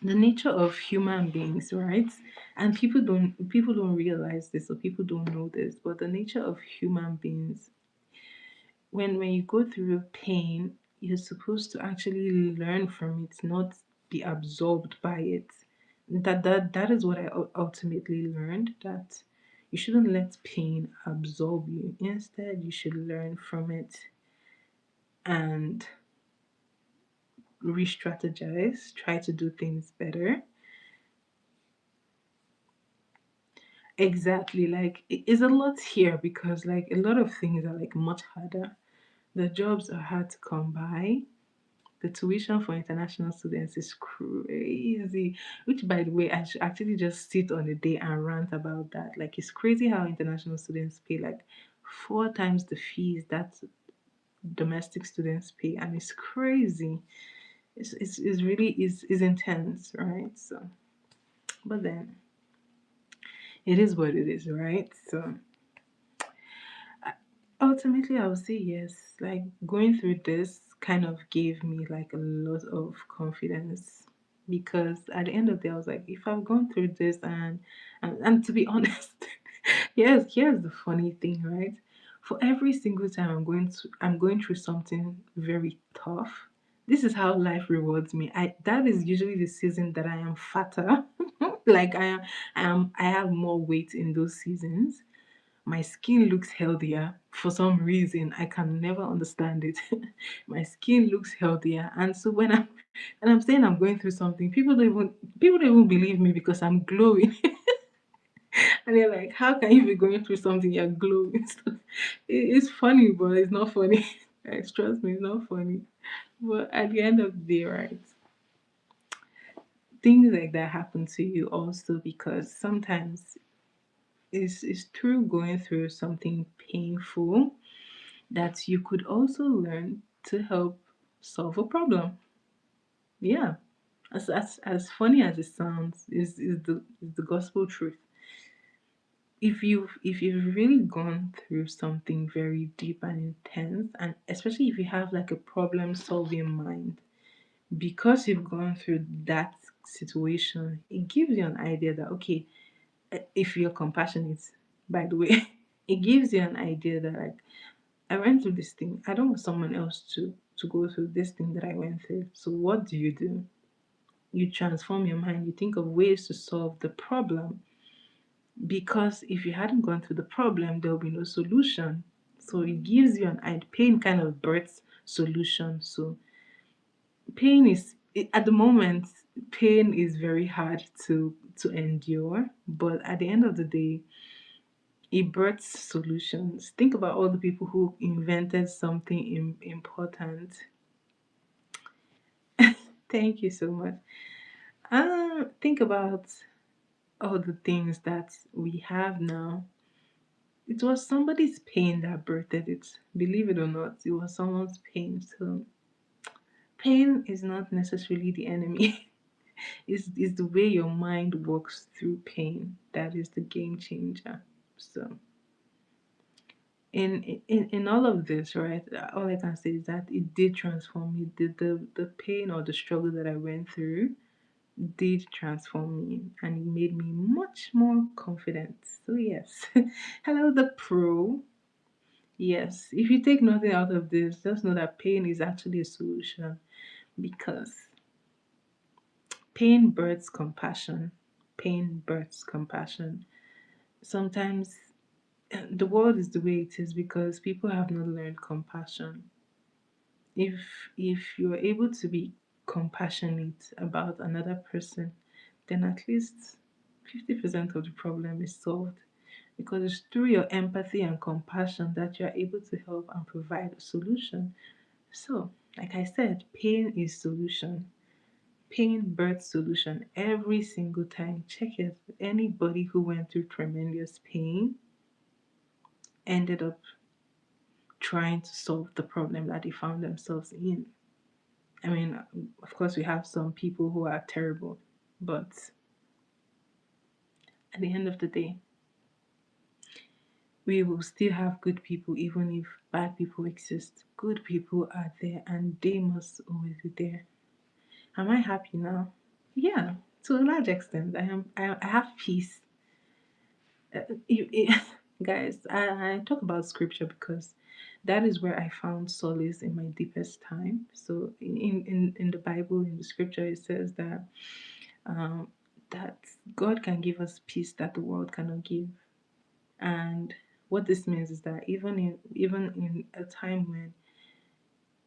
the nature of human beings, right? And people don't realize this, or people don't know this, but the nature of human beings, when you go through pain, you're supposed to actually learn from it, not be absorbed by it. That is what I ultimately learned, that you shouldn't let pain absorb you. Instead, you should learn from it and re-strategize, try to do things better. Exactly, like it's a lot here because like a lot of things are like much harder. The jobs are hard to come by. The tuition for international students is crazy. Which, by the way, I should actually just sit on a day and rant about that. Like, it's crazy how international students pay like four times the fees that domestic students pay, and it's crazy. It's really is intense, right? So, but then it is what it is, right? So ultimately, I would say yes. Like going through this kind of gave me like a lot of confidence, because at the end of the day, I was like, if I've gone through this, and to be honest, here's the funny thing, right? For every single time I'm going through something very tough. This is how life rewards me. That is usually the season that I am fatter. Like I have more weight in those seasons. My skin looks healthier for some reason. I can never understand it. My skin looks healthier, and so when I'm saying I'm going through something, people don't even believe me because I'm glowing. And they're like, "How can you be going through something you're glowing?" So it's funny, but it's not funny. Guys, trust me, it's not funny. But at the end of the day, right, things like that happen to you also because sometimes it's through going through something painful that you could also learn to help solve a problem. Yeah. As funny as it sounds, is the gospel truth. If you've really gone through something very deep and intense, and especially if you have like a problem solving mind, because you've gone through that situation, it gives you an idea that okay, if you're compassionate, by the way, it gives you an idea that like I went through this thing. I don't want someone else to go through this thing that I went through. So what do? You transform your mind. You think of ways to solve the problem, because if you hadn't gone through the problem, there will be no solution. So it gives you an idea. Pain kind of births solution. So at the moment, pain is very hard to endure, but at the end of the day, it births solutions. Think about all the people who invented something important. Thank you so much. Think about all the things that we have now. It was somebody's pain that birthed it. Believe it or not, it was someone's pain. So pain is not necessarily the enemy. It's the way your mind works through pain that is the game changer. So in all of this, right, all I can say is that it did transform me. The pain or the struggle that I went through did transform me, and it made me much more confident. So yes. Hello, the pro. Yes, if you take nothing out of this, just know that pain is actually a solution, because pain births compassion. Pain births compassion. Sometimes the world is the way it is because people have not learned compassion. If you're able to be compassionate about another person, then at least 50% of the problem is solved, because it's through your empathy and compassion that you're able to help and provide a solution. So, like I said, pain is solution. Pain births solution every single time. Check it. Anybody who went through tremendous pain ended up trying to solve the problem that they found themselves in. I mean, of course, we have some people who are terrible, but at the end of the day, we will still have good people even if bad people exist. Good people are there and they must always be there. Am I happy now? Yeah, to a large extent. I have peace. You, guys, I talk about scripture because that is where I found solace in my deepest time. So in the Bible, in the scripture, it says um, that God can give us peace that the world cannot give. And what this means is that even in a time when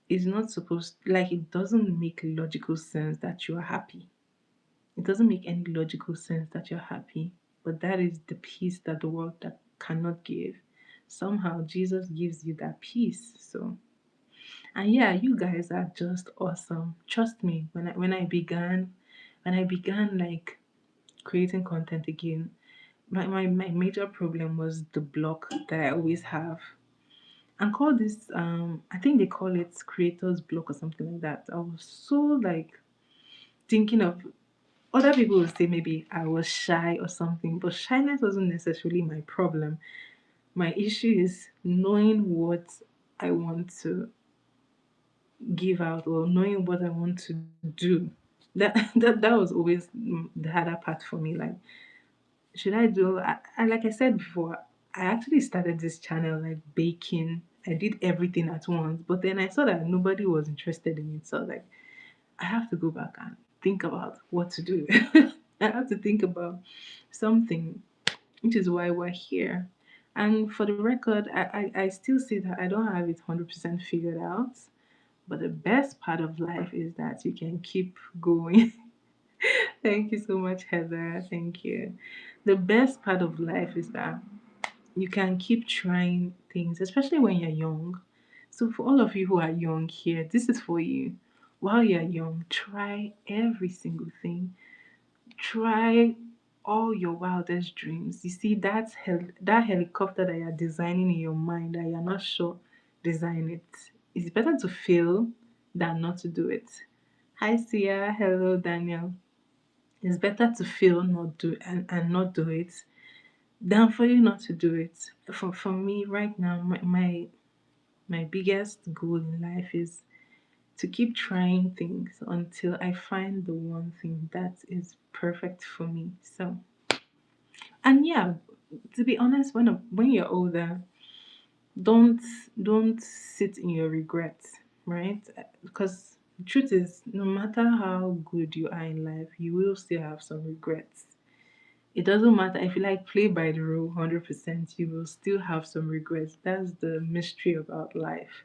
it's not supposed, like, it doesn't make logical sense that you are happy. It doesn't make any logical sense that you're happy, but that is the peace that the world that cannot give. Somehow Jesus gives you that peace. So, and yeah, you guys are just awesome. Trust me, when I began like creating content again, my major problem was the block that I always have. And call this I think they call it creators block or something like that. I was so like thinking of, other people would say maybe I was shy or something, but shyness wasn't necessarily my problem. My issue is knowing what I want to give out, or knowing what I want to do. That was always the harder part for me. Like, should I do? Like I said before, I actually started this channel like baking. I did everything at once, but then I saw that nobody was interested in it. So I was like, I have to go back and think about what to do. I have to think about something, which is why we're here. And for the record, I still say that I don't have it 100% figured out. But the best part of life is that you can keep going. Thank you so much, Heather. Thank you. The best part of life is that you can keep trying things, especially when you're young. So, for all of you who are young here, this is for you. While you're young, try every single thing. Try all your wildest dreams. You see, that helicopter that you're designing in your mind that you're not sure design it. It's better to fail than not to do it. Hi, Sia. Hello, Daniel. It's better to fail not do and not do it than for you not to do it. For me right now, my biggest goal in life is to keep trying things until I find the one thing that is perfect for me. So, and yeah, to be honest, when you're older, don't don't sit in your regrets, right? Because the truth is, no matter how good you are in life, you will still have some regrets. It doesn't matter if you like play by the rule 100%, you will still have some regrets. That's the mystery about life.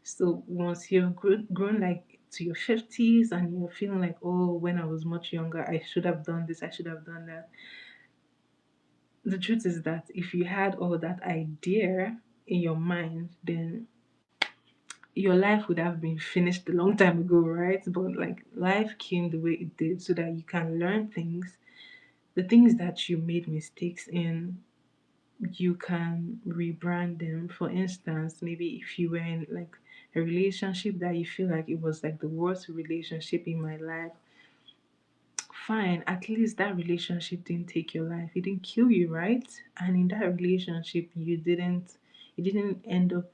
So once you've grown like to your 50s and you're feeling like, oh, when I was much younger, I should have done this, I should have done that. The truth is that if you had all that idea in your mind, then your life would have been finished a long time ago, right? But like life came the way it did so that you can learn things. The things that you made mistakes in, you can rebrand them. For instance, maybe if you were in like a relationship that you feel like it was like the worst relationship in my life, fine, at least that relationship didn't take your life. It didn't kill you, right? And in that relationship, you didn't end up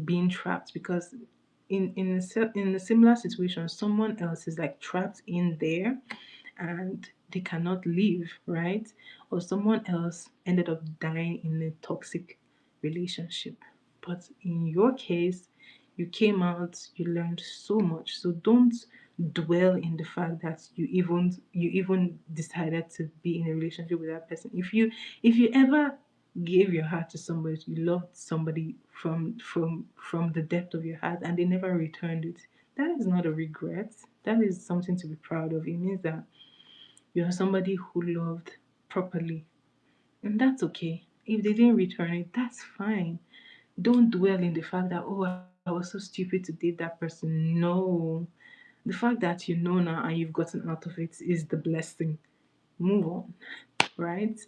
being trapped, because in a similar situation, someone else is like trapped in there and they cannot leave, right? Or someone else ended up dying in a toxic relationship. But in your case, you came out, you learned so much. So don't dwell in the fact that you even decided to be in a relationship with that person. If you ever gave your heart to somebody, you loved somebody from the depth of your heart and they never returned it, that is not a regret. That is something to be proud of. It means that you're somebody who loved properly, and that's okay. If they didn't return it, that's fine. Don't dwell in the fact that, oh, I was so stupid to date that person. No. The fact that you know now and you've gotten out of it is the blessing. Move on, right?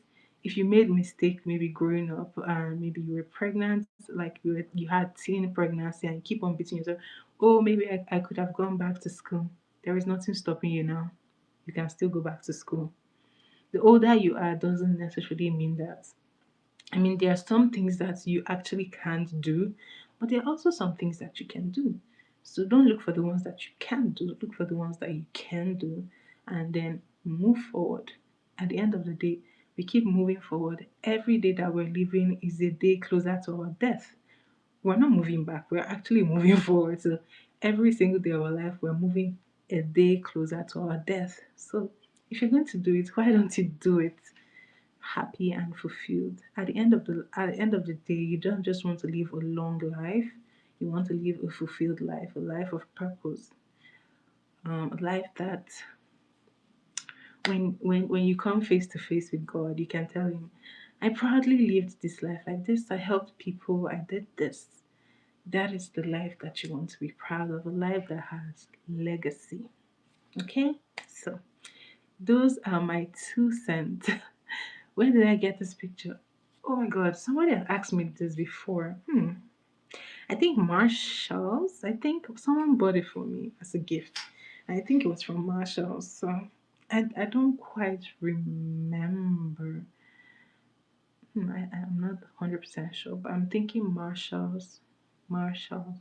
If you made mistake maybe growing up, maybe you were pregnant, like you had teen pregnancy and you keep on beating yourself, oh, maybe I could have gone back to school. There is nothing stopping you now. You can still go back to school. The older you are doesn't necessarily mean that. I mean, there are some things that you actually can't do, but there are also some things that you can do. So don't look for the ones that you can't do, look for the ones that you can do, and then move forward. At the end of the day, we keep moving forward. Every day that we're living is a day closer to our death. We're not moving back, we're actually moving forward. So every single day of our life, we're moving a day closer to our death. So if you're going to do it, why don't you do it happy and fulfilled? At the end of the day, you don't just want to live a long life. You want to live a fulfilled life, a life of purpose, a life that when you come face to face with God, you can tell him, I proudly lived this life like this. I helped people. I did this. That is the life that you want to be proud of, a life that has legacy. Okay? So, those are my 2 cents. Where did I get this picture? Oh my god, somebody had asked me this before. I think Marshalls. I think someone bought it for me as a gift. I think it was from Marshalls. So I don't quite remember. I'm not 100% sure, but I'm thinking Marshalls. Marshalls.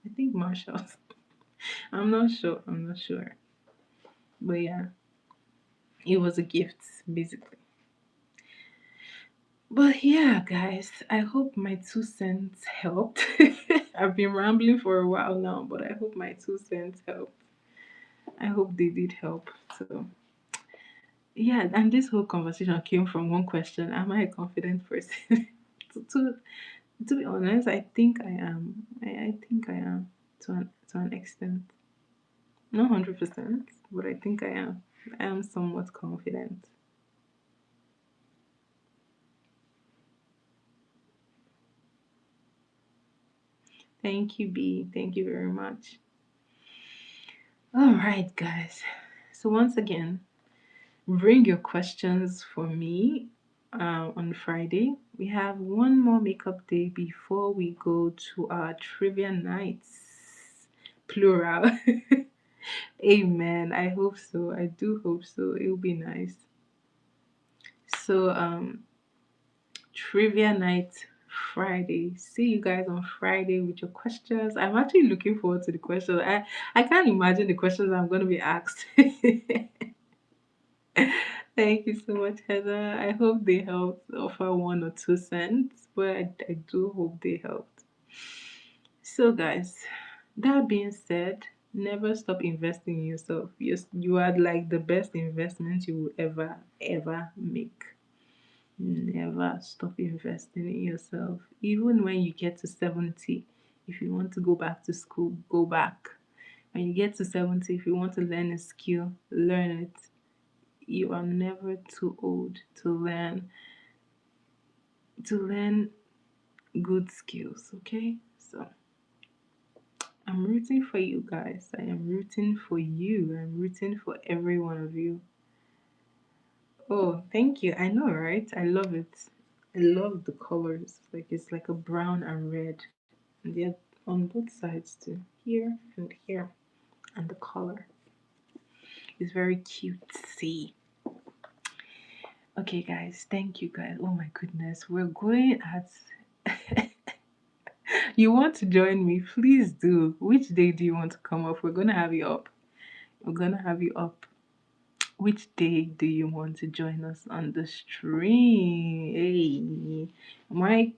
I think Marshalls. I'm not sure. I'm not sure. But yeah, it was a gift, basically. But yeah, guys, I hope my 2 cents helped. I've been rambling for a while now, but I hope my 2 cents helped. I hope they did help. So yeah, and this whole conversation came from one question: am I a confident person? to, to to be honest, I think I am. I think I am to an extent. Not 100%, but I think I am. I am somewhat confident. Thank you, B. Thank you very much. All right, guys. So once again, bring your questions for me on Friday. We have one more makeup day before we go to our trivia nights. Plural. Amen. I hope so. I do hope so. It'll be nice. So, trivia night Friday. See you guys on Friday with your questions. I'm actually looking forward to the questions. I can't imagine the questions I'm going to be asked. Thank you so much, Heather. I hope they helped offer 1 or 2 cents, but I do hope they helped. So, guys, that being said, never stop investing in yourself. You are like the best investment you will ever make. Never stop investing in yourself. Even when you get to 70, if you want to go back to school, go back. When you get to 70, if you want to learn a skill, learn it. You are never too old to learn good skills, okay? So I'm rooting for you guys. I am rooting for you. I'm rooting for every one of you. Oh, thank you. I know, right? I love it. I love the colors. Like it's like a brown and red. And they're on both sides too. Here and here. And the color is very cutesy. Okay, guys. Thank you, guys. Oh my goodness. We're going at. You want to join me? Please do. Which day do you want to come up? We're going to have you up. We're going to have you up. Which day do you want to join us on the stream? Hey, Mike,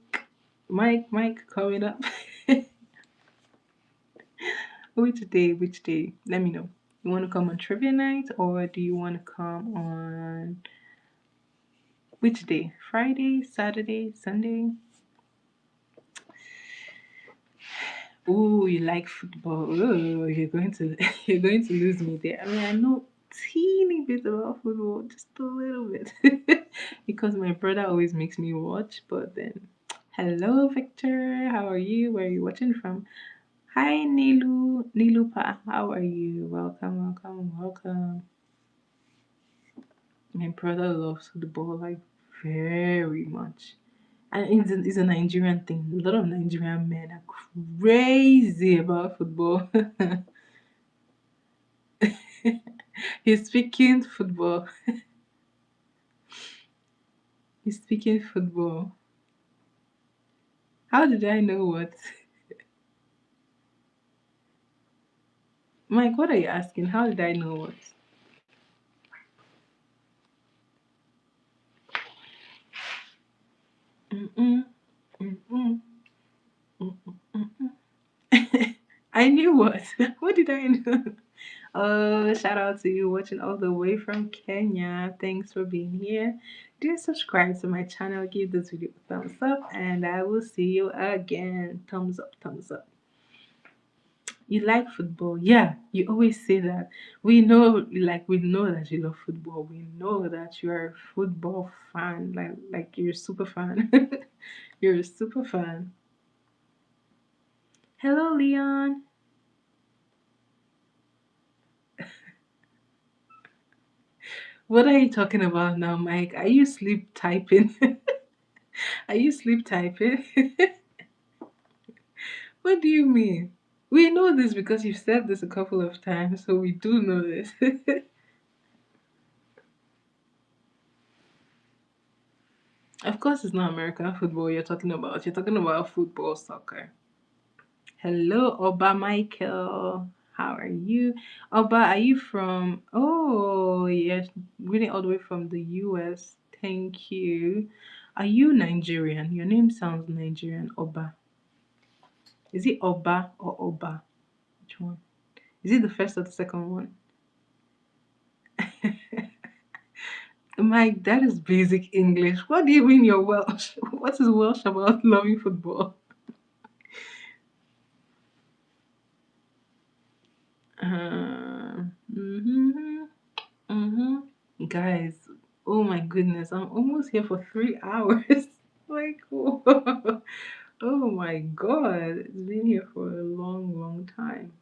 coming up. Which day? Which day? Let me know. You want to come on trivia night or do you want to come on which day? Friday, Saturday, Sunday? Oh, you like football? Oh, you're going to you're going to lose me there. I mean, I know teeny bit about football, just a little bit, because my brother always makes me watch. But then, hello, Victor. How are you? Where are you watching from? Hi, Nilupa. How are you? Welcome, welcome, welcome. My brother loves football like very much. And it's a Nigerian thing. A lot of Nigerian men are crazy about football. He's speaking football. He's speaking football. How did I know what? Mike, what are you asking? How did I know what? Mm-mm, mm-mm, mm-mm. I knew what. What did I know? Oh, shout out to you watching all the way from Kenya. Thanks for being here. Do subscribe to my channel, give this video a thumbs up, and I will see you again. Thumbs up, thumbs up. You like football? Yeah, you always say that. We know, like, we know that you love football. We know that you are a football fan. Like you're a super fan. You're a super fan. Hello, Leon. What are you talking about now, Mike? Are you sleep typing? Are you sleep typing? What do you mean? We know this because you've said this a couple of times, so we do know this. Of course, it's not American football you're talking about. You're talking about football, soccer. Hello, Oba Michael. How are you? Oba, are you from? Oh, yes, really all the way from the US. Thank you. Are you Nigerian? Your name sounds Nigerian, Oba. Is it Oba or Oba? Which one? Is it the first or the second one? Mike, that is basic English. What do you mean you're Welsh? What is Welsh about loving football? Mm-hmm, mm-hmm. Guys, oh my goodness, I'm almost here for 3 hours. Like, whoa. Oh my god, it's been here for a long, long time.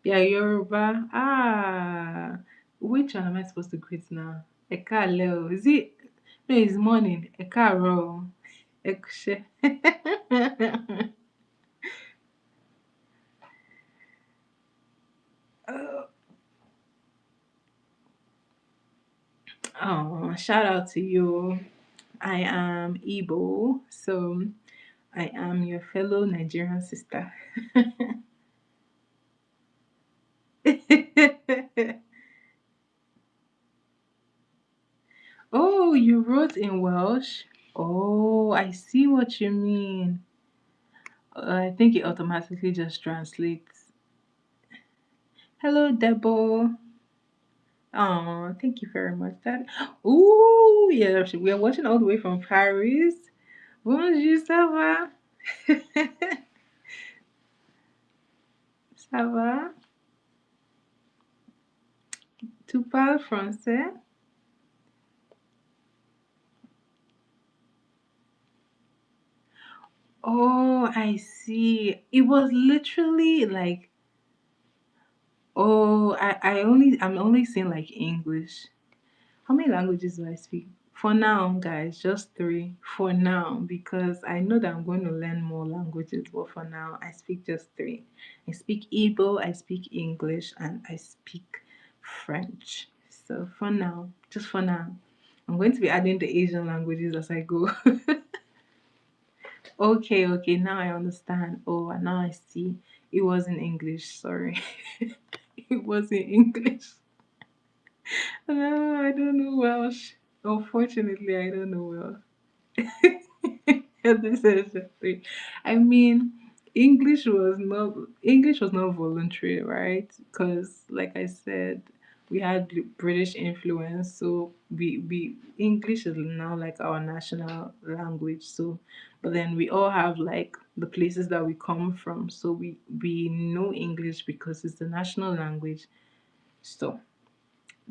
Yeah, Yoruba. Ah, which one am I supposed to greet now? Ekale. Is it? No, it's morning. Ekaro. Ekushe. Oh, shout out to you. I am Igbo, so I am your fellow Nigerian sister. Oh, you wrote in Welsh? Oh, I see what you mean. I think it automatically just translates. Hello, Debo. Oh, thank you very much. That. Oh, yeah, we are watching all the way from Paris. Bonjour, ça va? Ça va? Tu parles français? Oh, I see. It was literally like, oh, I'm only saying like English. How many languages do I speak? For now, guys, just three. For now, because I know that I'm going to learn more languages, but for now, I speak just three. I speak Igbo, I speak English, and I speak French. So for now, just for now, I'm going to be adding the Asian languages as I go. Okay, okay, now I understand. Oh, and now I see. It was in English, sorry. It was in English. I don't know Welsh. Unfortunately, I don't know Welsh. This is the thing. I mean, English was not voluntary, right? Because, like I said, we had British influence, so we English is now like our national language. So, but then we all have like the places that we come from, so we know English because it's the national language. So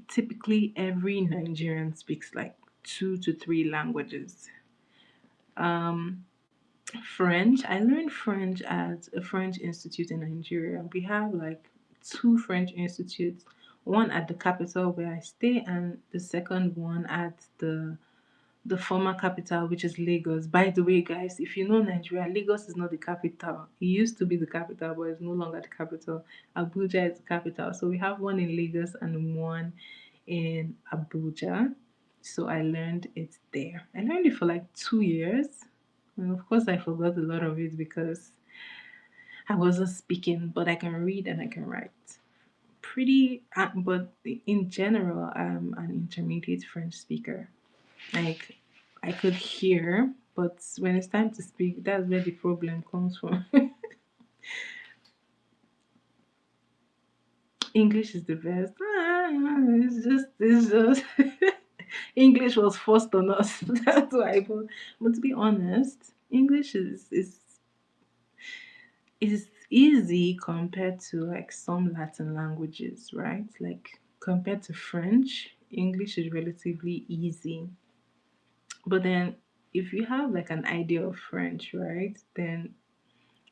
typically, every Nigerian speaks like two to three languages. Um, French. I learned French at a French institute in Nigeria. We have like two French institutes, one at the capital where I stay, and the second one at the former capital, which is Lagos. By the way, guys, if you know Nigeria, Lagos is not the capital. It used to be the capital, but it's no longer the capital. Abuja is the capital. So we have one in Lagos and one in Abuja. So I learned it there. I learned it for like 2 years. And of course, I forgot a lot of it because I wasn't speaking, but I can read and I can write. But in general, I'm an intermediate French speaker. Like, I could hear, but when it's time to speak, that's where the problem comes from. English is the best. It's just English was forced on us. That's why. But to be honest, English is easy compared to like some Latin languages, right? Like compared to French, English is relatively easy. But then if you have like an idea of French, right, then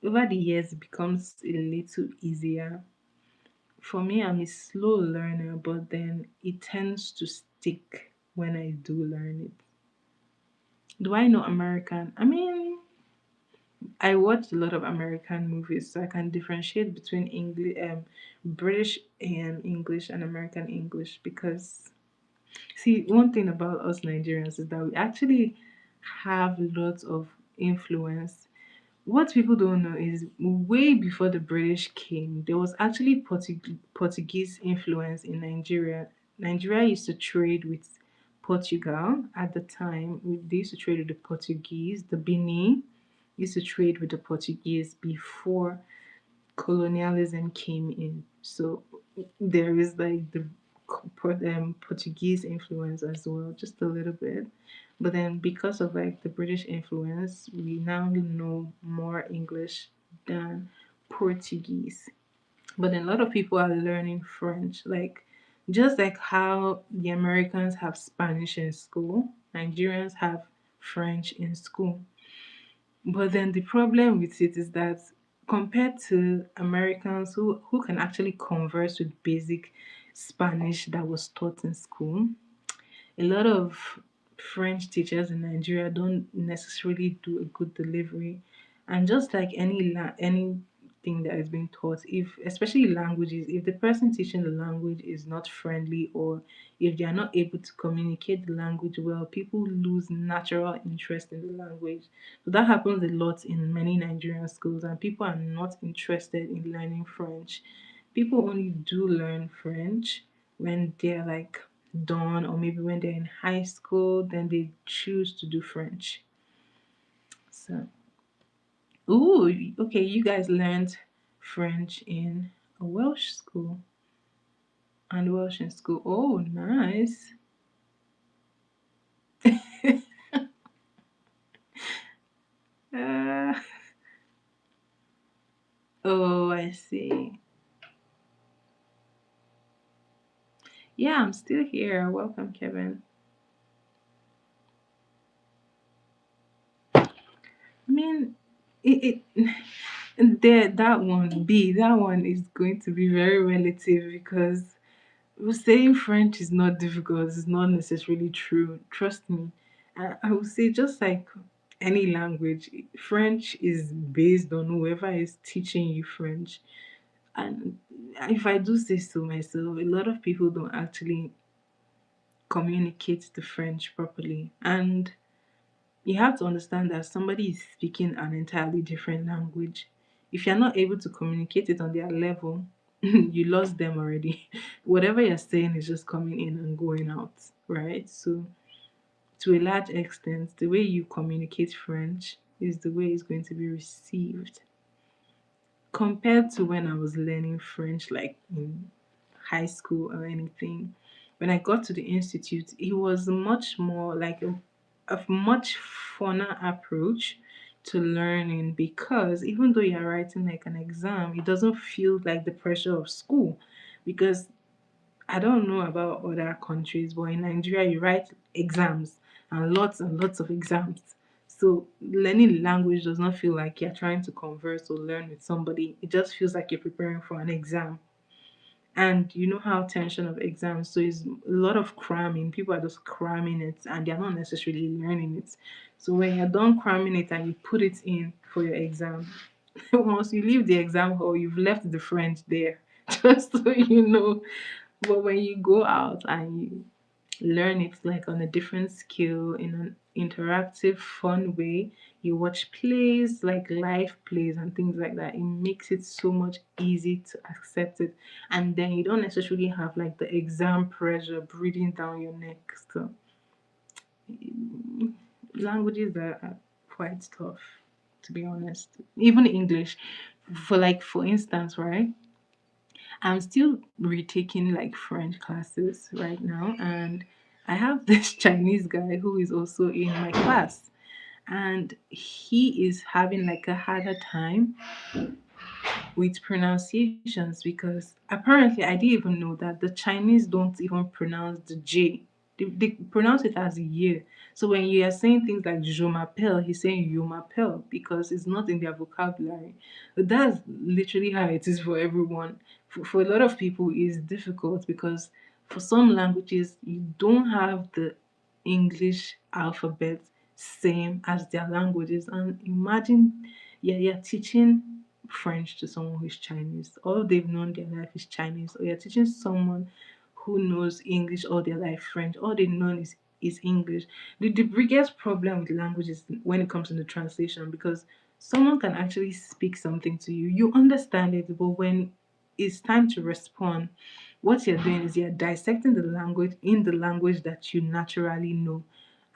over the years it becomes a little easier. For me, I'm a slow learner, but then it tends to stick when I do learn it. Do I know American? I mean, I watch a lot of American movies, so I can differentiate between British and English and American English. Because, see, one thing about us Nigerians is that we actually have lots of influence. What people don't know is way before the British came, there was actually Portuguese influence in Nigeria. Nigeria used to trade with Portugal at the time. They used to trade with the Portuguese. The Benin used to trade with the Portuguese before colonialism came in. So there is like the Portuguese influence as well, just a little bit. But then because of like the British influence, we now know more English than Portuguese. But then a lot of people are learning French, like just like how the Americans have Spanish in school, Nigerians have French in school. But then the problem with it is that compared to Americans who can actually converse with basic Spanish that was taught in school, a lot of French teachers in Nigeria don't necessarily do a good delivery. And just like anything that is being taught, if especially languages, if the person teaching the language is not friendly, or if they are not able to communicate the language well, people lose natural interest in the language. So that happens a lot in many Nigerian schools, and people are not interested in learning French. People only do learn French when they're like done, or maybe when they're in high school, then they choose to do French. So, ooh, okay, you guys learned French in a Welsh school and Welsh in school. Oh, nice. uh, oh, I see. Yeah, I'm still here. Welcome, Kevin. I mean, it and there, that one is going to be very relative because saying French is not difficult. It's not necessarily true. Trust me. I would say just like any language, French is based on whoever is teaching you French. And if I do say so myself, a lot of people don't actually communicate the French properly. And you have to understand that somebody is speaking an entirely different language. If you're not able to communicate it on their level, you lost them already. Whatever you're saying is just coming in and going out, right? So, to a large extent, the way you communicate French is the way it's going to be received. Compared to when I was learning French, like in high school or anything, when I got to the institute, it was much more like a much funner approach to learning because even though you're writing like an exam, it doesn't feel like the pressure of school. Because I don't know about other countries, but in Nigeria, you write exams and lots of exams. So learning language does not feel like you're trying to converse or learn with somebody. It just feels like you're preparing for an exam. And you know how tension of exams, so it's a lot of cramming. People are just cramming it and they're not necessarily learning it. So when you're done cramming it and you put it in for your exam, once you leave the exam hall, you've left the French there. Just so you know. But when you go out and you learn it like on a different scale in an interactive, fun way, you watch plays like live plays and things like that. It makes it so much easy to accept it, and then you don't necessarily have like the exam pressure breathing down your neck. So languages are quite tough, to be honest. Even English, for instance, right? I'm still retaking like French classes right now, and I have this Chinese guy who is also in my class, and he is having like a harder time with pronunciations because apparently I didn't even know that the Chinese don't even pronounce the J. They pronounce it as a Y. So when you are saying things like je m'appelle, he's saying you m'appelle because it's not in their vocabulary. But that's literally how it is for everyone. For a lot of people, it's difficult because for some languages, you don't have the English alphabet same as their languages. And imagine, yeah, you're teaching French to someone who's Chinese. All they've known their life is Chinese. Or you're teaching someone who knows English all their life French. All they've known is English. The biggest problem with language is when it comes to the translation because someone can actually speak something to you. You understand it, but when it's time to respond, what you're doing is you're dissecting the language in the language that you naturally know.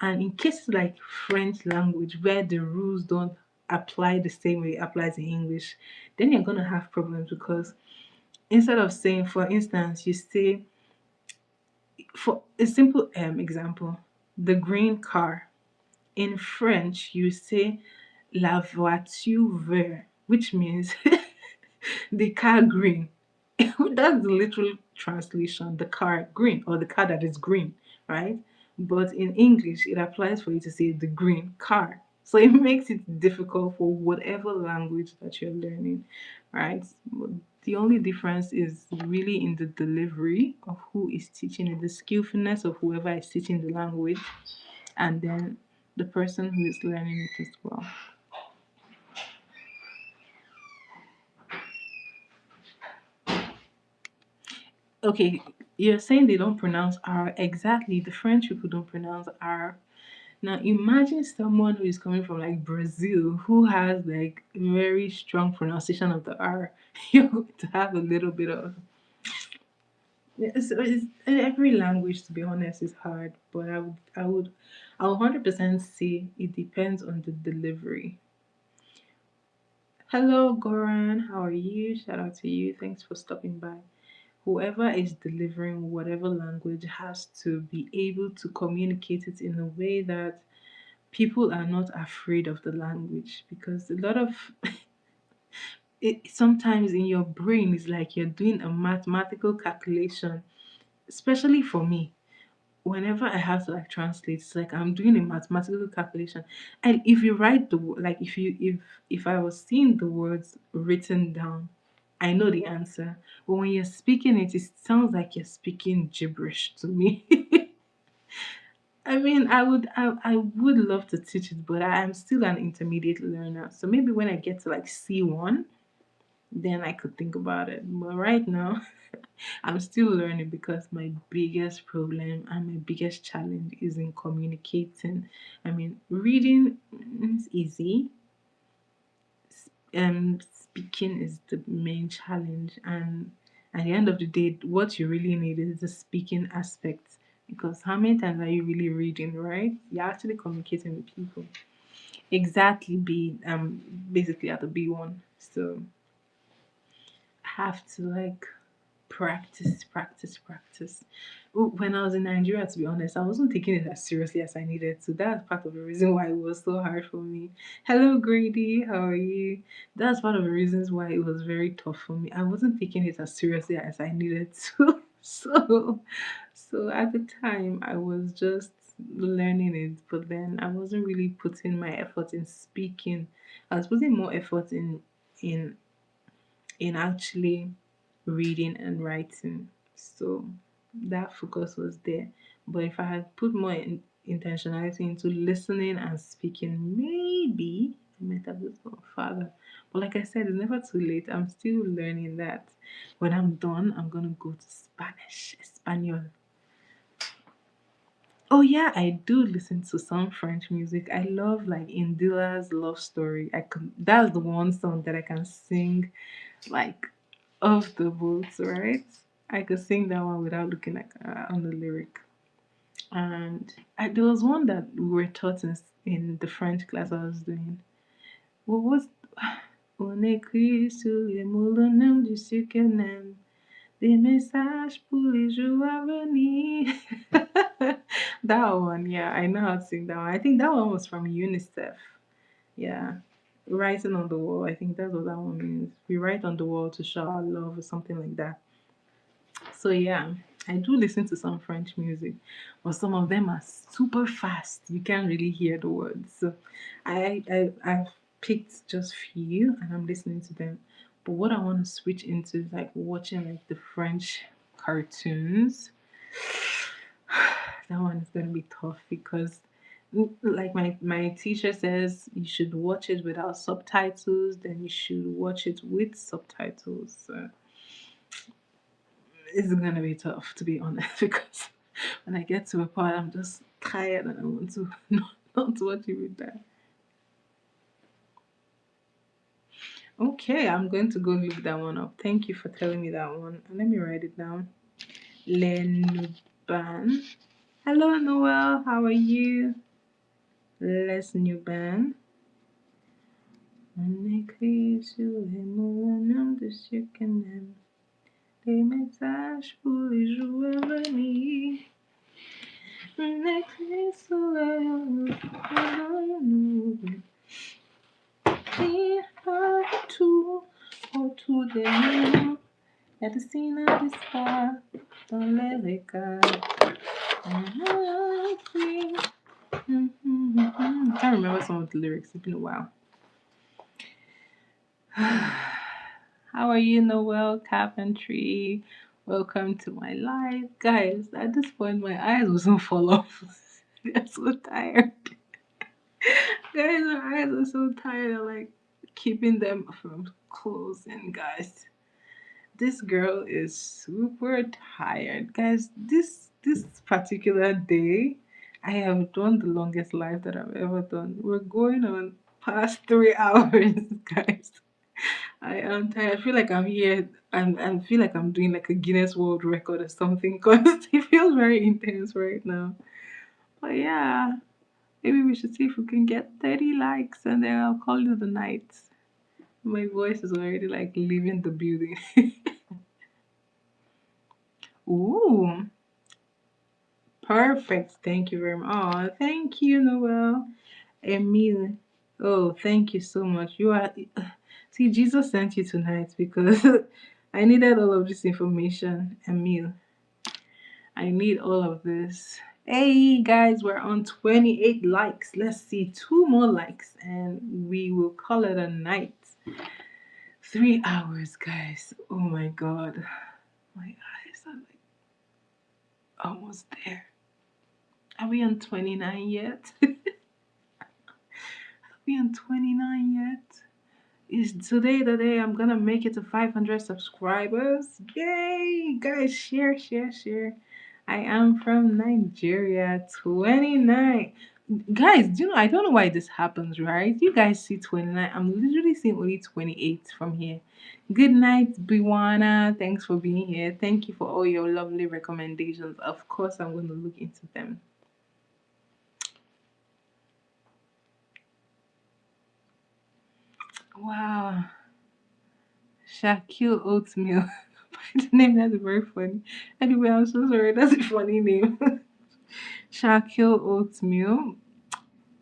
And in cases like French language, where the rules don't apply the same way it applies in English, then you're gonna have problems because instead of saying, for instance, you say for a simple example, the green car. In French, you say la voiture verte, which means the car green. That's the literal translation, the car green or the car that is green, right? But in English, it applies for you to say the green car. So it makes it difficult for whatever language that you're learning, right? But the only difference is really in the delivery of who is teaching it, the skillfulness of whoever is teaching the language, and then the person who is learning it as well. Okay, you're saying they don't pronounce R. Exactly, the French people don't pronounce R. Now imagine someone who is coming from like Brazil who has like very strong pronunciation of the R. You're going to have a little bit of every language to be honest is hard, but I would 100% say it depends on the delivery. Hello Goran, how are you? Shout out to you. Thanks for stopping by. Whoever is delivering whatever language has to be able to communicate it in a way that people are not afraid of the language because a lot of it sometimes in your brain is like you're doing a mathematical calculation, especially for me. whenever I have to like translate, it's like I'm doing a mathematical calculation. And if you write the like if I was seeing the words written down, I know the answer. But when you're speaking it, it sounds like you're speaking gibberish to me. I mean, I would love to teach it, but I am still an intermediate learner. So maybe when I get to like C1, then I could think about it. But right now, I'm still learning because my biggest problem and my biggest challenge is in communicating. I mean, reading is easy, speaking is the main challenge, and at the end of the day, what you really need is the speaking aspect. Because how many times are you really reading, right? You're actually communicating with people. Exactly, basically at the B1. So I have to like practice, practice, practice. When I was in Nigeria, to be honest, I wasn't taking it as seriously as I needed to. That's part of the reason why it was so hard for me. Hello, Grady, how are you? That's part of the reasons why it was very tough for me. I wasn't taking it as seriously as I needed to. So at the time, I was just learning it, but then I wasn't really putting my effort in speaking. I was putting more effort in in actually reading and writing. So that focus was there. But if I had put more intentionality into listening and speaking, maybe I might have gone farther. But like I said, it's never too late. I'm still learning that. When I'm done, I'm gonna go to Spanish, Espanol. Oh yeah, I do listen to some French music. I love like Indila's Love Story. That's the one song that I can sing like off the boots, right? I could sing that one without looking like on the lyric. And there was one that we were taught in the French class I was doing. What was On écrit sur les moulins du sucre nem des messages pour les jours à venir. That one, yeah, I know how to sing that one. I think that one was from UNICEF. Yeah. Writing on the wall, I think that's what that one means. We write on the wall to show our love or something like that. So yeah, I do listen to some French music, but some of them are super fast. You can't really hear the words. So I've picked just few and I'm listening to them. But what I want to switch into is like watching like the French cartoons. That one is gonna be tough because like my teacher says you should watch it without subtitles, then you should watch it with subtitles. So it's gonna be tough to be honest because when I get to a part I'm just tired and I want to not watch it with that. Okay, I'm going to go look that one up. Thank you for telling me that one. And let me write it down. Lenuban. Hello Noel, how are you? Les Nuban. On écrit sur les mots de ceux qu'on aime. Des messages pour les jours à venir. On écrit sur les mots tout autour de nous. Il y a des signes d'espoir dans les regards. I can't remember some of the lyrics. It's been a while. How are you, Noel Carpentry? Welcome to my live. Guys, at this point, my eyes will soon fall off. I'm so tired. Guys, my eyes are so tired. I'm like keeping them from closing, guys. This girl is super tired. Guys, this particular day, I have done the longest live that I've ever done. We're going on past 3 hours, guys. I am tired. I feel like I'm here. I feel like I'm doing like a Guinness World Record or something because it feels very intense right now. But yeah, maybe we should see if we can get 30 likes and then I'll call it the night. My voice is already like leaving the building. Ooh, perfect. Thank you very much. Oh, thank you, Noel. Emile. Oh, thank you so much. You are. See, Jesus sent you tonight because I needed all of this information. Emile, I need all of this. Hey guys, we're on 28 likes. Let's see two more likes and we will call it a night. 3 hours, guys. Oh my god. My eyes are like almost there. Are we on 29 yet? Are we on 29 yet? Is today the day I'm gonna make it to 500 subscribers? Yay! Guys, share, share, share. I am from Nigeria. 29. Guys, do you know? I don't know why this happens, right? You guys see 29. I'm literally seeing only 28 from here. Good night, Biwana. Thanks for being here. Thank you for all your lovely recommendations. Of course, I'm going to look into them. Wow. Shaquille Oatmeal. By the name, that's very funny. Anyway, I'm so sorry. That's a funny name. Shaquille Oatmeal.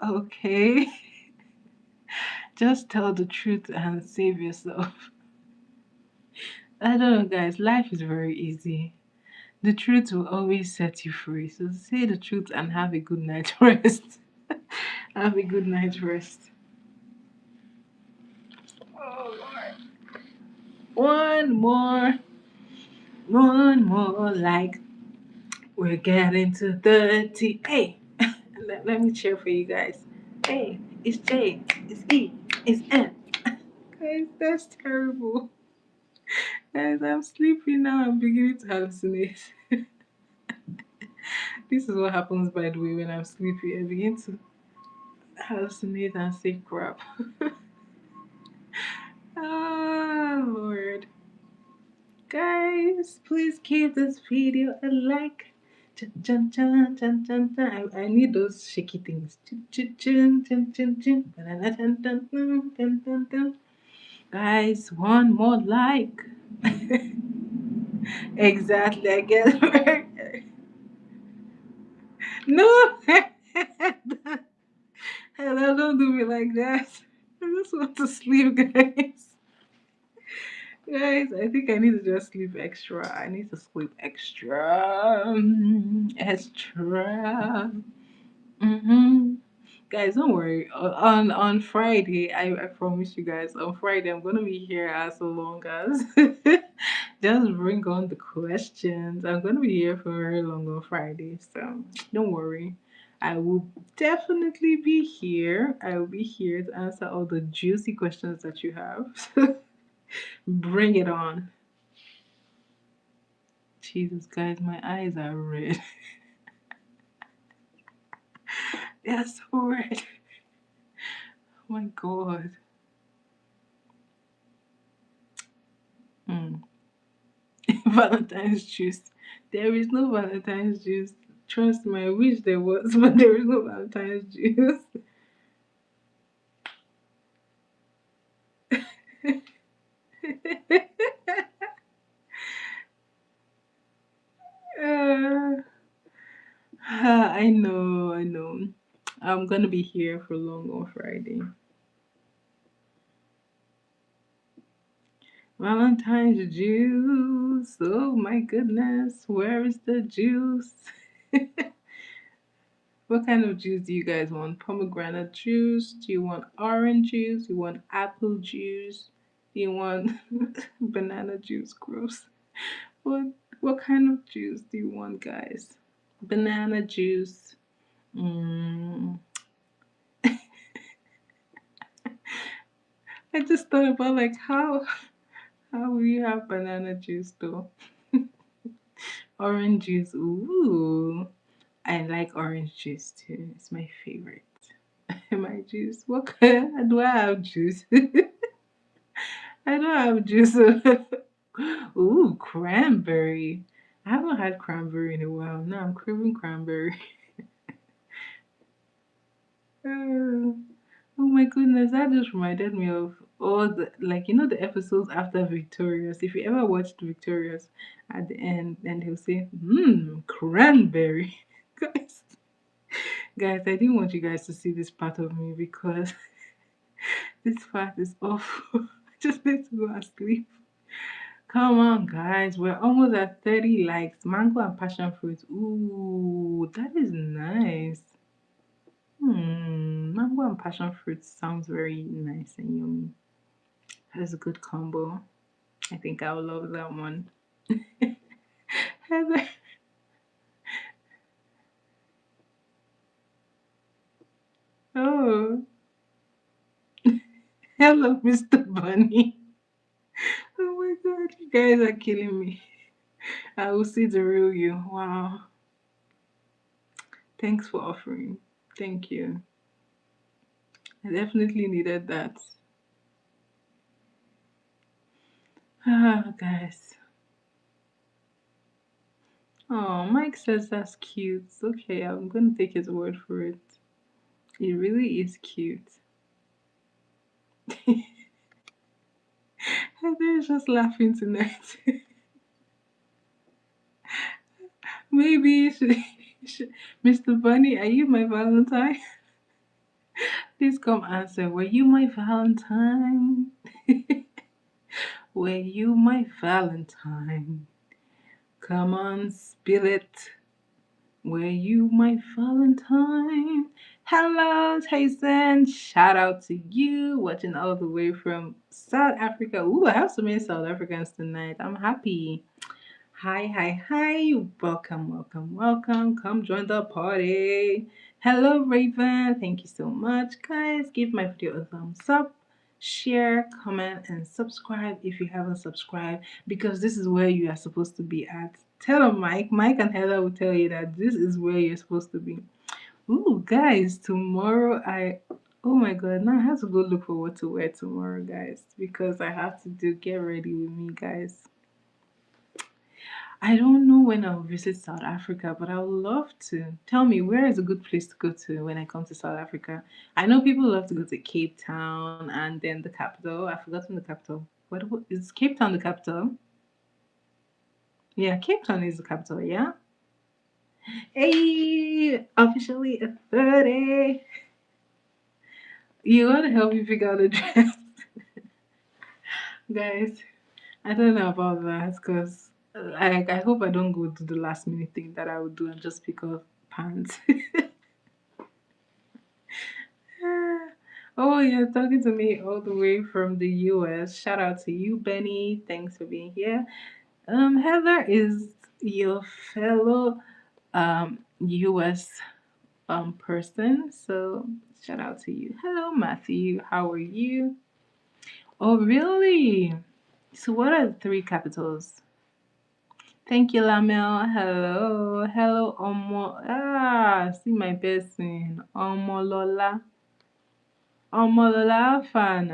Okay. Just tell the truth and save yourself. I don't know, guys. Life is very easy. The truth will always set you free. So say the truth and have a good night rest. Have a good night rest. Oh, Lord. One more. One more. Like, we're getting to 30. Hey, let me cheer for you guys. Hey, it's J, it's E, it's N. Guys, that's terrible. Guys, I'm sleepy now. I'm beginning to hallucinate. This is what happens, by the way, when I'm sleepy. I begin to hallucinate and say crap. Ah, Lord. Guys, please give this video a like. Chun, chun, chun, chun, chun, chun. I need those shaky things. Chun, chun, chun, chun, chun, chun. Banana, chun, chun, chun, chun, chun, chun. Guys, one more like. Exactly, I get. No! Hello, don't do me like that. I just want to sleep, guys. Guys, I think I need to just sleep extra. I need to sleep extra. Extra. Mm-hmm. Guys, don't worry. On Friday, I promise you guys, on Friday I'm gonna be here as long as just bring on the questions. I'm gonna be here for very long on Friday, so don't worry. I will definitely be here. I will be here to answer all the juicy questions that you have. Bring it on. Jesus, guys, my eyes are red. They're so red. Oh my god. Mm. Valentine's juice. There is no Valentine's juice. Trust me, I wish there was, but there is no Valentine's juice. uh, I know, I know. I'm gonna be here for long on Friday. Valentine's juice. Oh my goodness, where is the juice? What kind of juice do you guys want? Pomegranate juice? Do you want orange juice? Do you want apple juice? Do you want banana juice? Gross. What what kind of juice do you want, guys? Banana juice. Mm. I just thought about like how will you have banana juice though? Orange juice. Ooh. I like orange juice too. It's my favorite. My juice. What kind? Do I have juice? I don't have juice. Ooh, cranberry. I haven't had cranberry in a while. Now I'm craving cranberry. Uh, oh my goodness, that just reminded me of all the like the episodes after Victorious. If you ever watched Victorious at the end, then he'll say, cranberry. Guys, guys, I didn't want you guys to see this part of me because this part is awful. I just need to go and sleep. Come on, guys. We're almost at 30 likes. Mango and passion fruit. Ooh, that is nice. Mango and passion fruit sounds very nice and yummy. That's a good combo. I think I'll love that one. Heather. Oh, hello, Mr. Bunny. Oh my god, you guys are killing me. I will see the real you. Wow. Thanks for offering. Thank you. I definitely needed that. Ah, guys. Oh, Mike says that's cute. Okay, I'm gonna take his word for it. It really is cute. Heather is just laughing tonight. Maybe Mr. Bunny, are you my Valentine? Please come answer. Were you my Valentine? Were you my Valentine? Come on, spill it. Were you my Valentine? Hello, Tyson. Shout out to you watching all the way from South Africa. Ooh, I have so many South Africans tonight. I'm happy. Hi, hi, hi. Welcome, welcome, welcome. Come join the party. Hello, Raven. Thank you so much. Guys, give my video a thumbs up, share, comment, and subscribe if you haven't subscribed because this is where you are supposed to be at. Tell them, Mike. Mike and Heather will tell you that this is where you're supposed to be. Ooh, guys, tomorrow oh my god, now I have to go look for what to wear tomorrow, guys, because I have to do get ready with me, guys. I don't know when I'll visit South Africa, but I would love to. Tell me, where is a good place to go to when I come to South Africa? I know people love to go to Cape Town and then the capital. I've forgotten the capital. What is Cape Town the capital? Yeah, Cape Town is the capital, yeah? Hey, officially a 30. You want to help me figure out the dress? Guys, I don't know about that because like I hope I don't go to the last minute thing that I would do and just pick up pants. Oh, you're talking to me all the way from the US. Shout out to you, Benny. Thanks for being here. Heather is your fellow US person, so shout out to you. Hello, Matthew. How are you? Oh, really? So, what are the three capitals? Thank you, Lamel. Hello, hello, Omo. Ah, see my person, Omolola. Omolola, fan.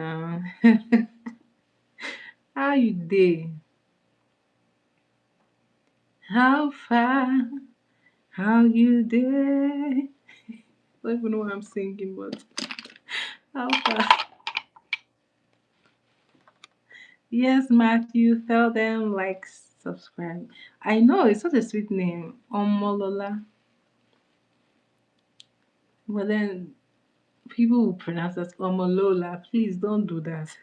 How you dey? How far? How you dey? I don't even know what I'm singing, but how far? Yes, Matthew, tell them like, subscribe. I know it's such a sweet name, Omolola, but then people will pronounce it Omolola. Please don't do that.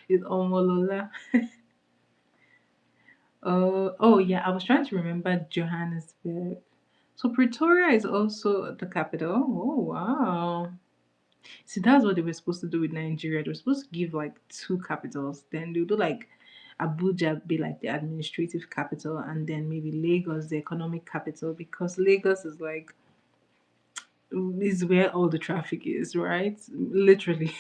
It's Omolola. Oh yeah, I was trying to remember Johannesburg. So Pretoria is also the capital. Oh wow. See, that's what they were supposed to do with Nigeria. They were supposed to give like two capitals. Then they'll do like Abuja be like the administrative capital, and then maybe Lagos the economic capital because Lagos is where all the traffic is, right? Literally,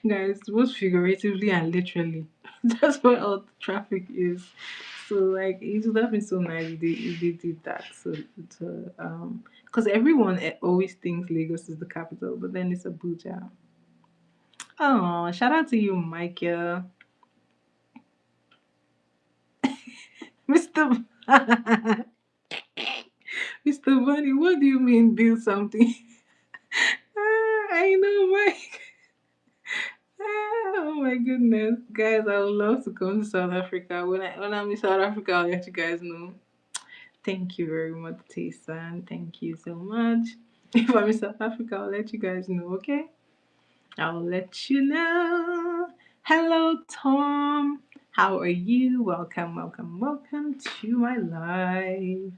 guys, both figuratively and literally. That's where all the traffic is. So like it would have been so nice if they did that. So to because everyone always thinks Lagos is the capital, but then it's Abuja. Oh, shout out to you, Michael. Mr. Mr. Bunny, what do you mean build something? I know, Mike. Oh my goodness, guys! I would love to come to South Africa. When I'm in South Africa, I'll let you guys know. Thank you very much, Tayson. Thank you so much. If I'm in South Africa, I'll let you guys know. Okay, I'll let you know. Hello, Tom. How are you? Welcome, welcome, welcome to my live.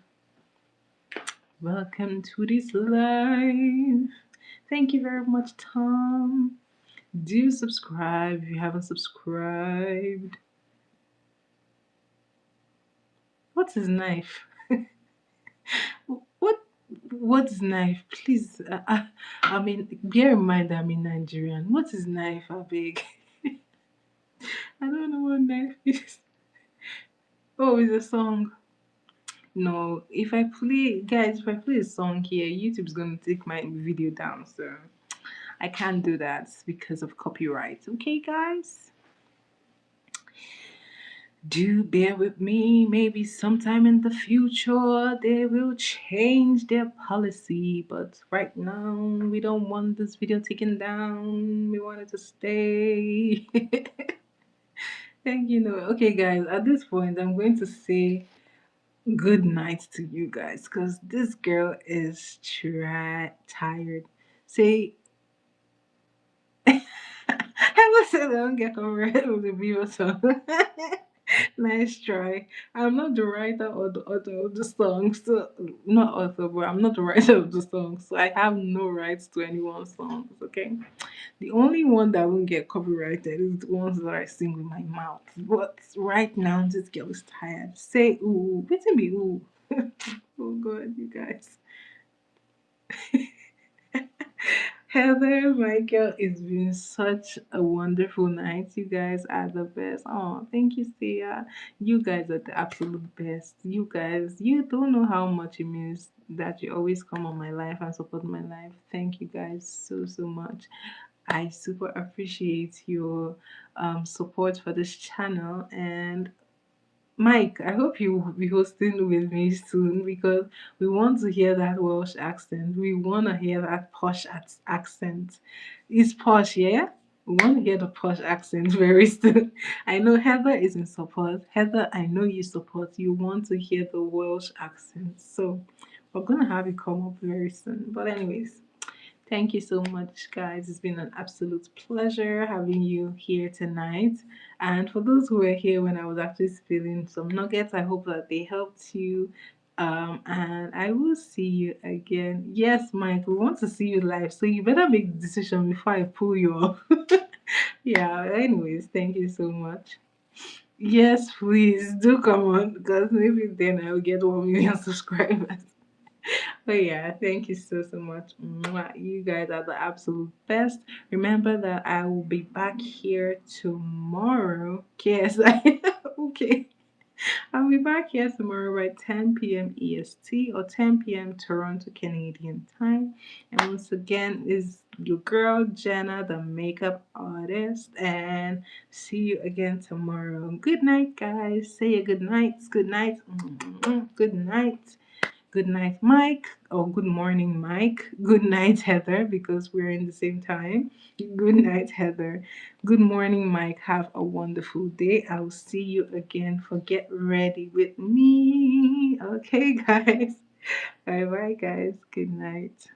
Welcome to this live. Thank you very much, Tom. Do subscribe if you haven't subscribed. What's his knife? What? What's knife? Please, I mean, bear in mind I'm in Nigerian. What is knife? I beg. I don't know what knife is. Oh, it's a song. No, if I play, guys, if I play a song here, YouTube's gonna take my video down, so I can't do that because of copyright. Okay, guys? Do bear with me. Maybe sometime in the future they will change their policy, but right now we don't want this video taken down. We want it to stay. Thank you. No, okay, guys. At this point, I'm going to say good night to you guys because this girl is tired. Say, I said I don't get over it with the Vivo song. Nice try. I'm not the writer or the author of the song, so not author, but I'm not the writer of the song, so I have no rights to anyone's songs. Okay, the only one that won't get copyrighted is the ones that I sing with my mouth. But right now, this girl is tired. Say ooh, waiting me ooh. Oh god, you guys. Heather, Michael, it's been such a wonderful night. You guys are the best. Oh, thank you, Sia. You guys are the absolute best. You guys, you don't know how much it means that you always come on my life and support my life. Thank you guys so, so much. I super appreciate your support for this channel, and Mike, I hope you will be hosting with me soon because we want to hear that Welsh accent. We want to hear that posh accent. It's posh, yeah? We want to hear the posh accent very soon. I know Heather is in support. Heather, I know you support. You want to hear the Welsh accent. So we're going to have it come up very soon. But, anyways, thank you so much, guys. It's been an absolute pleasure having you here tonight. And for those who were here when I was actually spilling some nuggets, I hope that they helped you. And I will see you again. Yes, Mike, we want to see you live. So you better make the decision before I pull you off. Yeah, anyways, thank you so much. Yes, please do come on because maybe then I'll get 1 million subscribers. But yeah, thank you so so much. Mwah. You guys are the absolute best. Remember that I will be back here tomorrow. Yes, okay. I'll be back here tomorrow by 10 p.m. EST or 10 p.m. Toronto Canadian time. And once again, is your girl Jenna, the makeup artist. And see you again tomorrow. Good night, guys. Say a good night. Good night. Good night. Good night, Mike. Oh, good morning, Mike. Good night, Heather, because we're in the same time. Good night, Heather. Good morning, Mike. Have a wonderful day. I'll see you again for Get Ready with Me. Okay, guys. Bye bye, guys. Good night.